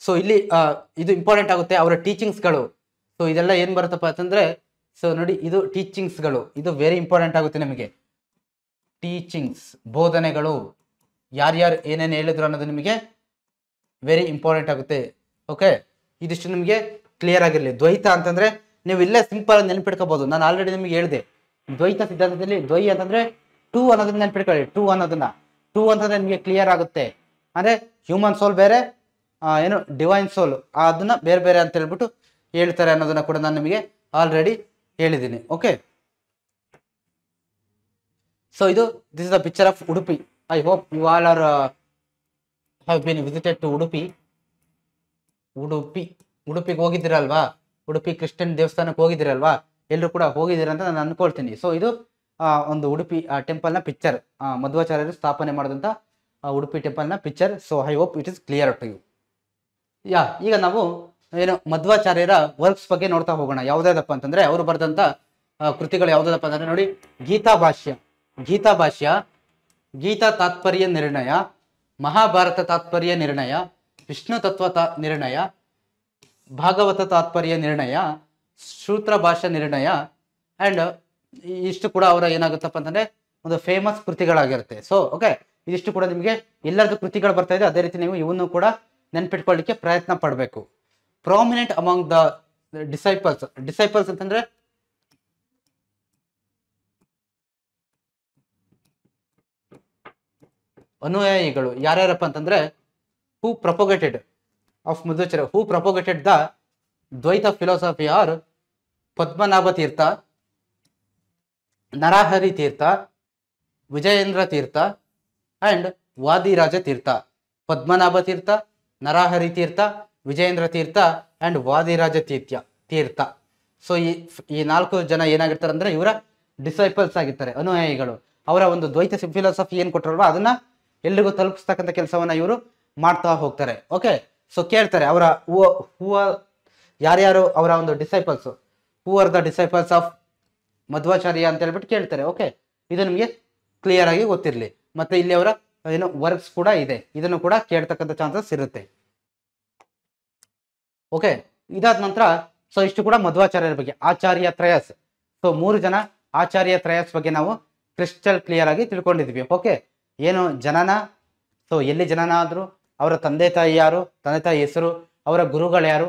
ಸೊ ಇಲ್ಲಿ ಇದು ಇಂಪಾರ್ಟೆಂಟ್ ಆಗುತ್ತೆ ಅವರ ಟೀಚಿಂಗ್ಸ್ಗಳು. ಸೊ ಇದೆಲ್ಲ ಏನ್ ಬರುತ್ತಪ್ಪ ಅಂತಂದ್ರೆ ಸೊ ನೋಡಿ, ಇದು ಟೀಚಿಂಗ್ಸ್ಗಳು, ಇದು ವೆರಿ ಇಂಪಾರ್ಟೆಂಟ್ ಆಗುತ್ತೆ ನಿಮಗೆ. ಟೀಚಿಂಗ್ಸ್ ಬೋಧನೆಗಳು ಯಾರ್ಯಾರು ಏನೇನು ಹೇಳಿದ್ರು ಅನ್ನೋದು ನಿಮಗೆ ವೆರಿ ಇಂಪಾರ್ಟೆಂಟ್ ಆಗುತ್ತೆ. ಓಕೆ, ಇದಿಷ್ಟು ನಿಮಗೆ ಕ್ಲಿಯರ್ ಆಗಿರಲಿ. ದ್ವೈತ ಅಂತಂದ್ರೆ ನೀವು ಇಲ್ಲೇ ಸಿಂಪಲ್ ಆಗಿ ನೆನ್ಪಿಟ್ಕೋಬಹುದು. ನಾನು ಆಲ್ರೆಡಿ ನಿಮಗೆ ಹೇಳಿದೆ, ದ್ವೈತ ಸಿದ್ಧಾಂತದಲ್ಲಿ ದ್ವೈ ಅಂತಂದ್ರೆ ಟೂ ಅನ್ನೋದನ್ನ ನೆನ್ಪಿಟ್ಕೊಳ್ಳಿ. ಟೂ ಅಂತಂದ್ರೆ ನಿಮಗೆ ಕ್ಲಿಯರ್ ಆಗುತ್ತೆ. ಅಂದ್ರೆ ಹ್ಯೂಮನ್ ಸೋಲ್ ಬೇರೆ, ಏನು ಡಿವೈನ್ ಸೋಲ್ ಅದನ್ನ ಬೇರೆ ಬೇರೆ ಅಂತ ಹೇಳ್ಬಿಟ್ಟು ಹೇಳ್ತಾರೆ ಅನ್ನೋದನ್ನ ಕೂಡ ನಾನು ನಿಮಗೆ ಆಲ್ರೆಡಿ ಹೇಳಿದ್ದೀನಿ. Okay, so this is the picture of Udupi. I hope you all are have been visited to ಉಡುಪಿಗೆ ಹೋಗಿದ್ದೀರಲ್ವಾ, ಉಡುಪಿ ಕ್ರಿಶ್ಚಿಯನ್ ದೇವಸ್ಥಾನಕ್ಕೆ ಹೋಗಿದ್ದೀರಲ್ವಾ, ಎಲ್ಲರೂ ಕೂಡ ಹೋಗಿದ್ದೀರ ಅಂತ ನಾನು ಅನ್ಕೊಳ್ತೀನಿ. ಸೊ ಇದು ಒಂದು ಉಡುಪಿ ಟೆಂಪಲ್ನ ಪಿಕ್ಚರ್, ಮಧ್ವಾಚಾರ್ಯರು ಸ್ಥಾಪನೆ ಮಾಡಿದಂಥ ಉಡುಪಿ ಟೆಂಪಲ್ನ picture. So I hope it is clear to you. ಈಗ ನಾವು ಏನು ಮಧ್ವಾಚಾರ್ಯರ ವರ್ಕ್ಸ್ ಬಗ್ಗೆ ನೋಡ್ತಾ ಹೋಗೋಣ. ಯಾವುದಾದಪ್ಪ ಅಂತಂದ್ರೆ ಅವರು ಬರೆದಂಥ ಕೃತಿಗಳು ಯಾವುದಾದಪ್ಪ ಅಂತಂದ್ರೆ ನೋಡಿ, ಗೀತಾ ಗೀತಾ ತಾತ್ಪರ್ಯ ನಿರ್ಣಯ, ಮಹಾಭಾರತ ತಾತ್ಪರ್ಯ ನಿರ್ಣಯ, ವಿಷ್ಣು ತತ್ವ ನಿರ್ಣಯ, ಭಾಗವತ ತಾತ್ಪರ್ಯ ನಿರ್ಣಯ, ಸೂತ್ರ ಭಾಷಾ ನಿರ್ಣಯ ಅಂಡ್ ಇಷ್ಟು ಕೂಡ ಅವರ ಏನಾಗುತ್ತಪ್ಪ ಅಂತಂದ್ರೆ ಒಂದು ಫೇಮಸ್ ಕೃತಿಗಳಾಗಿರುತ್ತೆ. ಸೊ ಓಕೆ, ಇದಿಷ್ಟು ಕೂಡ ನಿಮಗೆ ಎಲ್ಲರದ್ದು ಕೃತಿಗಳು ಬರ್ತಾ ಇದೆ. ಅದೇ ರೀತಿ ನೀವು ಇವನ್ನು ಕೂಡ ನೆನ್ಪಿಟ್ಕೊಳ್ಳಿಕ್ಕೆ ಪ್ರಯತ್ನ ಪಡಬೇಕು. ಪ್ರಾಮಿನೆಂಟ್ ಅಮಾಂಗ್ ದ ಡಿಸೈಪಲ್ಸ್ ಅಂತಂದ್ರೆ ಅನುಯಾಯಿಗಳು ಯಾರ್ಯಾರಪ್ಪ ಅಂತಂದ್ರೆ who propagated the Dvaita philosophy are Padmanabha Tirtha, Narahari Tirtha, Vijayendra Tirtha and Vadiraja Tirtha. Padmanabha Tirtha, Narahari Tirtha, Vijayendra Tirtha and Vadiraja Tirtha. So ಈ 4 ಜನ ಏನಾಗಿರ್ತಾರೆ ಅಂದ್ರೆ ಇವರ ಡಿಸೈಪಲ್ಸ್ ಆಗಿರ್ತಾರೆ, ಅನುಯಾಯಿಗಳು. ಅವರ ಒಂದು ದ್ವೈತ ಫಿಲಾಸಫಿ ಏನ್ ಕೊಟ್ಟರಲ್ವ ಅದನ್ನ ಎಲ್ರಿಗೂ ತಲುಪಿಸ್ತಕ್ಕಂಥ ಕೆಲಸವನ್ನ ಇವರು ಮಾಡ್ತಾ ಹೋಗ್ತಾರೆ. ಓಕೆ, ಸೊ ಕೇಳ್ತಾರೆ ಅವರ ಯಾರ್ಯಾರು ಅವರ ಒಂದು disciples, who are the disciples of Madhvacharya ಅಂತ ಹೇಳ್ಬಿಟ್ಟು ಕೇಳ್ತಾರೆ. ಓಕೆ, ಇದು ನಿಮಗೆ ಕ್ಲಿಯರ್ ಆಗಿ ಗೊತ್ತಿರಲಿ. ಮತ್ತೆ ಇಲ್ಲಿ ಅವರ ಏನು ವರ್ಕ್ಸ್ ಕೂಡ ಇದೆ, ಇದನ್ನು ಕೂಡ ಕೇಳ್ತಕ್ಕಂಥ ಚಾನ್ಸಸ್ ಇರುತ್ತೆ. ಓಕೆ, ಇದಾದ ನಂತರ ಸೊ ಇಷ್ಟು ಕೂಡ ಮಧ್ವಾಚಾರ್ಯರ ಬಗ್ಗೆ. ಆಚಾರ್ಯ ತ್ರಯಸ್, ಸೊ 3 ಜನ ಆಚಾರ್ಯ ತ್ರಯಸ್ ಬಗ್ಗೆ ನಾವು ಕ್ರಿಸ್ಟಲ್ ಕ್ಲಿಯರ್ ಆಗಿ ತಿಳ್ಕೊಂಡಿದ್ವಿ. ಓಕೆ, ಏನು ಜನನ, ಸೊ ಎಲ್ಲಿ ಜನನ ಆದ್ರು, ಅವರ ತಂದೆ ತಾಯಿ ಯಾರು, ತಂದೆ ತಾಯಿ ಹೆಸರು, ಅವರ ಗುರುಗಳು ಯಾರು,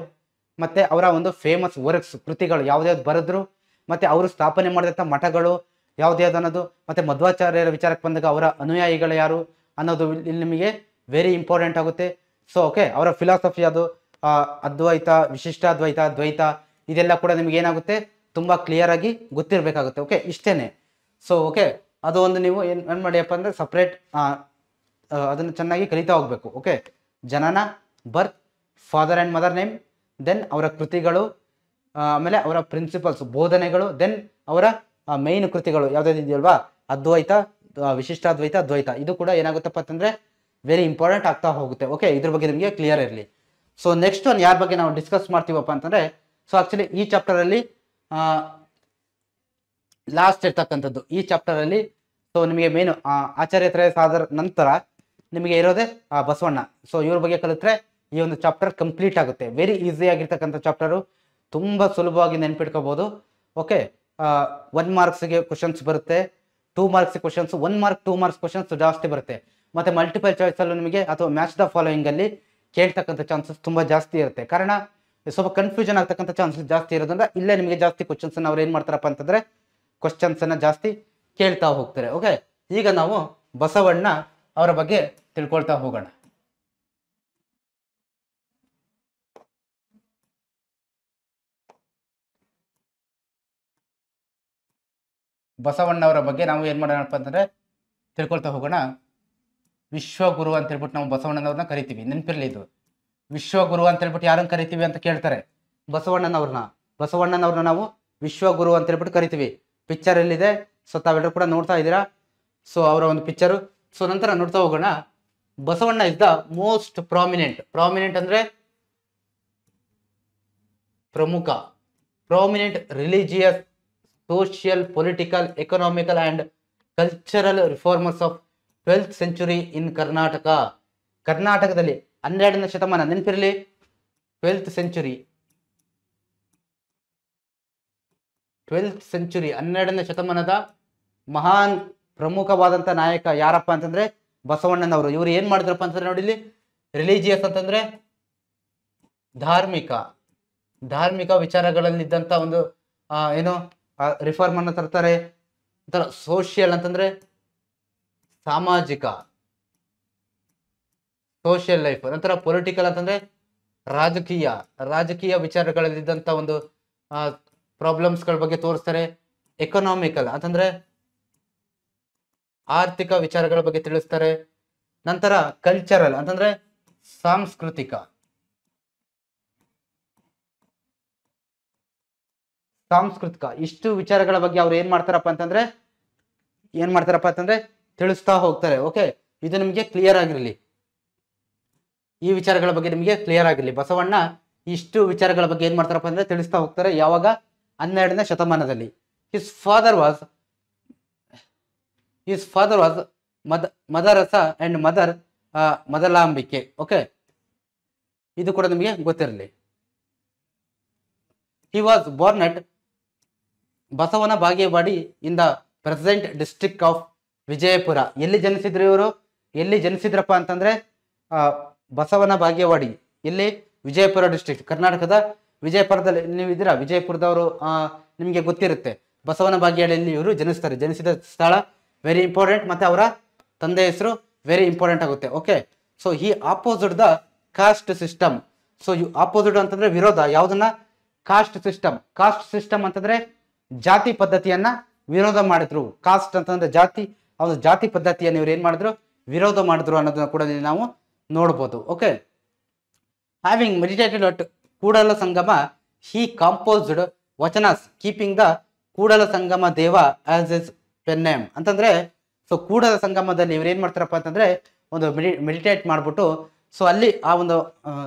ಮತ್ತೆ ಅವರ ಒಂದು ಫೇಮಸ್ ವರ್ಕ್ಸ್ ಕೃತಿಗಳು ಯಾವ್ದ್ಯಾವ್ದು ಬರೆದ್ರು, ಮತ್ತೆ ಅವರು ಸ್ಥಾಪನೆ ಮಾಡಿದಂಥ ಮಠಗಳು ಯಾವ್ದ್ಯಾವ್ದು ಅನ್ನೋದು, ಮತ್ತೆ ಮಧ್ವಾಚಾರ್ಯರ ವಿಚಾರಕ್ಕೆ ಬಂದಾಗ ಅವರ ಅನುಯಾಯಿಗಳು ಯಾರು ಅನ್ನೋದು ಇಲ್ಲಿ ನಿಮಗೆ ವೆರಿ ಇಂಪಾರ್ಟೆಂಟ್ ಆಗುತ್ತೆ. ಸೊ ಓಕೆ, ಅವರ ಫಿಲಾಸಫಿ ಅದು ಅದ್ವೈತ, ವಿಶಿಷ್ಟಾದ್ವೈತ, ದ್ವೈತ, ಇದೆಲ್ಲ ಕೂಡ ನಿಮ್ಗೆ ಏನಾಗುತ್ತೆ ತುಂಬಾ ಕ್ಲಿಯರ್ ಆಗಿ ಗೊತ್ತಿರಬೇಕಾಗುತ್ತೆ. ಓಕೆ, ಇಷ್ಟೇನೆ. ಸೊ ಓಕೆ, ಅದು ಒಂದು ನೀವು ಏನು ಮಾಡಿಯಪ್ಪ ಅಂದರೆ ಸಪ್ರೇಟ್ ಅದನ್ನು ಚೆನ್ನಾಗಿ ಕಲಿತಾ ಹೋಗ್ಬೇಕು. ಓಕೆ, ಜನನ, birth, father and mother name, then ಅವರ ಕೃತಿಗಳು, ಆಮೇಲೆ ಅವರ ಪ್ರಿನ್ಸಿಪಲ್ಸ್, ಬೋಧನೆಗಳು, ದೆನ್ ಅವರ ಮೇಯ್ನ್ ಕೃತಿಗಳು ಯಾವುದಾದ್ರು ಇದೆಯಲ್ವಾ, ಅದ್ವೈತ, ವಿಶಿಷ್ಟಾದ್ವೈತ, ಅದ್ವೈತ, ಇದು ಕೂಡ ಏನಾಗುತ್ತಪ್ಪ ಅಂತಂದರೆ ವೆರಿ ಇಂಪಾರ್ಟೆಂಟ್ ಆಗ್ತಾ ಹೋಗುತ್ತೆ. ಓಕೆ, ಇದ್ರ ಬಗ್ಗೆ ನಿಮಗೆ ಕ್ಲಿಯರ್ ಇರಲಿ. ಸೊ ನೆಕ್ಸ್ಟ್ ಒಂದು ಯಾರ ಬಗ್ಗೆ ನಾವು ಡಿಸ್ಕಸ್ ಮಾಡ್ತೀವಪ್ಪ ಅಂತಂದರೆ, ಸೊ ಆ್ಯಕ್ಚುಲಿ ಈ ಚಾಪ್ಟರಲ್ಲಿ ಲಾಸ್ಟ್ ಇರ್ತಕ್ಕಂಥದ್ದು ಈ ಚಾಪ್ಟರಲ್ಲಿ. ಸೊ ನಿಮಗೆ ಮೇನು ಆಚಾರ್ಯ ತ್ರಯ ಸಾಧರ ನಂತರ ನಿಮಗೆ ಇರೋದೇ ಬಸವಣ್ಣ. ಸೊ ಇವ್ರ ಬಗ್ಗೆ ಕಲಿತ್ರೆ ಈ ಒಂದು ಚಾಪ್ಟರ್ ಕಂಪ್ಲೀಟ್ ಆಗುತ್ತೆ. ವೆರಿ ಈಸಿ ಆಗಿರ್ತಕ್ಕಂಥ ಚಾಪ್ಟರು, ತುಂಬ ಸುಲಭವಾಗಿ ನೆನ್ಪಿಟ್ಕೋಬಹುದು. ಓಕೆ, 1 ಮಾರ್ಕ್ಸ್ಗೆ ಕ್ವಶನ್ಸ್ ಬರುತ್ತೆ, 2 marks questions, 1 mark 2 marks questions ಜಾಸ್ತಿ ಬರುತ್ತೆ. ಮತ್ತೆ ಮಲ್ಟಿಪಲ್ ಚಾಯ್ಸ್ ಅಲ್ಲೂ ನಿಮಗೆ ಅಥವಾ ಮ್ಯಾಚ್ ದ ಫಾಲೋಯಿಂಗ್ ಅಲ್ಲಿ ಕೇಳ್ತಕ್ಕಂಥ ಚಾನ್ಸಸ್ ತುಂಬಾ ಜಾಸ್ತಿ ಇರುತ್ತೆ. ಕಾರಣ ಸ್ವಲ್ಪ ಕನ್ಫ್ಯೂಷನ್ ಆಗ್ತಕ್ಕಂಥ ಚಾನ್ಸಸ್ ಜಾಸ್ತಿ ಇರೋದ್ರಿಂದ ಇಲ್ಲೇ ನಿಮಗೆ ಜಾಸ್ತಿ ಕ್ವಶನ್ಸ್ ಅವ್ರು ಏನ್ ಮಾಡ್ತಾರಪ್ಪ ಅಂತಂದ್ರೆ ಕ್ವಶನ್ಸ್ ಅನ್ನ ಜಾಸ್ತಿ ಕೇಳ್ತಾ ಹೋಗ್ತಾರೆ. ಓಕೆ, ಈಗ ನಾವು ಬಸವಣ್ಣ ಅವರ ಬಗ್ಗೆ ತಿಳ್ಕೊಳ್ತಾ ಹೋಗೋಣ. ಬಸವಣ್ಣವರ ಬಗ್ಗೆ ನಾವು ಏನ್ ಮಾಡೋಣಪ್ಪ ಅಂತಂದ್ರೆ ತಿಳ್ಕೊಳ್ತಾ ಹೋಗೋಣ. ವಿಶ್ವಗುರು ಅಂತ ಹೇಳ್ಬಿಟ್ಟು ನಾವು ಬಸವಣ್ಣನವ್ರನ್ನ ಕರಿತೀವಿ, ನೆನಪಿರ್ಲಿ ಇದು. ವಿಶ್ವಗುರು ಅಂತ ಹೇಳ್ಬಿಟ್ಟು ಯಾರನ್ನ ಕರಿತೀವಿ ಅಂತ ಕೇಳ್ತಾರೆ, ಬಸವಣ್ಣನವ್ರನ್ನ ನಾವು ವಿಶ್ವಗುರು ಅಂತ ಹೇಳ್ಬಿಟ್ಟು ಕರಿತೀವಿ. ಪಿಕ್ಚರ್ ಎಲ್ಲಿದೆ, ಸೊ ತಾವೆಲ್ಲರೂ ಕೂಡ ನೋಡ್ತಾ ಇದ್ದೀರಾ. ಸೊ ಅವರ ಒಂದು ಪಿಕ್ಚರು. ಸೊ ನಂತರ ನೋಡ್ತಾ ಹೋಗೋಣ. Basavanna is the most prominent ಅಂದ್ರೆ ಪ್ರಮುಖ, prominent religious, social, political, economical and cultural reformers of 12th century ಇನ್ ಕರ್ನಾಟಕ. ಕರ್ನಾಟಕದಲ್ಲಿ 12ನೇ ಶತಮಾನ, ನೆನಪಿರಲಿ 12th century, 12ನೇ ಶತಮಾನದ ಮಹಾನ್ ಪ್ರಮುಖವಾದಂಥ ನಾಯಕ ಯಾರಪ್ಪ ಅಂತಂದ್ರೆ ಬಸವಣ್ಣನವರು. ಇವರು ಏನ್ ಮಾಡಿದ್ರಪ್ಪ ಅಂತಂದ್ರೆ ನೋಡಿ ಇಲ್ಲಿ, ರಿಲಿಜಿಯಸ್ ಅಂತಂದ್ರೆ ಧಾರ್ಮಿಕ ವಿಚಾರಗಳಲ್ಲಿದ್ದಂಥ ಒಂದು ಏನು ರಿಫಾರ್ಮ್ ಅನ್ನ ತರ್ತಾರೆ. ಸೋಷಿಯಲ್ ಅಂತಂದ್ರೆ ಸಾಮಾಜಿಕ, ಸೋಷಿಯಲ್ ಲೈಫ್. ನಂತರ ಪೊಲಿಟಿಕಲ್ ಅಂತಂದ್ರೆ ರಾಜಕೀಯ ವಿಚಾರಗಳಲ್ಲಿದ್ದಂಥ ಒಂದು ಪ್ರಾಬ್ಲಮ್ಸ್ಗಳ ಬಗ್ಗೆ ತೋರಿಸ್ತಾರೆ. ಎಕನಾಮಿಕಲ್ ಅಂತಂದ್ರೆ ಆರ್ಥಿಕ ವಿಚಾರಗಳ ಬಗ್ಗೆ ತಿಳಿಸ್ತಾರೆ. ನಂತರ ಕಲ್ಚರಲ್ ಅಂತಂದ್ರೆ ಸಾಂಸ್ಕೃತಿಕ, ಇಷ್ಟು ವಿಚಾರಗಳ ಬಗ್ಗೆ ಅವ್ರು ಏನ್ ಮಾಡ್ತಾರಪ್ಪ ಅಂತಂದ್ರೆ ತಿಳಿಸ್ತಾ ಹೋಗ್ತಾರೆ. ಓಕೆ, ಇದು ನಿಮಗೆ ಕ್ಲಿಯರ್ ಆಗಿರಲಿ, ಈ ವಿಚಾರಗಳ ಬಗ್ಗೆ ನಿಮಗೆ ಕ್ಲಿಯರ್ ಆಗಿರಲಿ. ಬಸವಣ್ಣ ಇಷ್ಟು ವಿಚಾರಗಳ ಬಗ್ಗೆ ಏನ್ ಮಾಡ್ತಾರಪ್ಪ ಅಂದ್ರೆ ತಿಳಿಸ್ತಾ ಹೋಗ್ತಾರೆ. ಯಾವಾಗ? 12ನೇ ಶತಮಾನದಲ್ಲಿ. His father was Madarasa and Madalambike. Okay, ಇದು ಕೂಡ ನಿಮಗೆ ಗೊತ್ತಿರಲಿ. He was born at Basavana Bagewadi in the present district of Vijayapura. ಎಲ್ಲಿ ಜನಿಸಿದ್ರು ಇವರು? ಎಲ್ಲಿ ಜನಿಸಿದ್ರಪ್ಪ ಅಂತಂದ್ರೆ ಬಸವನ ಬಾಗೇವಾಡಿ, ಇಲ್ಲಿ ವಿಜಯಪುರ ಡಿಸ್ಟ್ರಿಕ್ಟ್, ಕರ್ನಾಟಕದ ವಿಜಯಪುರದಲ್ಲಿ ನೀವು ಇದ್ದೀರಾ. ವಿಜಯಪುರದವರು ನಿಮಗೆ ಗೊತ್ತಿರುತ್ತೆ. ಬಸವನ ಬಾಗೇವಾಡಿಯಲ್ಲಿ ಇವರು ಜನಿಸಿದ ಸ್ಥಳ ವೆರಿ ಇಂಪಾರ್ಟೆಂಟ್. ಮತ್ತೆ ಅವರ ತಂದೆ ಹೆಸರು ವೆರಿ ಇಂಪಾರ್ಟೆಂಟ್ ಆಗುತ್ತೆ. Okay, so he opposite the caste system. So opposite ಅಂತಂದ್ರೆ ವಿರೋಧ, ಯಾವ್ದನ್ನ? ಕಾಸ್ಟ್ ಸಿಸ್ಟಮ್ ಅಂತಂದ್ರೆ ಜಾತಿ ಪದ್ಧತಿಯನ್ನ ವಿರೋಧ ಮಾಡಿದ್ರು. ಕಾಸ್ಟ್ ಅಂತಂದ್ರೆ ಜಾತಿ, ಅವ್ರ ಜಾತಿ ಪದ್ಧತಿಯನ್ನು ಇವ್ರು ಏನ್ ಮಾಡಿದ್ರು? ವಿರೋಧ ಮಾಡಿದ್ರು ಅನ್ನೋದನ್ನ ಕೂಡ ನಾವು ನೋಡ್ಬೋದು. Okay, having meditated at Kudala Sangama, he composed vachanas keeping the Kudala Sangama Deva as his pen name. ಅಂತಂದ್ರೆ ಸೊ ಕೂಡಲ ಸಂಗಮದಲ್ಲಿ ಇವ್ರು ಏನ್ ಮಾಡ್ತಾರಪ್ಪ ಅಂತಂದ್ರೆ ಒಂದು ಮೆಡಿಟೇಟ್ ಮಾಡ್ಬಿಟ್ಟು ಸೊ ಅಲ್ಲಿ ಆ ಒಂದು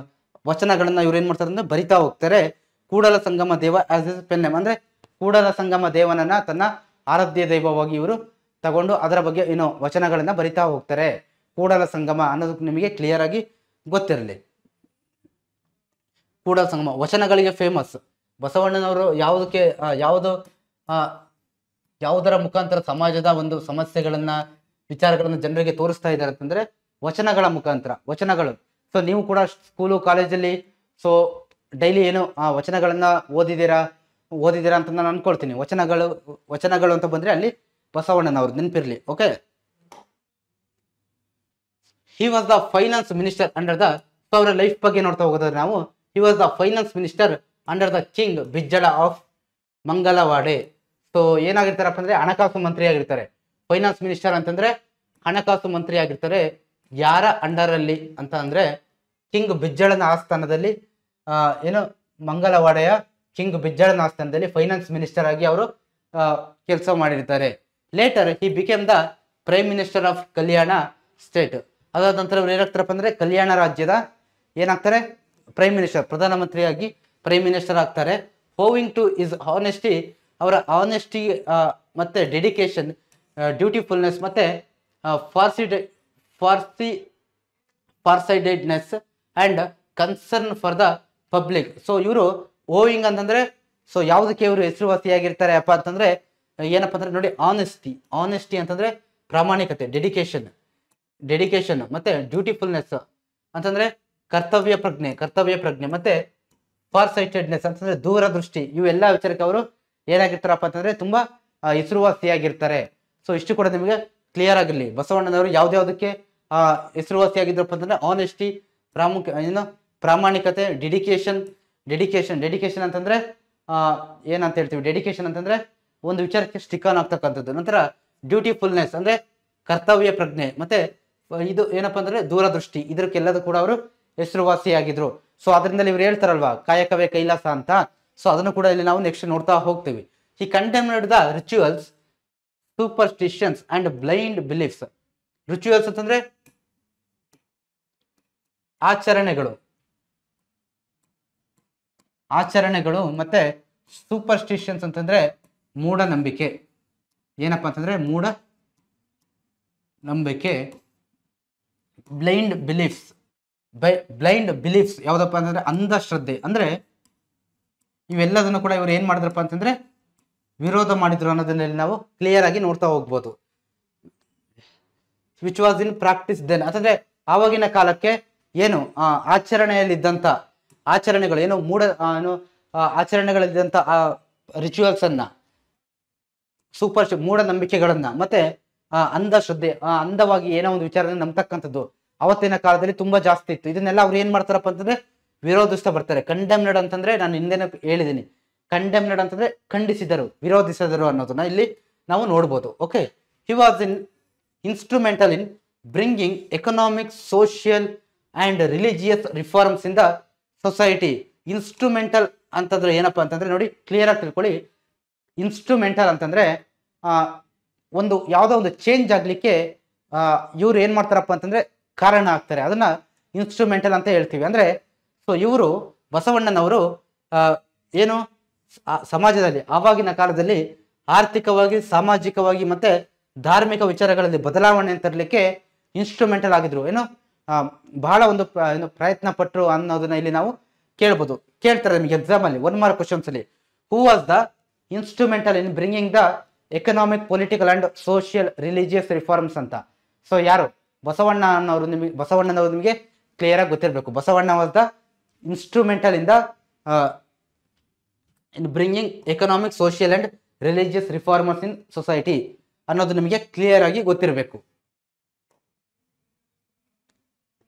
ವಚನಗಳನ್ನ ಇವ್ರು ಏನ್ ಮಾಡ್ತಾರೆ ಅಂದ್ರೆ ಬರಿತಾ ಹೋಗ್ತಾರೆ. ಕೂಡಲ Sangama Deva as his pen name ಅಂದ್ರೆ ಕೂಡಲ ಸಂಗಮ ದೇವನನ್ನ ತನ್ನ ಆರಾಧ್ಯ ದೈವವಾಗಿ ಇವರು ತಗೊಂಡು ಅದರ ಬಗ್ಗೆ ಏನೋ ವಚನಗಳನ್ನ ಬರಿತಾ ಹೋಗ್ತಾರೆ. ಕೂಡಲ ಸಂಗಮ ಅನ್ನೋದಕ್ಕೆ ನಿಮಗೆ ಕ್ಲಿಯರ್ ಆಗಿ ಗೊತ್ತಿರಲಿ. ಕೂಡಲ ಸಂಗಮ ವಚನಗಳಿಗೆ ಫೇಮಸ್. ಬಸವಣ್ಣನವರು ಯಾವುದರ ಮುಖಾಂತರ ಸಮಾಜದ ಒಂದು ಸಮಸ್ಯೆಗಳನ್ನ ವಿಚಾರಗಳನ್ನ ಜನರಿಗೆ ತೋರಿಸ್ತಾ ಇದ್ದಾರೆ ಅಂತಂದ್ರೆ ವಚನಗಳ ಮುಖಾಂತರ. ವಚನಗಳು ಸೊ ನೀವು ಕೂಡ ಸ್ಕೂಲು ಕಾಲೇಜಲ್ಲಿ ಸೊ ಡೈಲಿ ಏನು ವಚನಗಳನ್ನ ಓದಿದ್ದೀರಾ ಅಂತ ನಾನು ಅನ್ಕೊಳ್ತೀನಿ. ವಚನಗಳು ಅಂತ ಬಂದ್ರೆ ಅಲ್ಲಿ ಬಸವಣ್ಣನವ್ರು ನೆನಪಿರ್ಲಿ. Okay, he was the finance minister under the, so ಅವರ ಲೈಫ್ ಬಗ್ಗೆ ನೋಡ್ತಾ ಹೋಗೋದಾದ್ರೆ ನಾವು, he was the finance minister under the king Bijjala of Mangalavade. So ಏನಾಗಿರ್ತಾರಪ್ಪ ಅಂದ್ರೆ ಹಣಕಾಸು ಮಂತ್ರಿ ಆಗಿರ್ತಾರೆ. ಫೈನಾನ್ಸ್ ಮಿನಿಸ್ಟರ್ ಅಂತಂದ್ರೆ ಹಣಕಾಸು ಮಂತ್ರಿ ಆಗಿರ್ತಾರೆ. ಯಾರ ಅಂಡರ್ ಅಲ್ಲಿ ಅಂತ ಅಂದ್ರೆ ಕಿಂಗ್ ಬಿಜ್ಜಳನ ಆಸ್ಥಾನದಲ್ಲಿ ಏನು ಮಂಗಲವಾಡೆಯ ಕಿಂಗ್ ಬಿಜ್ಜಳನ ಆಸ್ಥಾನದಲ್ಲಿ ಫೈನಾನ್ಸ್ ಮಿನಿಸ್ಟರ್ ಆಗಿ ಅವರು ಕೆಲಸ ಮಾಡಿರ್ತಾರೆ. Later he became the prime minister of Kalyana state. ಅದಾದ ನಂತರ ಅವ್ರು ಏನಾಗ್ತಾರಪ್ಪ ಅಂದ್ರೆ ಕಲ್ಯಾಣ ರಾಜ್ಯದ ಏನಾಗ್ತಾರೆ ಪ್ರೈಮ್ ಮಿನಿಸ್ಟರ್, ಪ್ರಧಾನಮಂತ್ರಿಯಾಗಿ ಪ್ರೈಮ್ ಮಿನಿಸ್ಟರ್ ಆಗ್ತಾರೆ. ಹೋವಿಂಗ್ ಟು ಇಸ್ ಹಾನೆಸ್ಟಿ, ಅವರ ಹಾನೆಸ್ಟಿ ಮತ್ತೆ ಡೆಡಿಕೇಶನ್, ಡ್ಯೂಟಿಫುಲ್ನೆಸ್ ಮತ್ತೆ foresightedness and concern for the public. So ಇವರು ಓವಿಂಗ್ ಅಂತಂದ್ರೆ ಸೊ ಯಾವುದಕ್ಕೆ ಇವರು ಹೆಸರುವಾಸಿಯಾಗಿರ್ತಾರೆ ಅಪ್ಪ ಅಂತಂದ್ರೆ ಏನಪ್ಪ ಅಂದ್ರೆ ನೋಡಿ ಆನೆಸ್ಟಿ ಅಂತಂದ್ರೆ ಪ್ರಾಮಾಣಿಕತೆ, ಡೆಡಿಕೇಶನ್ ಮತ್ತೆ ಡ್ಯೂಟಿಫುಲ್ನೆಸ್ ಅಂತಂದ್ರೆ ಕರ್ತವ್ಯ ಪ್ರಜ್ಞೆ ಮತ್ತೆ ಫಾರ್ ಸೈಟೆಡ್ನೆಸ್ ಅಂತಂದ್ರೆ ದೂರದೃಷ್ಟಿ. ಇವೆಲ್ಲ ವಿಚಾರಕ್ಕೆ ಅವರು ಏನಾಗಿರ್ತಾರಪ್ಪ ಅಂತಂದ್ರೆ ತುಂಬಾ ಹೆಸರುವಾಸಿಯಾಗಿರ್ತಾರೆ. ಸೊ ಇಷ್ಟು ಕೂಡ ನಿಮಗೆ ಕ್ಲಿಯರ್ ಆಗಿರ್ಲಿ. ಬಸವಣ್ಣನವರು ಯಾವ್ದಾವ್ದಕ್ಕೆ ಹೆಸರುವಾಸಿಯಾಗಿದ್ರಪ್ಪ ಅಂತಂದ್ರೆ ಆನೆಸ್ಟಿ, ಪ್ರಾಮಾಣಿಕತೆ, ಡೆಡಿಕೇಶನ್ ಅಂತಂದ್ರೆ ಏನಂತ ಹೇಳ್ತೀವಿ, ಡೆಡಿಕೇಶನ್ ಅಂತಂದ್ರೆ ಒಂದು ವಿಚಾರಕ್ಕೆ ಸ್ಟಿಕ್ ಆನ್ ಆಗ್ತಕ್ಕಂಥದ್ದು. ನಂತರ ಡ್ಯೂಟಿಫುಲ್ನೆಸ್ ಅಂದ್ರೆ ಕರ್ತವ್ಯ ಪ್ರಜ್ಞೆ, ಮತ್ತೆ ಇದು ಏನಪ್ಪಾ ಅಂದ್ರೆ ದೂರದೃಷ್ಟಿ. ಇದಕ್ಕೆಲ್ಲದೂ ಕೂಡ ಅವರು ಹೆಸರುವಾಸಿಯಾಗಿದ್ರು. ಸೊ ಅದರಿಂದ ಇವ್ರು ಹೇಳ್ತಾರಲ್ವಾ ಕಾಯಕವೇ ಕೈಲಾಸ ಅಂತ. ಸೊ ಅದನ್ನು ಕೂಡ ಇಲ್ಲಿ ನಾವು ನೆಕ್ಸ್ಟ್ ನೋಡ್ತಾ ಹೋಗ್ತೀವಿ. ಈ condemned the rituals, superstitions and blind beliefs. Rituals ಅಂತಂದ್ರೆ ಆಚರಣೆಗಳು ಮತ್ತೆ ಸೂಪರ್ಸ್ಟಿಷನ್ಸ್ ಅಂತಂದ್ರೆ ಮೂಢನಂಬಿಕೆ. ಏನಪ್ಪಾ ಅಂತಂದ್ರೆ ಮೂಢನಂಬಿಕೆ. ಬ್ಲೈಂಡ್ ಬಿಲೀಫ್ಸ್ ಯಾವ್ದಪ್ಪ ಅಂತಂದ್ರೆ ಅಂಧಶ್ರದ್ಧೆ. ಅಂದ್ರೆ ಇವೆಲ್ಲದನ್ನು ಕೂಡ ಇವರು ಏನ್ ಮಾಡಿದ್ರಪ್ಪ ಅಂತಂದ್ರೆ ವಿರೋಧ ಮಾಡಿದ್ರು ಅನ್ನೋದನ್ನ ನಾವು ಕ್ಲಿಯರ್ ಆಗಿ ನೋಡ್ತಾ ಹೋಗ್ಬೋದು. Which was in practice then ಅಂತಂದ್ರೆ ಆವಾಗಿನ ಕಾಲಕ್ಕೆ ಏನು ಆಚರಣೆಯಲ್ಲಿದ್ದಂತ ಆಚರಣೆಗಳು ಏನು ಆಚರಣೆಗಳಲ್ಲಿದ್ದಂತ ರಿಚುವಲ್ಸ್ ಅನ್ನ, ಮೂಢನಂಬಿಕೆಗಳನ್ನ ಮತ್ತೆ ಅಂಧಶ್ರದ್ಧೆ, ಅಂಧವಾಗಿ ಏನೋ ಒಂದು ವಿಚಾರನ ನಂಬತಕ್ಕಂಥದ್ದು ಅವತ್ತಿನ ಕಾಲದಲ್ಲಿ ತುಂಬಾ ಜಾಸ್ತಿ ಇತ್ತು. ಇದನ್ನೆಲ್ಲ ಅವ್ರು ಏನ್ ಮಾಡ್ತಾರಪ್ಪ ಅಂತಂದ್ರೆ ವಿರೋಧಿಸ್ತಾ ಬರ್ತಾರೆ. ಕಂಡೆಮ್ನೆಡ್ ಅಂತಂದ್ರೆ ನಾನು ಹಿಂದೆನೇ ಹೇಳಿದ್ದೀನಿ, ಕಂಡೆಮ್ನೆಡ್ ಅಂತಂದ್ರೆ ಖಂಡಿಸಿದರು, ವಿರೋಧಿಸಿದರು ಅನ್ನೋದನ್ನ ಇಲ್ಲಿ ನಾವು ನೋಡ್ಬೋದು. Okay, he was instrumental in bringing economic, social and religious reforms in the society. Instrumental ಅಂತಂದ್ರೆ ಏನಪ್ಪಾ ಅಂತಂದ್ರೆ ನೋಡಿ ಕ್ಲಿಯರ್ ಆಗಿ ತಿಳ್ಕೊಳ್ಳಿ. ಇನ್ಸ್ಟ್ರೂಮೆಂಟಲ್ ಅಂತಂದ್ರೆ ಒಂದು ಯಾವುದೋ ಒಂದು ಚೇಂಜ್ ಆಗ್ಲಿಕ್ಕೆ ಇವ್ರು ಏನ್ ಮಾಡ್ತಾರಪ್ಪ ಅಂತಂದ್ರೆ ಕಾರಣ ಆಗ್ತಾರೆ. ಅದನ್ನ ಇನ್ಸ್ಟ್ರೂಮೆಂಟಲ್ ಅಂತ ಹೇಳ್ತೀವಿ. ಅಂದ್ರೆ ಸೊ ಇವರು ಬಸವಣ್ಣನವರು ಏನು ಸಮಾಜದಲ್ಲಿ ಆವಾಗಿನ ಕಾಲದಲ್ಲಿ ಆರ್ಥಿಕವಾಗಿ, ಸಾಮಾಜಿಕವಾಗಿ ಮತ್ತೆ ಧಾರ್ಮಿಕ ವಿಚಾರಗಳಲ್ಲಿ ಬದಲಾವಣೆ ತರಲಿಕ್ಕೆ ಇನ್ಸ್ಟ್ರೂಮೆಂಟಲ್ ಆಗಿದ್ರು. ಏನು ಬಹಳ ಒಂದು ಪ್ರಯತ್ನ ಪಟ್ಟರು ಅನ್ನೋದನ್ನ ಇಲ್ಲಿ ನಾವು ಕೇಳ್ತಾರೆ ನಿಮಗೆ ಎಕ್ಸಾಮ್ ಅಲ್ಲಿ 1 ಮಾರ್ಕ್ ಕ್ವಶನ್ಸ್ ಅಲ್ಲಿ. ಹೂ was the instrumental in bringing the economic, political and social religious reforms ಅಂತ. ಸೊ ಯಾರು ಬಸವಣ್ಣನವರು ನಿಮಗೆ ಕ್ಲಿಯರ್ ಆಗಿ ಗೊತ್ತಿರಬೇಕು. Basavanna was the instrumental in the in bringing economic, social and religious reformers in society ಅನ್ನೋದು ನಿಮಗೆ ಕ್ಲಿಯರ್ ಆಗಿ ಗೊತ್ತಿರಬೇಕು.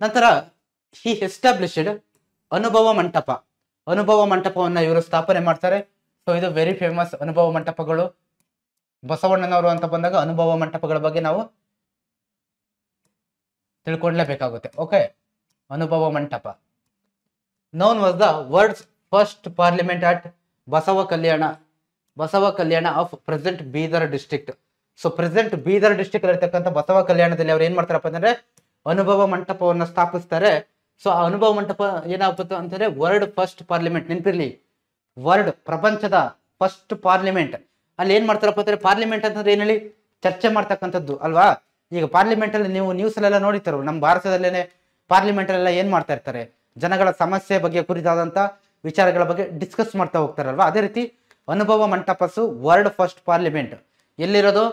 ನಂತರ ಹಿ ಎಸ್ಟಾಬ್ಲಿಷ್ಡ್ ಅನುಭವ ಮಂಟಪವನ್ನ ಇವರು ಸ್ಥಾಪನೆ ಮಾಡ್ತಾರೆ. ಸೊ ಇದು ವೆರಿ ಫೇಮಸ್ ಅನುಭವ ಮಂಟಪಗಳು. ಬಸವಣ್ಣನವರು ಅಂತ ಬಂದಾಗ ಅನುಭವ ಮಂಟಪಗಳ ಬಗ್ಗೆ ನಾವು ತಿಳ್ಕೊಳ್ಳೇಬೇಕಾಗುತ್ತೆ. Okay, Anubhava Mantapa. Known was the world's first parliament at Basava Kalyana of present Bidar district. So present Bidar district ಇರತಕ್ಕಂಥ ಬಸವ ಕಲ್ಯಾಣದಲ್ಲಿ ಅವ್ರು ಏನ್ ಮಾಡ್ತಾರಪ್ಪ ಅಂತಂದ್ರೆ ಅನುಭವ ಮಂಟಪವನ್ನ ಸ್ಥಾಪಿಸ್ತಾರೆ. ಸೊ ಆ ಅನುಭವ ಮಂಟಪ ಏನಾಗ್ಬೋದು ಅಂತಂದ್ರೆ ವರ್ಲ್ಡ್ ಫಸ್ಟ್ ಪಾರ್ಲಿಮೆಂಟ್. ನೆನಪಿರ್ಲಿ, ವರ್ಲ್ಡ್ ಪ್ರಪಂಚದ ಫಸ್ಟ್ ಪಾರ್ಲಿಮೆಂಟ್. ಅಲ್ಲಿ ಏನ್ ಮಾಡ್ತಾರಪ್ಪ ಅಂದ್ರೆ ಪಾರ್ಲಿಮೆಂಟ್ ಅಂತಂದ್ರೆ ಏನ್ ಹೇಳಿ ಚರ್ಚೆ ಮಾಡ್ತಕ್ಕಂಥದ್ದು ಅಲ್ವಾ. ಈಗ ಪಾರ್ಲಿಮೆಂಟ್ ಅಲ್ಲಿ ನೀವು ನ್ಯೂಸ್ ಅಲ್ಲೆಲ್ಲ ನೋಡಿತಾರ, ನಮ್ಮ ಭಾರತದಲ್ಲೇನೆ ಪಾರ್ಲಿಮೆಂಟ್ ಅಲ್ಲೆಲ್ಲ ಏನ್ ಮಾಡ್ತಾ ಇರ್ತಾರೆ, ಜನಗಳ ಸಮಸ್ಯೆ ಬಗ್ಗೆ ಕುರಿತಾದಂತ ವಿಚಾರಗಳ ಬಗ್ಗೆ ಡಿಸ್ಕಸ್ ಮಾಡ್ತಾ ಹೋಗ್ತಾರಲ್ವಾ. ಅದೇ ರೀತಿ ಅನುಭವ ಮಂಟಪಸು ವರ್ಲ್ಡ್ ಫಸ್ಟ್ ಪಾರ್ಲಿಮೆಂಟ್ ಎಲ್ಲಿರೋದು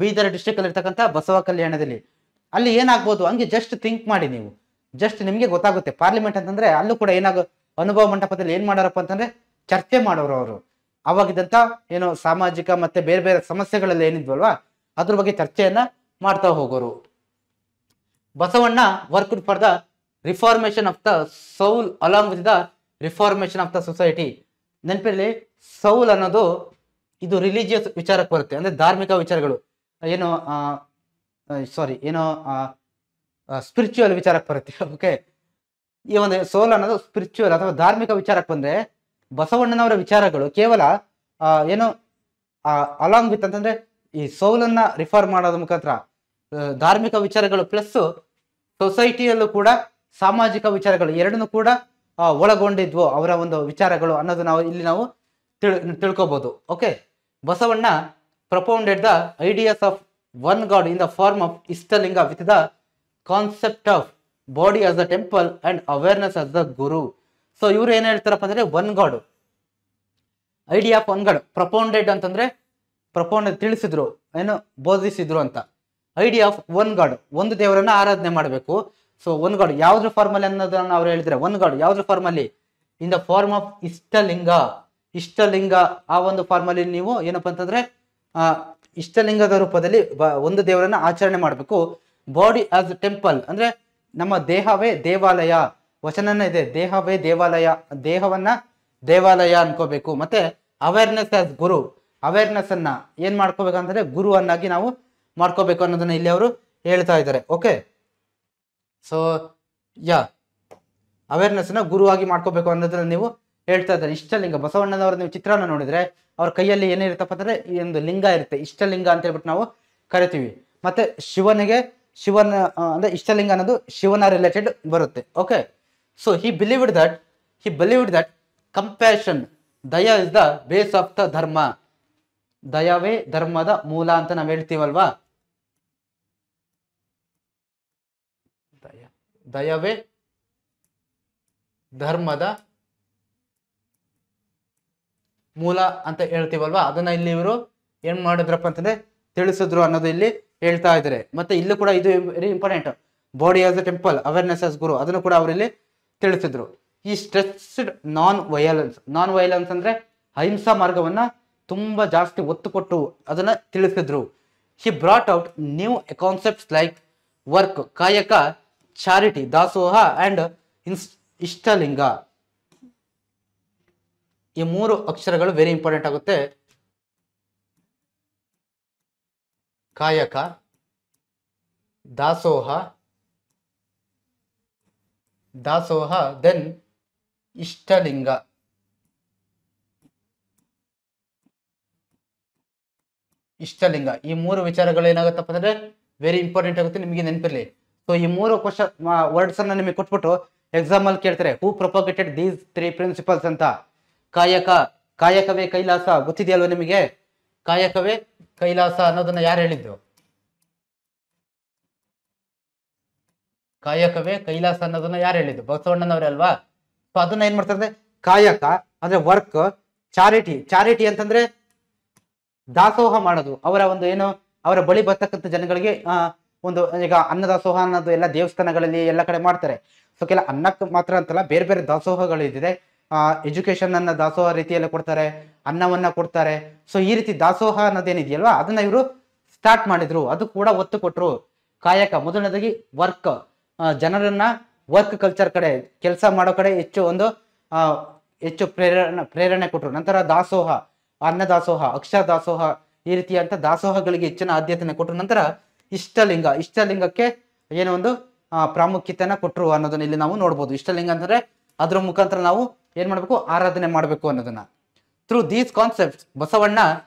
ಬೀದರ್ ಡಿಸ್ಟ್ರಿಕ್ಟ್ ಅಲ್ಲಿ ಇರ್ತಕ್ಕಂಥ ಬಸವ ಕಲ್ಯಾಣದಲ್ಲಿ. ಅಲ್ಲಿ ಏನಾಗ್ಬೋದು ಹಂಗೆ ಜಸ್ಟ್ ಥಿಂಕ್ ಮಾಡಿ ನೀವು, ಜಸ್ಟ್ ನಿಮ್ಗೆ ಗೊತ್ತಾಗುತ್ತೆ. ಪಾರ್ಲಿಮೆಂಟ್ ಅಂತಂದ್ರೆ ಅಲ್ಲೂ ಕೂಡ ಅನುಭವ ಮಂಟಪದಲ್ಲಿ ಏನ್ ಮಾಡೋರಪ್ಪ ಅಂತಂದ್ರೆ ಚರ್ಚೆ ಮಾಡೋರು. ಅವರು ಅವಾಗಿದ್ದಂತ ಏನೋ ಸಾಮಾಜಿಕ ಮತ್ತೆ ಬೇರೆ ಬೇರೆ ಸಮಸ್ಯೆಗಳೆಲ್ಲ ಏನಿದ್ವಲ್ವಾ ಅದ್ರ ಬಗ್ಗೆ ಚರ್ಚೆಯನ್ನ ಮಾಡ್ತಾ ಹೋಗೋರು. Basavanna worked for the reformation of the soul along with the reformation of the society. ನೆನಪಿರಲಿ, ಸೌಲ್ ಅನ್ನೋದು ಇದು ರಿಲಿಜಿಯಸ್ ವಿಚಾರಕ್ಕೆ ಬರುತ್ತೆ, ಅಂದ್ರೆ ಧಾರ್ಮಿಕ ವಿಚಾರಗಳು, ಏನೋ ಸಾರಿ ಏನೋ ಸ್ಪಿರಿಚುವಲ್ ವಿಚಾರಕ್ಕೆ ಬರುತ್ತೆ. ಓಕೆ, ಈ ಒಂದು ಸೋಲ್ ಅನ್ನೋದು ಸ್ಪಿರಿಚುವಲ್ ಅಥವಾ ಧಾರ್ಮಿಕ ವಿಚಾರಕ್ಕೆ ಬಂದ್ರೆ ಬಸವಣ್ಣನವರ ವಿಚಾರಗಳು ಕೇವಲ ಏನು ಅಲಾಂಗ್ ವಿತ್ ಅಂತಂದ್ರೆ ಈ ಸೋಲನ್ನ ರಿಫರ್ ಮಾಡೋದ್ರ ಮುಖಾಂತರ ಧಾರ್ಮಿಕ ವಿಚಾರಗಳು ಪ್ಲಸ್ ಸೊಸೈಟಿಯಲ್ಲೂ ಕೂಡ ಸಾಮಾಜಿಕ ವಿಚಾರಗಳು ಎರಡನ್ನೂ ಕೂಡ ಒಳಗೊಂಡಿದ್ವು ಅವರ ಒಂದು ವಿಚಾರಗಳು ಅನ್ನೋದು ನಾವು ತಿಳ್ಕೊಬಹುದು. Okay, Basavanna propounded the ideas of one God in the form of Ishtalinga with the concept of body as the temple and awareness as the guru. So ಇವ್ರು ಏನ್ ಹೇಳ್ತಾರಪ್ಪ ಅಂದ್ರೆ one God, idea of one God. Propounded ಅಂತಂದ್ರೆ propound ತಿಳಿಸಿದ್ರು, ಏನು ಬೋಧಿಸಿದ್ರು ಅಂತ. Idea of one god, ಒಂದು ದೇವರನ್ನ ಆರಾಧನೆ ಮಾಡಬೇಕು. ಸೊ ಒನ್ ಗಾಡ್ ಯಾವ್ದ್ರ ಫಾರ್ಮ್ ಅಲ್ಲಿ ಅನ್ನೋದನ್ನ ಅವ್ರು ಹೇಳಿದ್ರೆ, ಒನ್ ಗಾಡ್ ಯಾವ್ದ್ರ ಫಾರ್ಮ್ ಅಲ್ಲಿ, ಇನ್ ದ ಫಾರ್ಮ್ ಆಫ್ ಇಷ್ಟಲಿಂಗ. ಇಷ್ಟಲಿಂಗ ಆ ಒಂದು ಫಾರ್ಮ್ ಅಲ್ಲಿ ನೀವು ಏನಪ್ಪಾ ಅಂತಂದ್ರೆ ಇಷ್ಟಲಿಂಗದ ರೂಪದಲ್ಲಿ ಒಂದು ದೇವರನ್ನ ಆಚರಣೆ ಮಾಡಬೇಕು. ಬಾಡಿ ಆಸ್ ಟೆಂಪಲ್ ಅಂದ್ರೆ ನಮ್ಮ ದೇಹವೇ ದೇವಾಲಯ, ವಚನನ ಇದೆ, ದೇಹವೇ ದೇವಾಲಯ, ದೇಹವನ್ನ ದೇವಾಲಯ ಅನ್ಕೋಬೇಕು. ಮತ್ತೆ ಅವೇರ್ನೆಸ್ ಆಸ್ ಗುರು, ಅವೇರ್ನೆಸ್ ಅನ್ನ ಏನ್ ಮಾಡ್ಕೋಬೇಕಂತಂದ್ರೆ ಗುರುವನ್ನಾಗಿ ನಾವು ಮಾಡ್ಕೋಬೇಕು ಅನ್ನೋದನ್ನ ಇಲ್ಲಿ ಅವರು ಹೇಳ್ತಾ ಇದ್ದಾರೆ. ಓಕೆ, ಸೊ ಅವೇರ್ನೆಸ್ ನ ಗುರುವಾಗಿ ಮಾಡ್ಕೋಬೇಕು ಅನ್ನೋದನ್ನ ನೀವು ಹೇಳ್ತಾ ಇದ್ದಾರೆ. ಇಷ್ಟಲಿಂಗ ಬಸವಣ್ಣನವರ ನೀವು ಚಿತ್ರನ ನೋಡಿದ್ರೆ ಅವ್ರ ಕೈಯಲ್ಲಿ ಏನಿರುತ್ತಪ್ಪ ಅಂದ್ರೆ ಈ ಒಂದು ಲಿಂಗ ಇರುತ್ತೆ, ಇಷ್ಟಲಿಂಗ ಅಂತ ಹೇಳ್ಬಿಟ್ಟು ನಾವು ಕರಿತೀವಿ. ಮತ್ತೆ ಶಿವನ ಅಂದ್ರೆ ಇಷ್ಟಲಿಂಗ ಅನ್ನೋದು ಶಿವನ ರಿಲೇಟೆಡ್ ಬರುತ್ತೆ. Okay, so he believed that compassion, ದಯ is the base of the dharma. ದಯವೇ ಧರ್ಮದ ಮೂಲ ಅಂತ ನಾವ್ ಹೇಳ್ತೀವಲ್ವಾ, ದಯವೇ ಧರ್ಮದ ಮೂಲ ಅಂತ ಹೇಳ್ತೀವಲ್ವಾ, ಅದನ್ನ ಇಲ್ಲಿ ಇವರು ಏನ್ ಮಾಡಿದ್ರಪ್ಪ ಅಂತಂದ್ರೆ ತಿಳಿಸಿದ್ರು ಅನ್ನೋದು ಇಲ್ಲಿ ಹೇಳ್ತಾ ಇದ್ದಾರೆ. ಮತ್ತೆ ಇಲ್ಲೂ ಕೂಡ ಇದು very important, body as a temple, awareness as guru, ಅದನ್ನು ಕೂಡ ಅವರಲ್ಲಿ ತಿಳಿಸಿದ್ರು. ಈ ಸ್ಟ್ರೆಸ್ಡ್ ನಾನ್ ವೈಲೆನ್ಸ್ ಅಂದ್ರೆ ಅಹಿಂಸಾ ಮಾರ್ಗವನ್ನ ತುಂಬಾ ಜಾಸ್ತಿ ಒತ್ತು ಕೊಟ್ಟು ಅದನ್ನ ತಿಳಿಸಿದ್ರು. He brought out new concepts like work, kayaka, charity, dasoha and Ishtalinga. ಈ ಮೂರು ಅಕ್ಷರಗಳು ವೆರಿ ಇಂಪಾರ್ಟೆಂಟ್ ಆಗುತ್ತೆ. ಕಾಯಕ, ದಾಸೋಹ, ದೆನ್ ಇಷ್ಟಲಿಂಗ. ಈ ಮೂರು ವಿಚಾರಗಳು ಏನಾಗುತ್ತಪ್ಪ ಅಂದ್ರೆ ವೆರಿ ಇಂಪಾರ್ಟೆಂಟ್ ಆಗುತ್ತೆ, ನಿಮಗೆ ನೆನಪಿರ್ಲಿ. ಸೊ ಈ ಮೂರು ವರ್ಡ್ಸ್ ಅನ್ನ ನಿಮಗೆ ಕೊಟ್ಬಿಟ್ಟು ಎಕ್ಸಾಮ್ ಅಲ್ಲಿ ಕೇಳ್ತಾರೆ, ಹೂ ಪ್ರೊಪಗೇಟೆಡ್ ದೀಸ್ 3 ಪ್ರಿನ್ಸಿಪಲ್ಸ್ ಅಂತ. ಕಾಯಕವೇ ಕೈಲಾಸ ಗೊತ್ತಿದೆಯಲ್ವ ನಿಮಗೆ? ಕಾಯಕವೇ ಕೈಲಾಸ ಅನ್ನೋದನ್ನ ಯಾರು ಹೇಳಿದ್ರು? ಕಾಯಕವೇ ಕೈಲಾಸ ಅನ್ನೋದನ್ನ ಯಾರು ಹೇಳಿದ್ರು? ಬಸವಣ್ಣನವರೇ ಅಲ್ವಾ? ಸೊ ಅದನ್ನ ಏನ್ ಮಾಡ್ತಾರೆ, ಕಾಯಕ ಅಂದ್ರೆ ವರ್ಕ್, ಚಾರಿಟಿ ಅಂತಂದ್ರೆ ದಾಸೋಹ ಮಾಡೋದು. ಅವರ ಒಂದು ಏನು ಅವರ ಬಳಿ ಬರ್ತಕ್ಕಂಥ ಜನಗಳಿಗೆ ಒಂದು ಈಗ ಅನ್ನದಾಸೋಹ ಅನ್ನೋದು ಎಲ್ಲ ದೇವಸ್ಥಾನಗಳಲ್ಲಿ ಎಲ್ಲ ಕಡೆ ಮಾಡ್ತಾರೆ. ಸೊ ಕೆಲ ಅನ್ನಕ್ಕೆ ಮಾತ್ರ ಅಂತಲ್ಲ, ಬೇರೆ ಬೇರೆ ದಾಸೋಹಗಳು ಇದಿದೆ. ಎಜುಕೇಶನ್ ಅನ್ನ ದಾಸೋಹ ರೀತಿಯಲ್ಲಿ ಕೊಡ್ತಾರೆ, ಅನ್ನವನ್ನ ಕೊಡ್ತಾರೆ. ಸೊ ಈ ರೀತಿ ದಾಸೋಹ ಅನ್ನೋದೇನಿದೆಯಲ್ವಾ ಅದನ್ನ ಇವರು ಸ್ಟಾರ್ಟ್ ಮಾಡಿದ್ರು, ಅದು ಕೂಡ ಒತ್ತು ಕೊಟ್ರು. ಕಾಯಕ ಮೊದಲನೇದಾಗಿ ವರ್ಕ್, ಜನರನ್ನ ವರ್ಕ್ ಕಲ್ಚರ್ ಕಡೆ, ಕೆಲಸ ಮಾಡೋ ಕಡೆ ಹೆಚ್ಚು ಪ್ರೇರಣೆ ಕೊಟ್ರು. ನಂತರ ದಾಸೋಹ, ಅನ್ನದಾಸೋಹ, ಅಕ್ಷರ ದಾಸೋಹ, ಈ ರೀತಿಯಂತ ದಾಸೋಹಗಳಿಗೆ ಹೆಚ್ಚಿನ ಆದ್ಯತೆಯನ್ನು ಕೊಟ್ಟರು. ನಂತರ ಇಷ್ಟಲಿಂಗಕ್ಕೆ ಏನೋ ಒಂದು ಪ್ರಾಮುಖ್ಯತೆಯನ್ನ ಕೊಟ್ಟರು ಅನ್ನೋದನ್ನ ಇಲ್ಲಿ ನಾವು ನೋಡ್ಬೋದು. ಇಷ್ಟಲಿಂಗ ಅಂದ್ರೆ ಅದ್ರ ಮುಖಾಂತರ ನಾವು ಏನ್ ಮಾಡ್ಬೇಕು, ಆರಾಧನೆ ಮಾಡ್ಬೇಕು ಅನ್ನೋದನ್ನ. Through these concepts Basavanna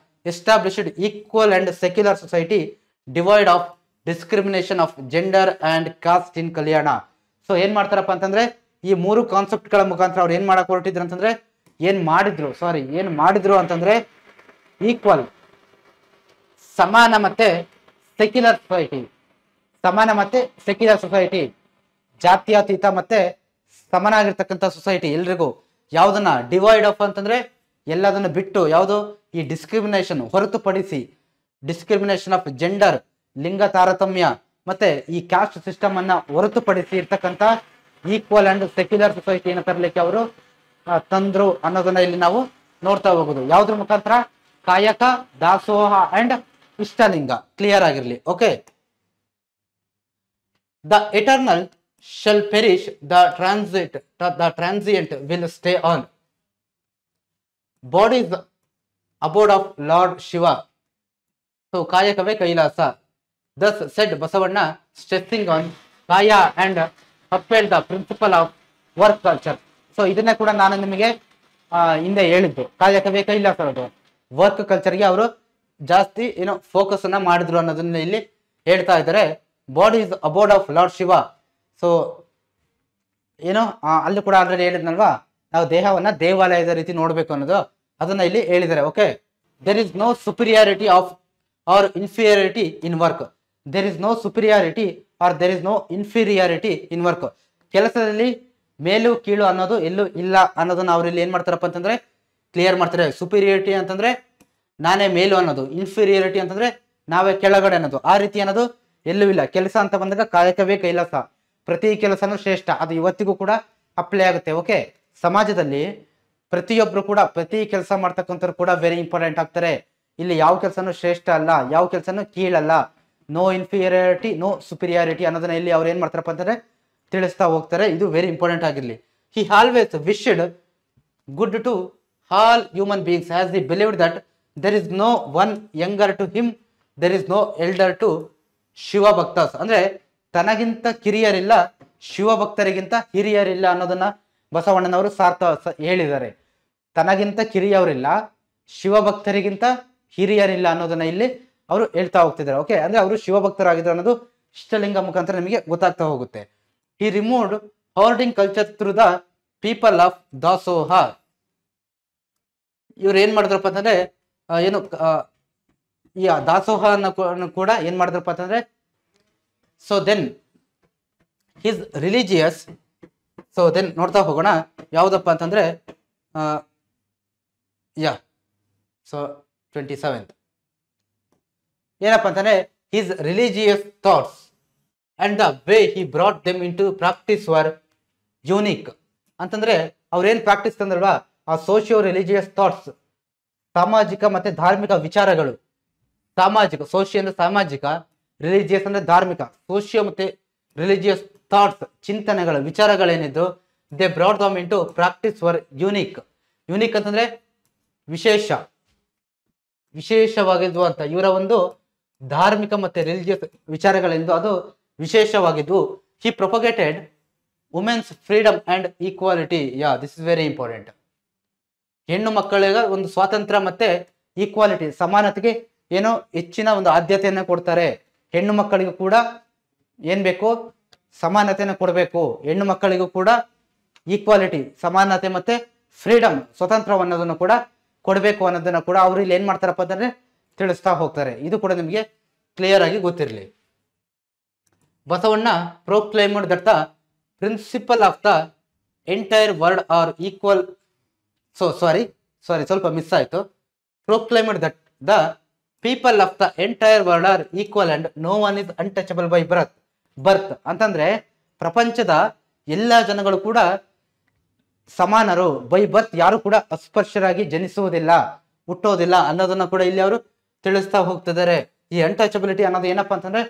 established equal and secular society divide of discrimination of gender and caste in Kalyana. So ಏನ್ ಮಾಡ್ತಾರಪ್ಪ ಅಂತಂದ್ರೆ ಈ ಮೂರು ಕಾನ್ಸೆಪ್ಟ್ ಗಳ ಮುಖಾಂತರ ಅವ್ರು ಏನ್ ಮಾಡಕ್ ಹೊರಟಿದ್ರು ಅಂತಂದ್ರೆ ಏನ್ ಮಾಡಿದ್ರು ಅಂತಂದ್ರೆ ಈಕ್ವಲ್, ಸಮಾನ ಮತ್ತೆ ಸೆಕ್ಯುಲರ್ ಸೊಸೈಟಿ, ಜಾತ್ಯತೀತ ಮತ್ತೆ ಸಮನಾಗಿರ್ತಕ್ಕಂಥ ಸೊಸೈಟಿ ಎಲ್ರಿಗೂ. ಯಾವ್ದನ್ನ ಡಿವೈಡ್ ಆಫ್ ಅಂತಂದ್ರೆ ಎಲ್ಲದನ್ನ ಬಿಟ್ಟು, ಯಾವುದು ಈ ಡಿಸ್ಕ್ರಿಮಿನೇಷನ್ ಹೊರತುಪಡಿಸಿ, ಡಿಸ್ಕ್ರಿಮಿನೇಷನ್ ಆಫ್ ಜೆಂಡರ್, ಲಿಂಗ ತಾರತಮ್ಯ ಮತ್ತೆ ಈ ಕ್ಯಾಸ್ಟ್ ಸಿಸ್ಟಮ್ ಅನ್ನ ಹೊರತುಪಡಿಸಿ ಇರ್ತಕ್ಕಂಥ ಈಕ್ವಲ್ ಅಂಡ್ ಸೆಕ್ಯುಲರ್ ಸೊಸೈಟಿಯನ್ನು ತರಲಿಕ್ಕೆ ಅವರು ತಂದ್ರು ಅನ್ನೋದನ್ನ ಇಲ್ಲಿ ನಾವು ನೋಡ್ತಾ ಹೋಗುದು. ಯಾವ್ದ್ರ ಮುಖಾಂತರ? ಕಾಯಕ, ದಾಸೋಹ ಅಂಡ್ ಇಷ್ಟಲಿಂಗ. ಕ್ಲಿಯರ್ ಆಗಿರ್ಲಿ. Okay, the eternal shall perish, the transient will stay on. Bodies abode of Lord Shiva. So ಕಾಯಕವೇ Kailasa. Thus said Basavana, stressing on Kaya and upheld the principle of work culture. So ಇದನ್ನ ಕೂಡ ನಾನು ನಿಮಗೆ ಹಿಂದೆ ಹೇಳಿದ್ದು, ಕಾಯಕವೇ ಕೈಲಾಸ ಅದು ವರ್ಕ್ ಕಲ್ಚರ್ಗೆ ಅವರು ಜಾಸ್ತಿ ಏನೋ ಫೋಕಸ್ ಅನ್ನ ಮಾಡಿದ್ರು ಅನ್ನೋದನ್ನ ಇಲ್ಲಿ ಹೇಳ್ತಾ ಇದ್ದಾರೆ. Body is ಅಬೋರ್ಡ್ of lord Shiva. So ಏನೋ ಅಲ್ಲಿ ಕೂಡ ಆಲ್ರೆಡಿ ಹೇಳಿದ್ನಲ್ವಾ, ನಾವು ದೇಹವನ್ನ ದೇವಾಲಯದ ರೀತಿ ನೋಡ್ಬೇಕು ಅನ್ನೋದು, ಅದನ್ನ ಇಲ್ಲಿ ಹೇಳಿದ್ದಾರೆ. Okay, there is no superiority of or inferiority in work. There is no superiority or there is no inferiority in work. ಕೆಲಸದಲ್ಲಿ ಮೇಲು ಕೀಳು ಅನ್ನೋದು ಎಲ್ಲೂ ಇಲ್ಲ ಅನ್ನೋದನ್ನ ಅವ್ರು ಇಲ್ಲಿ ಏನ್ ಮಾಡ್ತಾರಪ್ಪ ಅಂತಂದ್ರೆ ಕ್ಲಿಯರ್ ಮಾಡ್ತಾರೆ. ಸುಪೀರಿಯಾರಿಟಿ ಅಂತಂದ್ರೆ ನಾನೇ ಮೇಲು ಅನ್ನೋದು, ಇನ್ಫೀರಿಯಾರಿಟಿ ಅಂತಂದ್ರೆ ನಾವೇ ಕೆಳಗಡೆ ಅನ್ನೋದು, ಆ ರೀತಿ ಅನ್ನೋದು ಎಲ್ಲೂ ಇಲ್ಲ. ಕೆಲಸ ಅಂತ ಬಂದಾಗ ಕಾಯಕವೇ ಕೈಲಾಸ, ಪ್ರತಿ ಕೆಲಸನೂ ಶ್ರೇಷ್ಠ, ಅದು ಇವತ್ತಿಗೂ ಕೂಡ ಅಪ್ಲೈ ಆಗುತ್ತೆ. ಓಕೆ, ಸಮಾಜದಲ್ಲಿ ಪ್ರತಿಯೊಬ್ರು ಕೂಡ ಪ್ರತಿ ಕೆಲಸ ಮಾಡ್ತಕ್ಕಂಥವ್ರು ಕೂಡ ವೆರಿ ಇಂಪಾರ್ಟೆಂಟ್ ಆಗ್ತಾರೆ. ಇಲ್ಲಿ ಯಾವ ಕೆಲಸನೂ ಶ್ರೇಷ್ಠ ಅಲ್ಲ, ಯಾವ ಕೆಲಸನೂ ಕೀಳಲ್ಲ. ನೋ ಇನ್ಫೀರಿಯಾರಿಟಿ, ನೋ ಸುಪೀರಿಯಾರಿಟಿ ಅನ್ನೋದನ್ನ ಇಲ್ಲಿ ಅವ್ರು ಏನ್ ಮಾಡ್ತಾರಪ್ಪ ಅಂತಂದ್ರೆ ತಿಳಿಸ್ತಾ ಹೋಗ್ತಾರೆ. ಇದು ವೆರಿ ಇಂಪಾರ್ಟೆಂಟ್ ಆಗಿರ್ಲಿ. He always wished good to all human beings as he believed that there is no one younger to him, there is no elder to Shiva bhaktas. ಅಂದ್ರೆ ತನಗಿಂತ ಕಿರಿಯರಿಲ್ಲ, ಶಿವ ಭಕ್ತರಿಗಿಂತ ಹಿರಿಯರಿಲ್ಲ ಅನ್ನೋದನ್ನ ಬಸವಣ್ಣನವರು ಹೇಳಿದ್ದಾರೆ. ತನಗಿಂತ ಕಿರಿಯವರಿಲ್ಲ, ಶಿವಭಕ್ತರಿಗಿಂತ ಹಿರಿಯರಿಲ್ಲ ಅನ್ನೋದನ್ನ ಇಲ್ಲಿ ಅವರು ಹೇಳ್ತಾ ಹೋಗ್ತಿದ್ದಾರೆ. ಓಕೆ, ಅಂದ್ರೆ ಅವರು ಶಿವಭಕ್ತರಾಗಿದ್ರು ಅನ್ನೋದು ಇಷ್ಟಲಿಂಗ ಮುಖಾಂತರ ನಿಮಗೆ ಗೊತ್ತಾಗ್ತಾ ಹೋಗುತ್ತೆ. He removed hoarding culture through the people of dasoha. ಇವ್ರು ಏನ್ ಮಾಡಿದ್ರಪ್ಪ ಅಂತಂದ್ರೆ ಏನು ಈ ದಾಸೋಹ ಕೂಡ ಏನ್ ಮಾಡಿದ್ರಪ್ಪ ಅಂತಂದ್ರೆ, so then his religious, so then ನೋಡ್ತಾ ಹೋಗೋಣ ಯಾವ್ದಪ್ಪ ಅಂತಂದ್ರೆ ಸೊ 27th ಏನಪ್ಪ ಅಂತಂದ್ರೆ his religious thoughts and the way he brought them in to practice were unique. ಅಂತಂದ್ರೆ ಅವ್ರೇನ್ ಪ್ರಾಕ್ಟೀಸ್ ತಂದ್ರಲ್ವಾ, ಆ ಸೋಶಿಯೋ ರಿಲಿಜಿಯಸ್ ಥಾಟ್ಸ್, ಸಾಮಾಜಿಕ ಮತ್ತೆ ಧಾರ್ಮಿಕ ವಿಚಾರಗಳು. ಸಾಮಾಜಿಕ, ಸೋಶಿಯೋ ಅಂದ್ರೆ ಸಾಮಾಜಿಕ, ರಿಲಿಜಿಯಸ್ ಅಂದ್ರೆ ಧಾರ್ಮಿಕ. ಸೋಶಿಯೋ ಮತ್ತೆ ರಿಲಿಜಿಯಸ್ ಥಾಟ್ಸ್, ಚಿಂತನೆಗಳು, ವಿಚಾರಗಳೇನಿದ್ದು, they brought them in to practice were unique. Unique ಅಂತಂದ್ರೆ ವಿಶೇಷವಾಗಿದ್ವು ಅಂತ. ಇವರ ಒಂದು ಧಾರ್ಮಿಕ ಮತ್ತೆ ರಿಲಿಜಿಯಸ್ ವಿಚಾರಗಳೆಂದು ಅದು ವಿಶೇಷವಾಗಿದ್ವು. He propagated women's freedom and equality. This is very important. ಹೆಣ್ಣು ಮಕ್ಕಳಿಗೆ ಒಂದು ಸ್ವಾತಂತ್ರ್ಯ ಮತ್ತೆ ಈಕ್ವಾಲಿಟಿ, ಸಮಾನತೆಗೆ ಏನೋ ಹೆಚ್ಚಿನ ಒಂದು ಆದ್ಯತೆಯನ್ನು ಕೊಡ್ತಾರೆ. ಹೆಣ್ಣು ಮಕ್ಕಳಿಗೂ ಕೂಡ ಏನ್ ಬೇಕು, ಸಮಾನತೆಯನ್ನು ಕೊಡಬೇಕು. ಹೆಣ್ಣು ಮಕ್ಕಳಿಗೂ ಕೂಡ ಈಕ್ವಾಲಿಟಿ, ಸಮಾನತೆ ಮತ್ತೆ ಫ್ರೀಡಮ್, ಸ್ವತಂತ್ರ ಅನ್ನೋದನ್ನು ಕೂಡ ಕೊಡಬೇಕು ಅನ್ನೋದನ್ನ ಕೂಡ ಅವ್ರು ಇಲ್ಲಿ ಏನ್ ಮಾಡ್ತಾರಪ್ಪ ಅಂತಂದ್ರೆ ತಿಳಿಸ್ತಾ ಹೋಗ್ತಾರೆ. ಇದು ಕೂಡ ನಿಮಗೆ ಕ್ಲಿಯರ್ ಆಗಿ ಗೊತ್ತಿರಲಿ. Basavanna proclaimed that the principle of the entire world are equal. Sorry ಸ್ವಲ್ಪ ಮಿಸ್ ಆಯ್ತು. Proclaimed that the people of the entire world are equal and no one is untouchable by birth. ಅಂತಂದ್ರೆ ಪ್ರಪಂಚದ ಎಲ್ಲಾ ಜನಗಳು ಕೂಡ ಸಮಾನರು, ಬೈ ಬರ್ತ್ ಯಾರು ಕೂಡ ಅಸ್ಪರ್ಶರಾಗಿ ಜನಿಸುವುದಿಲ್ಲ, ಹುಟ್ಟೋದಿಲ್ಲ ಅನ್ನೋದನ್ನ ಕೂಡ ಇಲ್ಲಿ ಅವರು ತಿಳಿಸ್ತಾ ಹೋಗ್ತಿದ್ದಾರೆ. ಈ ಅನ್ಟಚಬಿಲಿಟಿ ಅನ್ನೋದು ಏನಪ್ಪಾ ಅಂತಂದ್ರೆ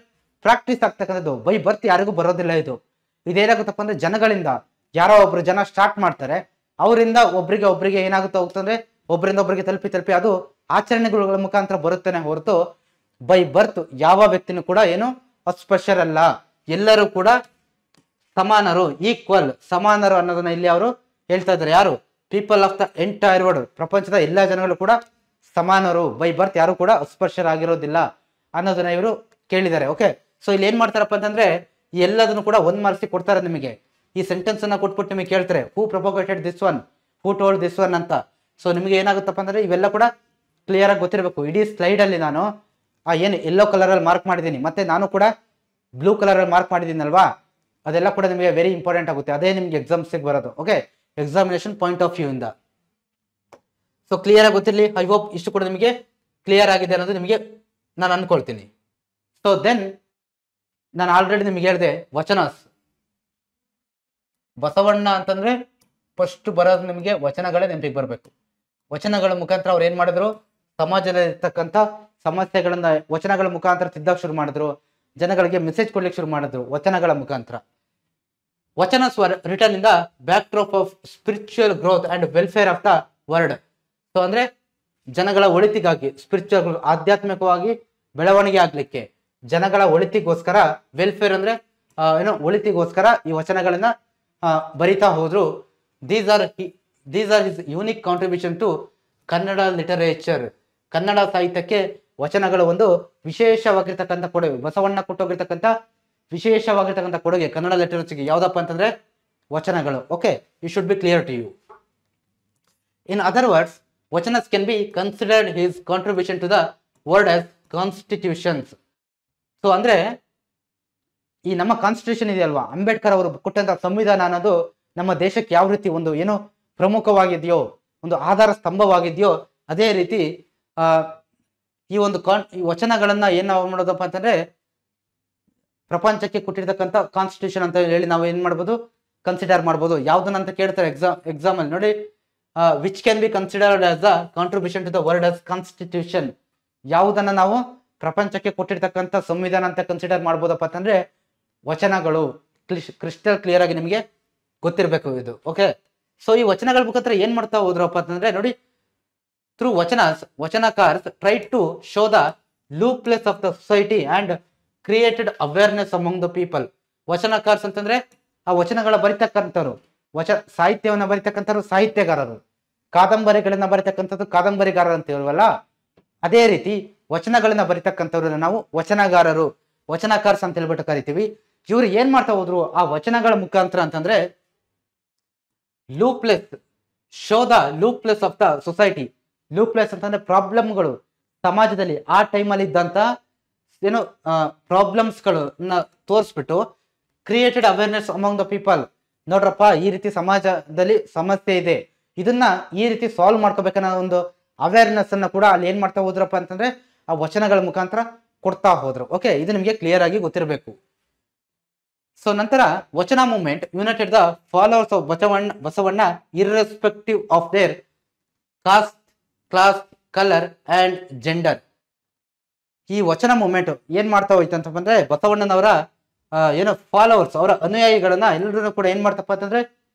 ಪ್ರಾಕ್ಟೀಸ್ ಆಗ್ತಕ್ಕಂಥದ್ದು, ಬೈ ಬರ್ತ್ ಯಾರಿಗೂ ಬರೋದಿಲ್ಲ. ಇದೇನಾಗುತ್ತಪ್ಪ ಅಂದ್ರೆ ಜನಗಳಿಂದ ಯಾರೋ ಒಬ್ರು ಜನ ಸ್ಟಾರ್ಟ್ ಮಾಡ್ತಾರೆ, ಅವರಿಂದ ಒಬ್ರಿಗೆ ಏನಾಗುತ್ತಾ ಹೋಗ್ತಂದ್ರೆ ಒಬ್ಬರಿಂದ ಒಬ್ಬರಿಗೆ ತಲುಪಿ ಅದು ಆಚರಣೆಗಳ ಮುಖಾಂತರ ಬರುತ್ತೇನೆ ಹೊರತು ಬೈ ಬರ್ತ್ ಯಾವ ವ್ಯಕ್ತಿನೂ ಕೂಡ ಏನು ಅಸ್ಪರ್ಶರಲ್ಲ, ಎಲ್ಲರೂ ಕೂಡ ಸಮಾನರು, ಈಕ್ವಲ್, ಸಮಾನರು ಅನ್ನೋದನ್ನ ಇಲ್ಲಿ ಅವರು ಹೇಳ್ತಾ ಇದ್ದಾರೆ. ಯಾರು? People of the entire world, ಪ್ರಪಂಚದ ಎಲ್ಲಾ ಜನಗಳು ಕೂಡ ಸಮಾನರು, ಬೈ ಬರ್ತ್ ಯಾರು ಕೂಡ ಅಸ್ಪರ್ಶರಾಗಿರೋದಿಲ್ಲ ಅನ್ನೋದನ್ನ ಇವರು ಕೇಳಿದ್ದಾರೆ. ಓಕೆ, ಸೊ ಇಲ್ಲಿ ಏನ್ ಮಾಡ್ತಾರಪ್ಪ ಅಂತಂದ್ರೆ ಈ ಎಲ್ಲದನ್ನು ಕೂಡ 1 ಮಾರ್ಕ್ಸ್ ಕೊಡ್ತಾರೆ ನಿಮಗೆ. ಈ ಸೆಂಟೆನ್ಸ್ ಅನ್ನ ಕೊಟ್ಬಿಟ್ಟು ನಿಮಗೆ ಕೇಳ್ತಾರೆ, who propagated this one, who told this one ಅಂತ. ಸೊ ನಿಮಗೆ ಏನಾಗುತ್ತಪ್ಪ ಅಂದ್ರೆ ಇವೆಲ್ಲ ಕೂಡ ಕ್ಲಿಯರ್ ಆಗಿ ಗೊತ್ತಿರಬೇಕು. ಇಡೀ ಸ್ಲೈಡ್ ಅಲ್ಲಿ ನಾನು ಏನು ಯೆಲ್ಲೋ ಕಲರ್ ಅಲ್ಲಿ ಮಾರ್ಕ್ ಮಾಡಿದ್ದೀನಿ, ಮತ್ತೆ ನಾನು ಕೂಡ ಬ್ಲೂ ಕಲರ್ ಅಲ್ಲಿ ಮಾರ್ಕ್ ಮಾಡಿದ್ದೀನಲ್ವಾ, ಅದೆಲ್ಲ ಕೂಡ ನಿಮಗೆ ವೆರಿ ಇಂಪಾರ್ಟೆಂಟ್ ಆಗುತ್ತೆ. ಅದೇ ನಿಮ್ಗೆ ಎಕ್ಸಾಮ್ಸ್ಗೆ ಬರೋದು. Okay, examination point of view ಇಂದ. ಸೊ ಕ್ಲಿಯರ್ ಆಗಿ ಗೊತ್ತಿರಲಿ. ಐ ಹೋಪ್ ಇಷ್ಟು ಕೂಡ ನಿಮಗೆ ಕ್ಲಿಯರ್ ಆಗಿದೆ ಅನ್ನೋದು ನಿಮಗೆ ನಾನು ಅನ್ಕೊಳ್ತೀನಿ. ಸೊ ದೆನ್ ನಾನು ಆಲ್ರೆಡಿ ನಿಮಗೆ ಹೇಳಿದೆ ವಚನಸ್. ಬಸವಣ್ಣ ಅಂತಂದ್ರೆ ಫಸ್ಟ್ ಬರೋದು ನಿಮಗೆ ವಚನಗಳೇ ನೆನಪಿಗೆ ಬರಬೇಕು. ವಚನಗಳ ಮುಖಾಂತರ ಅವ್ರು ಏನ್ ಮಾಡಿದ್ರು, ಸಮಾಜದಲ್ಲಿ ಇರ್ತಕ್ಕಂಥ ಸಮಸ್ಯೆಗಳನ್ನ ವಚನಗಳ ಮುಖಾಂತರ ತಿದ್ದಕ್ಕೆ ಶುರು ಮಾಡಿದ್ರು, ಜನಗಳಿಗೆ ಮೆಸೇಜ್ ಕೊಡ್ಲಿಕ್ಕೆ ಶುರು ಮಾಡಿದ್ರು ವಚನಗಳ ಮುಖಾಂತರ. Vachanas were written in the backdrop of spiritual growth and welfare of the world. So ಅಂದ್ರೆ ಜನಗಳ ಒಳಿತಿಗಾಗಿ, ಸ್ಪಿರಿಚುವಲ್ ಆಧ್ಯಾತ್ಮಿಕವಾಗಿ ಬೆಳವಣಿಗೆ ಆಗ್ಲಿಕ್ಕೆ, ಜನಗಳ ಒಳಿತಿಗೋಸ್ಕರ, ವೆಲ್ಫೇರ್ ಅಂದ್ರೆ ಒಳಿತಿಗೋಸ್ಕರ ಈ ವಚನಗಳನ್ನ ಬರಿತಾ ಹೋದ್ರು. These are his unique contribution to Kannada literature. Kannada ಸಾಹಿತ್ಯಕ್ಕೆ ವಚನಗಳು ಒಂದು ವಿಶೇಷವಾಗಿರ್ತಕ್ಕಂಥ ಕೊಡುಗೆ. ಬಸವಣ್ಣ ಕೊಟ್ಟೋಗಿರ್ತಕ್ಕಂಥ ವಿಶೇಷವಾಗಿರ್ತಕ್ಕಂಥ ಕೊಡುಗೆ ಕನ್ನಡ ಲಿಟರೇಚರ್ಗೆ ಯಾವ್ದಪ್ಪ ಅಂತಂದ್ರೆ ವಚನಗಳು. Okay, you should be clear to you. In other words, vachanas can be considered his contribution to the word as constitutions. So ಅಂದ್ರೆ ಈ ನಮ್ಮ ಕಾನ್ಸ್ಟಿಟ್ಯೂಷನ್ ಇದೆಯಲ್ವಾ, ಅಂಬೇಡ್ಕರ್ ಅವರು ಕೊಟ್ಟಂತ ಸಂವಿಧಾನ ಅನ್ನೋದು ನಮ್ಮ ದೇಶಕ್ಕೆ ಯಾವ ರೀತಿ ಒಂದು ಪ್ರಮುಖವಾಗಿದೆಯೋ, ಒಂದು ಆಧಾರ ಸ್ತಂಭವಾಗಿದೆಯೋ, ಅದೇ ರೀತಿ ಈ ಒಂದು ಈ ವಚನಗಳನ್ನ ಏನ್ ನಾವು ಮಾಡೋದಪ್ಪ ಅಂತಂದ್ರೆ ಪ್ರಪಂಚಕ್ಕೆ ಕೊಟ್ಟಿರ್ತಕ್ಕಂಥ ಕಾನ್ಸ್ಟಿಟ್ಯೂಷನ್ ಅಂತ ಹೇಳಿ ನಾವು ಏನ್ ಮಾಡ್ಬೋದು, ಕನ್ಸಿಡರ್ ಮಾಡ್ಬೋದು. ಯಾವ್ದನ್ನ ಅಂತ ಕೇಳ್ತಾರೆ ಎಕ್ಸಾಮ್ ಅಲ್ಲಿ ನೋಡಿ, which can be considered as a contribution to the word as constitution. ಯಾವುದನ್ನ ನಾವು ಪ್ರಪಂಚಕ್ಕೆ ಕೊಟ್ಟಿರ್ತಕ್ಕಂಥ ಸಂವಿಧಾನ ಅಂತ ಕನ್ಸಿಡರ್ ಮಾಡ್ಬೋದಪ್ಪ ಅಂತಂದ್ರೆ ವಚನಗಳು. ಕ್ರಿಸ್ಟಲ್ ಕ್ಲಿಯರ್ ಆಗಿ ನಿಮಗೆ ಗೊತ್ತಿರಬೇಕು ಇದು. ಓಕೆ, ಸೊ ಈ ವಚನಗಳ ಮುಖಾಂತರ ಏನ್ ಮಾಡ್ತಾ ಹೋದ್ರಪ್ಪ ಅಂತಂದ್ರೆ ನೋಡಿ, through vachanakars try to show the loopholes of the society and created awareness among the people. Vachanakars ಅಂತಂದ್ರೆ ಆ ವಚನಗಳ ಬರಿತಕ್ಕಂಥವ್ರು, ಸಾಹಿತ್ಯವನ್ನ ಬರಿತಕ್ಕಂಥವ್ರು ಸಾಹಿತ್ಯಗಾರರು, ಕಾದಂಬರಿಗಳನ್ನ ಬರಿತಕ್ಕಂಥದ್ದು ಕಾದಂಬರಿಗಾರರು ಅಂತ ಹೇಳುವಲ್ಲ, ಅದೇ ರೀತಿ ವಚನಗಳನ್ನ ಬರಿತಕ್ಕಂಥವ್ರನ್ನ ನಾವು ವಚನಗಾರರು, ವಚನಕಾರ್ಸ್ ಅಂತ ಹೇಳ್ಬಿಟ್ಟು ಕರಿತೀವಿ. ಇವ್ರು ಏನ್ ಮಾಡ್ತಾ ಹೋದ್ರು ಆ ವಚನಗಳ ಮುಖಾಂತರ ಅಂತಂದ್ರೆ loopholes, show the loopholes of the society. Loopholes ಅಂತಂದ್ರೆ ಪ್ರಾಬ್ಲಮ್ಗಳು, ಸಮಾಜದಲ್ಲಿ ಆ ಟೈಮಲ್ಲಿ ಇದ್ದಂತ ಪ್ರಾಬ್ಲಮ್ಸ್ಗಳನ್ನ ತೋರಿಸ್ಬಿಟ್ಟು created awareness among the people. ನೋಡ್ರಪ್ಪ, ಈ ರೀತಿ ಸಮಾಜದಲ್ಲಿ ಸಮಸ್ಯೆ ಇದೆ, ಇದನ್ನ ಈ ರೀತಿ ಸಾಲ್ವ್ ಮಾಡ್ಕೋಬೇಕನ್ನೋ ಒಂದು ಅವೇರ್ನೆಸ್ ಅನ್ನ ಕೂಡ ಅಲ್ಲಿ ಏನ್ ಮಾಡ್ತಾ ಹೋದ್ರಪ್ಪ ಅಂತಂದ್ರೆ ಆ ವಚನಗಳ ಮುಖಾಂತರ ಕೊಡ್ತಾ ಹೋದ್ರು. ಓಕೆ, ಇದು ನಿಮಗೆ ಕ್ಲಿಯರ್ ಆಗಿ ಗೊತ್ತಿರಬೇಕು. ಸೊ ನಂತರ ವಚನ movement United the followers of Basavanna irrespective of their cost, class, colour and gender. ಈ ವಚನ ಮೂವ್ಮೆಂಟ್ ಏನ್ ಮಾಡ್ತಾ ಹೋಯ್ತು ಅಂತ ಬಂದ್ರೆ ಬಸವಣ್ಣನವರ ಫಾಲೋವರ್ಸ್, ಅವರ ಅನುಯಾಯಿಗಳನ್ನ ಎಲ್ಲರೂ ಕೂಡ ಏನ್ ಮಾಡ್ತಪ್ಪ ಅಂತಂದ್ರೆ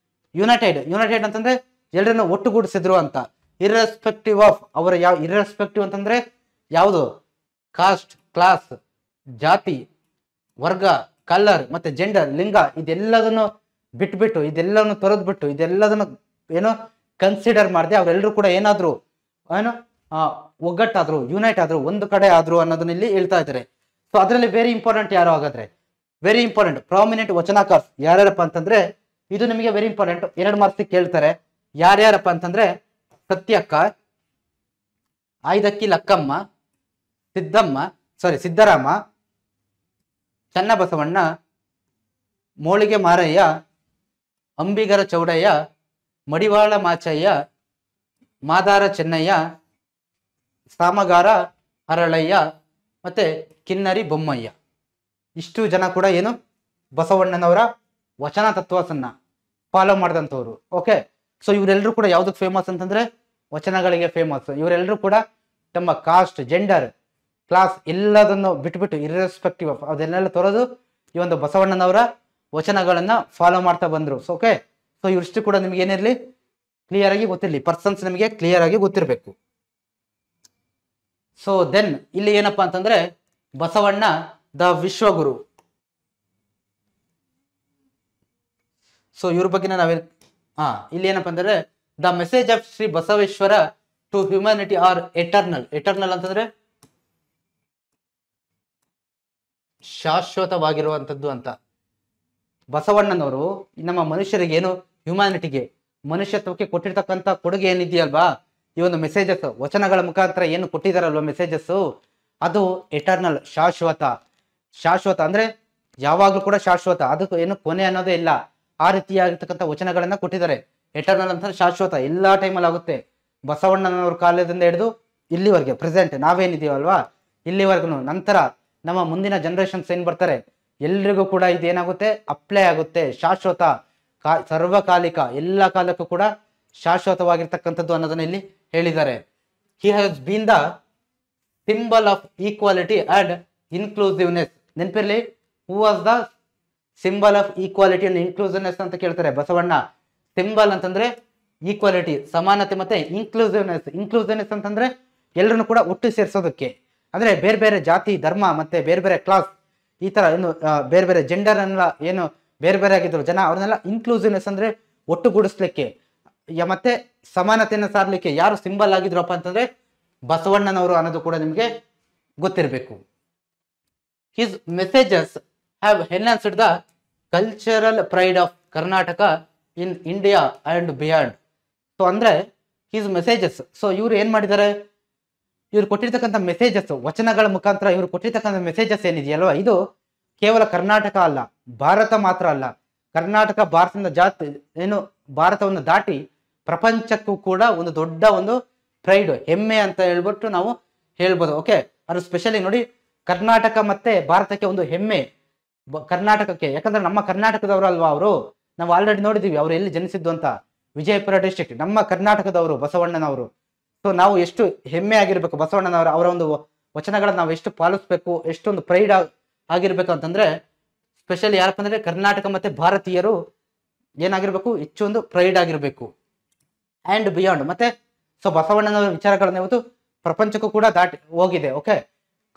ಯುನೈಟೆಡ್ ಅಂತಂದ್ರೆ ಎಲ್ಲರನ್ನ ಒಟ್ಟುಗೂಡಿಸಿದ್ರು ಅಂತ. ಇರ್ರೆಸ್ಪೆಕ್ಟಿವ್ ಆಫ್ ಅವರ ಇರ್ರೆಸ್ಪೆಕ್ಟಿವ್ ಅಂತಂದ್ರೆ ಯಾವುದು, ಕಾಸ್ಟ್, ಕ್ಲಾಸ್, ಜಾತಿ, ವರ್ಗ, ಕಲರ್ ಮತ್ತೆ ಜೆಂಡರ್, ಲಿಂಗ, ಇದೆಲ್ಲದನ್ನು ಬಿಟ್ಬಿಟ್ಟು, ಇದೆಲ್ಲವನ್ನು ತೊರೆದ್ಬಿಟ್ಟು, ಇದೆಲ್ಲದನ್ನು ಕನ್ಸಿಡರ್ ಮಾಡದೆ ಅವರೆಲ್ಲರೂ ಕೂಡ ಏನಾದ್ರು ಒಗ್ಗಟ್ಟಾದ್ರು, ಯುನೈಟ್ ಆದ್ರು, ಒಂದು ಕಡೆ ಆದ್ರು ಅನ್ನೋದನ್ನ ಇಲ್ಲಿ ಹೇಳ್ತಾ ಇದ್ದಾರೆ. ಸೊ ಅದರಲ್ಲಿ ವೆರಿ ಇಂಪಾರ್ಟೆಂಟ್ ಯಾರು ಹಾಗಾದ್ರೆ, ವೆರಿ ಇಂಪಾರ್ಟೆಂಟ್ ಪ್ರಾಮಿನೆಂಟ್ ವಚನಕಾರ್ಸ್ ಯಾರ್ಯಾರಪ್ಪ ಅಂತಂದ್ರೆ, ಇದು ನಿಮಗೆ ವೆರಿ ಇಂಪಾರ್ಟೆಂಟ್, 2 ಮಾರ್ಕ್ಸ್ ಕೇಳ್ತಾರೆ. ಯಾರ್ಯಾರಪ್ಪ ಅಂತಂದ್ರೆ ಸತ್ಯಕ್ಕ, ಆಯ್ದಕ್ಕಿ ಲಕ್ಕಮ್ಮ, ಸಿದ್ದರಾಮ, ಚನ್ನಬಸವಣ್ಣ, ಮೋಳಿಗೆ ಮಾರಯ್ಯ, ಅಂಬಿಗರ ಚೌಡಯ್ಯ, ಮಡಿವಾಳ ಮಾಚಯ್ಯ, ಮಾದಾರ ಚೆನ್ನಯ್ಯ, ಸಾಮಗಾರ ಹರಳಯ್ಯ ಮತ್ತೆ ಕಿನ್ನರಿ ಬೊಮ್ಮಯ್ಯ. ಇಷ್ಟು ಜನ ಕೂಡ ಬಸವಣ್ಣನವರ ವಚನ ತತ್ವಸನ್ನ ಫಾಲೋ ಮಾಡಿದಂಥವ್ರು. ಓಕೆ, ಸೊ ಇವರೆಲ್ಲರೂ ಕೂಡ ಯಾವ್ದಕ್ಕೆ ಫೇಮಸ್ ಅಂತಂದ್ರೆ ವಚನಗಳಿಗೆ ಫೇಮಸ್. ಇವರೆಲ್ಲರೂ ಕೂಡ ತಮ್ಮ ಕಾಸ್ಟ್, ಜೆಂಡರ್, ಕ್ಲಾಸ್ ಎಲ್ಲದನ್ನು ಬಿಟ್ಬಿಟ್ಟು ಇರ್ರೆಸ್ಪೆಕ್ಟಿವ್ ಆಫ್ ಅದನ್ನೆಲ್ಲ ತೊರೆದು ಈ ಒಂದು ಬಸವಣ್ಣನವರ ವಚನಗಳನ್ನ ಫಾಲೋ ಮಾಡ್ತಾ ಬಂದ್ರು. ಸೊ ಓಕೆ, ಸೊ ಇವಿಷ್ಟು ಕೂಡ ನಿಮ್ಗೆ ಏನಿರ್ಲಿ ಕ್ಲಿಯರ್ ಆಗಿ ಗೊತ್ತಿರಲಿ, ಪರ್ಸನ್ಸ್ ನಿಮಗೆ ಕ್ಲಿಯರ್ ಆಗಿ ಗೊತ್ತಿರಬೇಕು. ಸೊ ದೆನ್ ಇಲ್ಲಿ ಏನಪ್ಪಾ ಅಂತಂದ್ರೆ ಬಸವಣ್ಣ ದ ವಿಶ್ವಗುರು. ಸೊ ಇವ್ರ ಬಗ್ಗೆ ನಾವೇನ್ ಇಲ್ಲಿ ಏನಪ್ಪಾ ಅಂತಂದ್ರೆ the message of Shri Basaveshwara to humanity are eternal. Eternal ಅಂತಂದ್ರೆ ಶಾಶ್ವತವಾಗಿರುವಂತದ್ದು ಅಂತ. ಬಸವಣ್ಣನವರು ನಮ್ಮ ಮನುಷ್ಯರಿಗೆ ಹ್ಯುಮ್ಯಾನಿಟಿಗೆ, ಮನುಷ್ಯತ್ವಕ್ಕೆ ಕೊಟ್ಟಿರ್ತಕ್ಕಂಥ ಕೊಡುಗೆ ಏನಿದೆಯಲ್ವಾ, ಈ ಒಂದು ಮೆಸೇಜಸ್ ವಚನಗಳ ಮುಖಾಂತರ ಏನು ಕೊಟ್ಟಿದಾರಲ್ವಾ ಮೆಸೇಜಸ್, ಅದು ಎಟರ್ನಲ್, ಶಾಶ್ವತ ಅಂದ್ರೆ ಯಾವಾಗ್ಲೂ ಕೂಡ ಶಾಶ್ವತ, ಅದಕ್ಕೆ ಕೊನೆ ಅನ್ನೋದೇ ಇಲ್ಲ. ಆ ರೀತಿಯಾಗಿರ್ತಕ್ಕಂಥ ವಚನಗಳನ್ನ ಕೊಟ್ಟಿದ್ದಾರೆ. ಎಟರ್ನಲ್ ಅಂತಂದ್ರೆ ಶಾಶ್ವತ, ಎಲ್ಲಾ ಟೈಮಲ್ಲಿ ಆಗುತ್ತೆ. ಬಸವಣ್ಣನವ್ರ ಕಾಲದಿಂದ ಹಿಡಿದು ಇಲ್ಲಿವರೆಗೆ ಪ್ರೆಸೆಂಟ್ ನಾವೇನಿದೀವಲ್ವಾ ಇಲ್ಲಿವರೆಗೂ, ನಂತರ ನಮ್ಮ ಮುಂದಿನ ಜನರೇಷನ್ಸ್ ಏನ್ ಬರ್ತಾರೆ ಎಲ್ರಿಗೂ ಕೂಡ ಇದೇನಾಗುತ್ತೆ, ಅಪ್ಲೈ ಆಗುತ್ತೆ. ಶಾಶ್ವತ, ಸರ್ವಕಾಲಿಕ, ಎಲ್ಲ ಕಾಲಕ್ಕೂ ಕೂಡ ಶಾಶ್ವತವಾಗಿರ್ತಕ್ಕಂಥದ್ದು ಅನ್ನೋದನ್ನ ಇಲ್ಲಿ ಹೇಳಿದ್ದಾರೆ. He has been the symbol of equality and inclusiveness. ನೆನಪಿರ್ಲಿ, who was the symbol of equality and inclusiveness ಅಂತ ಕೇಳ್ತಾರೆ ಬಸವಣ್ಣ. ಸಿಂಬಲ್ ಅಂತಂದ್ರೆ ಈಕ್ವಾಲಿಟಿ, ಸಮಾನತೆ, ಮತ್ತೆ ಇನ್ಕ್ಲೂಸಿವ್ನೆಸ್ ಅಂತಂದ್ರೆ ಎಲ್ಲರನ್ನು ಕೂಡ ಒಟ್ಟು ಸೇರಿಸೋದಕ್ಕೆ, ಅಂದ್ರೆ ಬೇರೆ ಬೇರೆ ಜಾತಿ ಧರ್ಮ ಮತ್ತೆ ಬೇರೆ ಬೇರೆ ಕ್ಲಾಸ್ ಈ ತರ ಏನು ಬೇರೆ ಬೇರೆ ಜೆಂಡರ್ ಅನ್ನ ಏನು ಬೇರೆ ಬೇರೆ ಆಗಿದ್ರು ಜನ ಅವ್ರನ್ನೆಲ್ಲ ಇನ್ಕ್ಲೂಸಿವ್ನೆಸ್ ಅಂದ್ರೆ ಒಟ್ಟುಗೂಡಿಸ್ಲಿಕ್ಕೆ ಮತ್ತೆ ಸಮಾನತೆಯನ್ನು ಸಾರ್ಲಿಕ್ಕೆ ಯಾರು ಸಿಂಬಲ್ ಆಗಿದ್ರಪ್ಪ ಅಂತಂದ್ರೆ ಬಸವಣ್ಣನವರು ಅನ್ನೋದು ಕೂಡ ನಿಮ್ಗೆ ಗೊತ್ತಿರಬೇಕು. His messages have enhanced the cultural pride of Karnataka in India and beyond. So ಅಂದ್ರೆ ಹಿಸ್ ಮೆಸೇಜಸ್, ಸೊ ಇವ್ರು ಏನ್ ಮಾಡಿದ್ದಾರೆ, ಇವ್ರು ಕೊಟ್ಟಿರ್ತಕ್ಕಂಥ ಮೆಸೇಜಸ್ ವಚನಗಳ ಮುಖಾಂತರ ಇವ್ರು ಕೊಟ್ಟಿರ್ತಕ್ಕಂಥ ಮೆಸೇಜಸ್ ಏನಿದೆಯಲ್ವಾ, ಇದು ಕೇವಲ ಕರ್ನಾಟಕ ಅಲ್ಲ, ಭಾರತ ಮಾತ್ರ ಅಲ್ಲ, ಕರ್ನಾಟಕ ಭಾರತದ ಜಾತಿ ಏನು ಭಾರತವನ್ನು ದಾಟಿ ಪ್ರಪಂಚಕ್ಕೂ ಕೂಡ ಒಂದು ದೊಡ್ಡ ಒಂದು ಪ್ರೈಡ್ ಹೆಮ್ಮೆ ಅಂತ ಹೇಳ್ಬಿಟ್ಟು ನಾವು ಹೇಳ್ಬೋದು. ಓಕೆ, ಅದು ಸ್ಪೆಷಲಿ ನೋಡಿ ಕರ್ನಾಟಕ ಮತ್ತೆ ಭಾರತಕ್ಕೆ ಒಂದು ಹೆಮ್ಮೆ ಕರ್ನಾಟಕಕ್ಕೆ, ಯಾಕಂದ್ರೆ ನಮ್ಮ ಕರ್ನಾಟಕದವರು ಅಲ್ವಾ ಅವರು, ನಾವು ಆಲ್ರೆಡಿ ನೋಡಿದೀವಿ ಅವ್ರು ಎಲ್ಲಿ ಜನಿಸಿದ್ದು ಅಂತ, ವಿಜಯಪುರ ಡಿಸ್ಟ್ರಿಕ್ಟ್, ನಮ್ಮ ಕರ್ನಾಟಕದವರು ಬಸವಣ್ಣನವರು. ಸೊ ನಾವು ಎಷ್ಟು ಹೆಮ್ಮೆ ಆಗಿರ್ಬೇಕು ಬಸವಣ್ಣನವರ ಅವರ ಒಂದು ವಚನಗಳನ್ನ ನಾವು ಎಷ್ಟು ಪಾಲಿಸ್ಬೇಕು, ಎಷ್ಟೊಂದು ಪ್ರೈಡ್ ಆಗಿರ್ಬೇಕು ಅಂತಂದ್ರೆ ಸ್ಪೆಷಲಿ ಯಾರಪ್ಪ ಅಂದ್ರೆ ಕರ್ನಾಟಕ ಮತ್ತೆ ಭಾರತೀಯರು ಏನಾಗಿರ್ಬೇಕು, ಹೆಚ್ಚು ಒಂದು ಪ್ರೈಡ್ ಆಗಿರ್ಬೇಕು. ಅಂಡ್ ಬಿಯಾಂಡ್ ಮತ್ತೆ ಸೊ ಬಸವಣ್ಣನವರ ವಿಚಾರಗಳನ್ನ ಇವತ್ತು ಪ್ರಪಂಚಕ್ಕೂ ಕೂಡ ದಾಟಿ ಹೋಗಿದೆ. ಓಕೆ,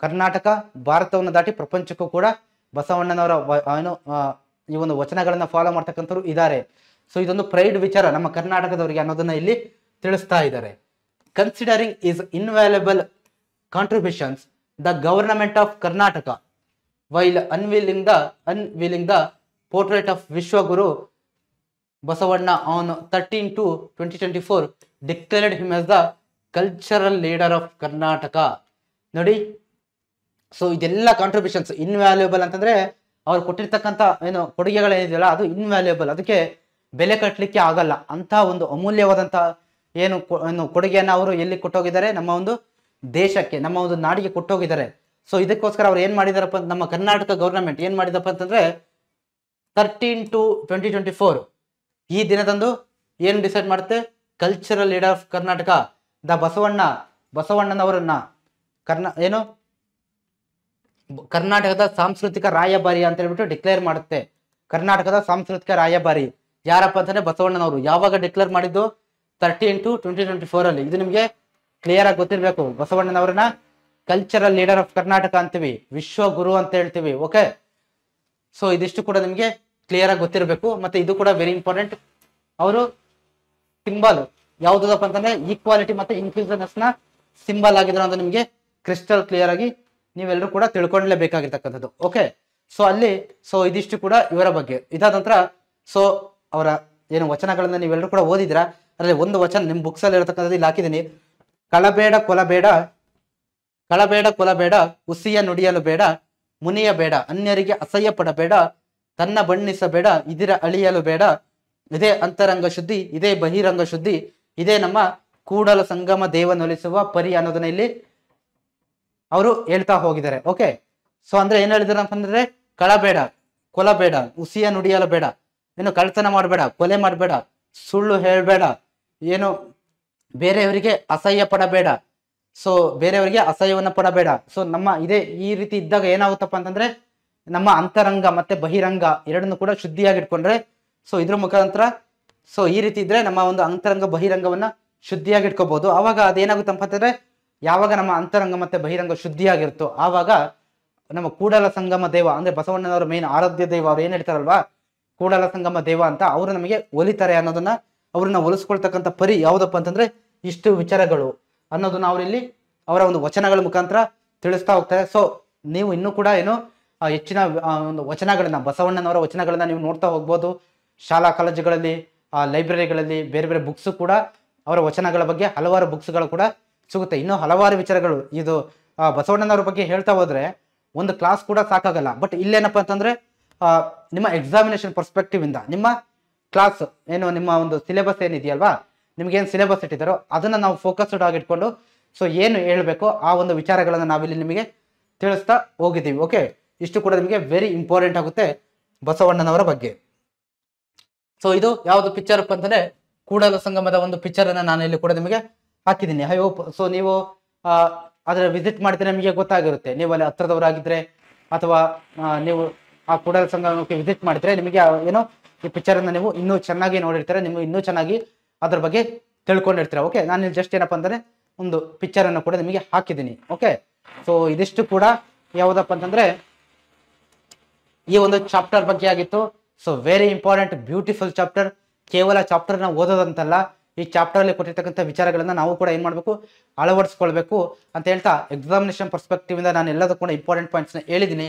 ಕರ್ನಾಟಕ ಭಾರತವನ್ನು ದಾಟಿ ಪ್ರಪಂಚಕ್ಕೂ ಕೂಡ ಬಸವಣ್ಣನವರ ಏನು ಈ ಒಂದು ವಚನಗಳನ್ನ ಫಾಲೋ ಮಾಡ್ತಕ್ಕಂಥವ್ರು ಇದ್ದಾರೆ. ಸೊ ಇದೊಂದು ಪ್ರೈಡ್ ವಿಚಾರ ನಮ್ಮ ಕರ್ನಾಟಕದವರಿಗೆ ಅನ್ನೋದನ್ನ ಇಲ್ಲಿ ತಿಳಿಸ್ತಾ ಇದ್ದಾರೆ. Considering is invaluable contributions the government of Karnataka while unveiling the portrait of Vishwaguru Basavanna on 13/2/2024 declared him as the cultural leader of Karnataka. ನೋಡಿ, ಸೊ ಇದೆಲ್ಲ ಕಾಂಟ್ರಿಬ್ಯೂಷನ್ಸ್ ಇನ್ವ್ಯಾಲ್ಯೂಬಲ್ ಅಂತಂದ್ರೆ ಅವ್ರು ಕೊಟ್ಟಿರ್ತಕ್ಕಂಥ ಏನು ಕೊಡುಗೆಗಳೇನಿದೆಯಲ್ಲ ಅದು ಇನ್ವ್ಯಾಲ್ಯೂಬಲ್, ಅದಕ್ಕೆ ಬೆಲೆ ಕಟ್ಟಲಿಕ್ಕೆ ಆಗಲ್ಲ ಅಂತ ಒಂದು ಅಮೂಲ್ಯವಾದಂತ ಏನು ಕೊಡುಗೆಯನ್ನು ಅವರು ಎಲ್ಲಿ ಕೊಟ್ಟೋಗಿದ್ದಾರೆ, ನಮ್ಮ ಒಂದು ದೇಶಕ್ಕೆ ನಮ್ಮ ಒಂದು ನಾಡಿಗೆ ಕೊಟ್ಟೋಗಿದ್ದಾರೆ. ಸೊ ಇದಕ್ಕೋಸ್ಕರ ಅವ್ರು ಏನ್ ಮಾಡಿದಾರಪ್ಪ, ನಮ್ಮ ಕರ್ನಾಟಕ ಗೌರ್ಮೆಂಟ್ ಏನ್ ಮಾಡಿದಪ್ಪ ಅಂತಂದ್ರೆ 13/2/2024 ಈ ದಿನದಂದು ಏನು ಡಿಸೈಡ್ ಮಾಡುತ್ತೆ, cultural leader of Karnataka the ಬಸವಣ್ಣನವರನ್ನ ಏನು ಕರ್ನಾಟಕದ ಸಾಂಸ್ಕೃತಿಕ ರಾಯಭಾರಿ ಅಂತ ಹೇಳ್ಬಿಟ್ಟು ಡಿಕ್ಲೇರ್ ಮಾಡುತ್ತೆ. ಕರ್ನಾಟಕದ ಸಾಂಸ್ಕೃತಿಕ ರಾಯಭಾರಿ ಯಾರಪ್ಪ ಅಂತಂದ್ರೆ ಬಸವಣ್ಣನವರು. ಯಾವಾಗ ಡಿಕ್ಲೇರ್ ಮಾಡಿದ್ದು, 13/2/2024 ಅಲ್ಲಿ. ಇದು ನಿಮ್ಗೆ ಕ್ಲಿಯರ್ ಆಗಿ ಗೊತ್ತಿರ್ಬೇಕು. ಬಸವಣ್ಣನವರನ್ನ ಕಲ್ಚರಲ್ ಲೀಡರ್ ಆಫ್ ಕರ್ನಾಟಕ ಅಂತೀವಿ, ವಿಶ್ವ ಗುರು ಅಂತ ಹೇಳ್ತೀವಿ. ಓಕೆ, ಸೊ ಇದಿಷ್ಟು ಕೂಡ ನಿಮ್ಗೆ ಕ್ಲಿಯರ್ ಆಗಿ ಗೊತ್ತಿರಬೇಕು. ಮತ್ತೆ ಇದು ಕೂಡ ವೆರಿ ಇಂಪಾರ್ಟೆಂಟ್. ಅವರು ಸಿಂಬಲ್ ಯಾವ್ದಪ್ಪ ಅಂತಂದ್ರೆ ಈಕ್ವಾಲಿಟಿ ಮತ್ತೆ ಇನ್ಕ್ಲೂಸಿವ್ನೆಸ್ ನ ಸಿಂಬಲ್ ಆಗಿದ್ರು ಅಂತ ನಿಮ್ಗೆ ಕ್ರಿಸ್ಟಲ್ ಕ್ಲಿಯರ್ ಆಗಿ ನೀವೆಲ್ಲರೂ ಕೂಡ ತಿಳ್ಕೊಳ್ಳೇಬೇಕಾಗಿರ್ತಕ್ಕಂಥದ್ದು. ಓಕೆ, ಸೊ ಅಲ್ಲಿ ಸೊ ಇದಿಷ್ಟು ಕೂಡ ಇವರ ಬಗ್ಗೆ. ಇದಾದ ನಂತರ ಸೊ ಅವರ ಏನು ವಚನಗಳನ್ನ ನೀವೆಲ್ಲರೂ ಕೂಡ ಓದಿದ್ರ, ಅದ್ರಲ್ಲಿ ಒಂದು ವಚನ ನಿಮ್ ಬುಕ್ಸ್ ಅಲ್ಲಿ ಇರತಕ್ಕಂಥದ್ದು ಇಲ್ಲಿ ಹಾಕಿದೀನಿ. ಕಳಬೇಡ ಕೊಲಬೇಡ ಹುಸಿಯ ನುಡಿಯಲು ಬೇಡ, ಮುನಿಯ ಬೇಡ, ಅನ್ಯರಿಗೆ ಅಸಹ್ಯ ಪಡಬೇಡ, ತನ್ನ ಬಣ್ಣಿಸಬೇಡ, ಇದಿರ ಅಳಿಯಲು ಬೇಡ, ಇದೇ ಅಂತರಂಗ ಶುದ್ಧಿ, ಇದೇ ಬಹಿರಂಗ ಶುದ್ಧಿ, ಇದೇ ನಮ್ಮ ಕೂಡಲ ಸಂಗಮ ದೇವನೊಲಿಸುವ ಪರಿ ಅನ್ನೋದನ್ನ ಇಲ್ಲಿ ಅವರು ಹೇಳ್ತಾ ಹೋಗಿದ್ದಾರೆ. ಓಕೆ, ಸೊ ಅಂದ್ರೆ ಏನ್ ಹೇಳಿದಾರೆ ಅಂತಂದ್ರೆ ಕಳಬೇಡ, ಕೊಲಬೇಡ, ಹುಸಿಯ ನುಡಿಯಲು ಬೇಡ, ಏನು ಕಳ್ತನ ಮಾಡಬೇಡ, ಕೊಲೆ ಮಾಡಬೇಡ, ಸುಳ್ಳು ಹೇಳಬೇಡ, ಏನು ಬೇರೆಯವರಿಗೆ ಅಸಹ್ಯ ಪಡಬೇಡ, ಸೊ ಬೇರೆಯವರಿಗೆ ಅಸಹ್ಯವನ್ನ ಪಡಬೇಡ. ಸೊ ನಮ್ಮ ಇದೇ ಈ ರೀತಿ ಇದ್ದಾಗ ಏನಾಗುತ್ತಪ್ಪ ಅಂತಂದ್ರೆ ನಮ್ಮ ಅಂತರಂಗ ಮತ್ತೆ ಬಹಿರಂಗ ಎರಡನ್ನು ಕೂಡ ಶುದ್ಧಿಯಾಗಿಟ್ಕೊಂಡ್ರೆ, ಸೊ ಇದ್ರ ಮುಖಾಂತರ ಸೊ ಈ ರೀತಿ ಇದ್ರೆ ನಮ್ಮ ಒಂದು ಅಂತರಂಗ ಬಹಿರಂಗವನ್ನ ಶುದ್ಧಿಯಾಗಿಟ್ಕೋಬಹುದು. ಆವಾಗ ಅದೇನಾಗುತ್ತಪ್ಪ ಅಂತಂದ್ರೆ ಯಾವಾಗ ನಮ್ಮ ಅಂತರಂಗ ಮತ್ತೆ ಬಹಿರಂಗ ಶುದ್ಧಿಯಾಗಿರುತ್ತೋ ಆವಾಗ ನಮ್ಮ ಕೂಡಲ ಸಂಗಮ ದೇವ ಅಂದ್ರೆ ಬಸವಣ್ಣನವರ ಮೇನ್ ಆರಾಧ್ಯ ದೇವ, ಅವ್ರು ಏನ್ ಹೇಳ್ತಾರಲ್ವಾ ಕೂಡಲ ಸಂಗಮ ದೇವ ಅಂತ, ಅವರು ನಮಗೆ ಒಲಿತಾರೆ ಅನ್ನೋದನ್ನ, ಅವ್ರನ್ನ ಒಲಿಸ್ಕೊಳ್ತಕ್ಕಂಥ ಪರಿ ಯಾವ್ದಪ್ಪ ಅಂತಂದ್ರೆ ಇಷ್ಟು ವಿಚಾರಗಳು ಅನ್ನೋದನ್ನ ಅವರಿಲ್ಲಿ ಅವರ ಒಂದು ವಚನಗಳ ಮುಖಾಂತರ ತಿಳಿಸ್ತಾ ಹೋಗ್ತಾರೆ. ಸೊ ನೀವು ಇನ್ನೂ ಕೂಡ ಏನು ಹೆಚ್ಚಿನ ಒಂದು ವಚನಗಳನ್ನ ಬಸವಣ್ಣನವರ ವಚನಗಳನ್ನ ನೀವು ನೋಡ್ತಾ ಹೋಗ್ಬೋದು. ಶಾಲಾ ಕಾಲೇಜುಗಳಲ್ಲಿ ಲೈಬ್ರರಿಗಳಲ್ಲಿ ಬೇರೆ ಬೇರೆ ಬುಕ್ಸ್ ಕೂಡ ಅವರ ವಚನಗಳ ಬಗ್ಗೆ ಹಲವಾರು ಬುಕ್ಸ್ಗಳು ಕೂಡ ಸಿಗುತ್ತೆ. ಇನ್ನೂ ಹಲವಾರು ವಿಚಾರಗಳು ಇದು ಬಸವಣ್ಣನವರ ಬಗ್ಗೆ ಹೇಳ್ತಾ ಹೋದ್ರೆ ಒಂದು ಕ್ಲಾಸ್ ಕೂಡ ಸಾಕಾಗಲ್ಲ. ಬಟ್ ಇಲ್ಲೇನಪ್ಪ ಅಂತಂದ್ರೆ ನಿಮ್ಮ ಎಕ್ಸಾಮಿನೇಷನ್ ಪರ್ಸ್ಪೆಕ್ಟಿವ್ ಇಂದ ನಿಮ್ಮ ಕ್ಲಾಸ್ ಏನು ನಿಮ್ಮ ಒಂದು ಸಿಲೆಬಸ್ ಏನಿದೆಯಲ್ವಾ, ನಿಮ್ಗೆ ಏನು ಸಿಲೆಬಸ್ ಇಟ್ಟಿದ್ದಾರೋ ಅದನ್ನ ನಾವು ಫೋಕಸ್ಡ್ ಆಗಿಟ್ಕೊಂಡು ಸೊ ಏನು ಹೇಳ್ಬೇಕೋ ಆ ಒಂದು ವಿಚಾರಗಳನ್ನ ನಾವಿಲ್ಲಿ ನಿಮಗೆ ತಿಳಿಸ್ತಾ ಹೋಗಿದ್ದೀವಿ. ಓಕೆ, ಇಷ್ಟು ಕೂಡ ನಿಮಗೆ ವೆರಿ ಇಂಪಾರ್ಟೆಂಟ್ ಆಗುತ್ತೆ ಬಸವಣ್ಣನವರ ಬಗ್ಗೆ. ಸೊ ಇದು ಯಾವ್ದು ಪಿಕ್ಚರ್ ಅಪ್ಪ ಅಂತಂದ್ರೆ ಕೂಡಲ ಸಂಗಮದ ಒಂದು ಪಿಕ್ಚರ್ ಅನ್ನ ನಾನು ಇಲ್ಲಿ ಕೂಡ ನಿಮಗೆ ಹಾಕಿದ್ದೀನಿ. ಐ ಹೋಪ್ ಸೊ ನೀವು ಅದರ ವಿಸಿಟ್ ಮಾಡಿದ್ರೆ ನಿಮಗೆ ಗೊತ್ತಾಗಿರುತ್ತೆ. ನೀವು ಅಲ್ಲಿ ಹತ್ರದವರಾಗಿದ್ರೆ ಅಥವಾ ನೀವು ಆ ಕೂಡಲ ಸಂಗಮಕ್ಕೆ ವಿಸಿಟ್ ಮಾಡಿದ್ರೆ ನಿಮಗೆ ಏನೋ ಈ ಪಿಕ್ಚರ್ ಅನ್ನ ನೀವು ಇನ್ನೂ ಚೆನ್ನಾಗಿ ನೋಡಿರ್ತಾರೆ, ನಿಮ್ಗೆ ಇನ್ನೂ ಚೆನ್ನಾಗಿ ಅದ್ರ ಬಗ್ಗೆ ತಿಳ್ಕೊಂಡಿರ್ತೀರ. ಓಕೆ, ನಾನು ಇಲ್ಲಿ ಜಸ್ಟ್ ಏನಪ್ಪ ಅಂದ್ರೆ ಒಂದು ಪಿಕ್ಚರ್ ಅನ್ನು ಕೂಡ ನಿಮಗೆ ಹಾಕಿದ್ದೀನಿ. ಓಕೆ, ಸೊ ಇದಿಷ್ಟು ಕೂಡ ಯಾವುದಪ್ಪ ಅಂತಂದ್ರೆ ಈ ಒಂದು ಚಾಪ್ಟರ್ ಬಗ್ಗೆ ಆಗಿತ್ತು. So very important beautiful chapter. ಕೇವಲ ಚಾಪ್ಟರ್ ನ ಓದೋದಂತಲ್ಲ, ಈ ಚಾಪ್ಟರ್ ಅಲ್ಲಿ ಕೊಟ್ಟಿರ್ತಕ್ಕಂಥ ವಿಚಾರಗಳನ್ನ ನಾವು ಕೂಡ ಏನ್ ಮಾಡ್ಬೇಕು, ಅಳವಡಿಸ್ಕೊಳ್ಬೇಕು ಅಂತ ಹೇಳ್ತಾ ಎಕ್ಸಾಮಿನೇಷನ್ ಪರ್ಸ್ಪೆಕ್ಟಿವ್ ಇಂದ ನಾನು ಎಲ್ಲದೂ ಕೂಡ ಇಂಪಾರ್ಟೆಂಟ್ ಪಾಯಿಂಟ್ಸ್ ನ ಹೇಳಿದ್ದೀನಿ.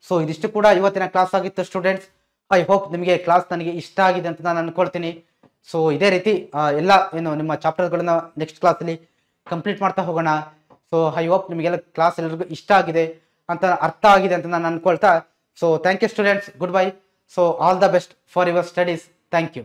ಸೊ ಇದಿಷ್ಟು ಕೂಡ ಇವತ್ತಿನ ಕ್ಲಾಸ್ ಆಗಿತ್ತು ಸ್ಟೂಡೆಂಟ್ಸ್. ಐ ಹೋಪ್ ನಿಮಗೆ ಕ್ಲಾಸ್ ನನಗೆ ಇಷ್ಟ ಆಗಿದೆ ಅಂತ ನಾನು ಅನ್ಕೊಳ್ತೀನಿ. ಸೊ ಇದೇ ರೀತಿ ಎಲ್ಲ ಏನು ನಿಮ್ಮ ಚಾಪ್ಟರ್ಗಳನ್ನ ನೆಕ್ಸ್ಟ್ ಕ್ಲಾಸಲ್ಲಿ ಕಂಪ್ಲೀಟ್ ಮಾಡ್ತಾ ಹೋಗೋಣ. ಸೊ ಐ ಹೋಪ್ ನಿಮಗೆಲ್ಲ ಕ್ಲಾಸ್ ಎಲ್ಲರಿಗೂ ಇಷ್ಟ ಆಗಿದೆ ಅಂತ, ಅರ್ಥ ಆಗಿದೆ ಅಂತ ನಾನು ಅನ್ಕೊಳ್ತಾ, so thank you students, goodbye. So all the best for your studies. Thank you.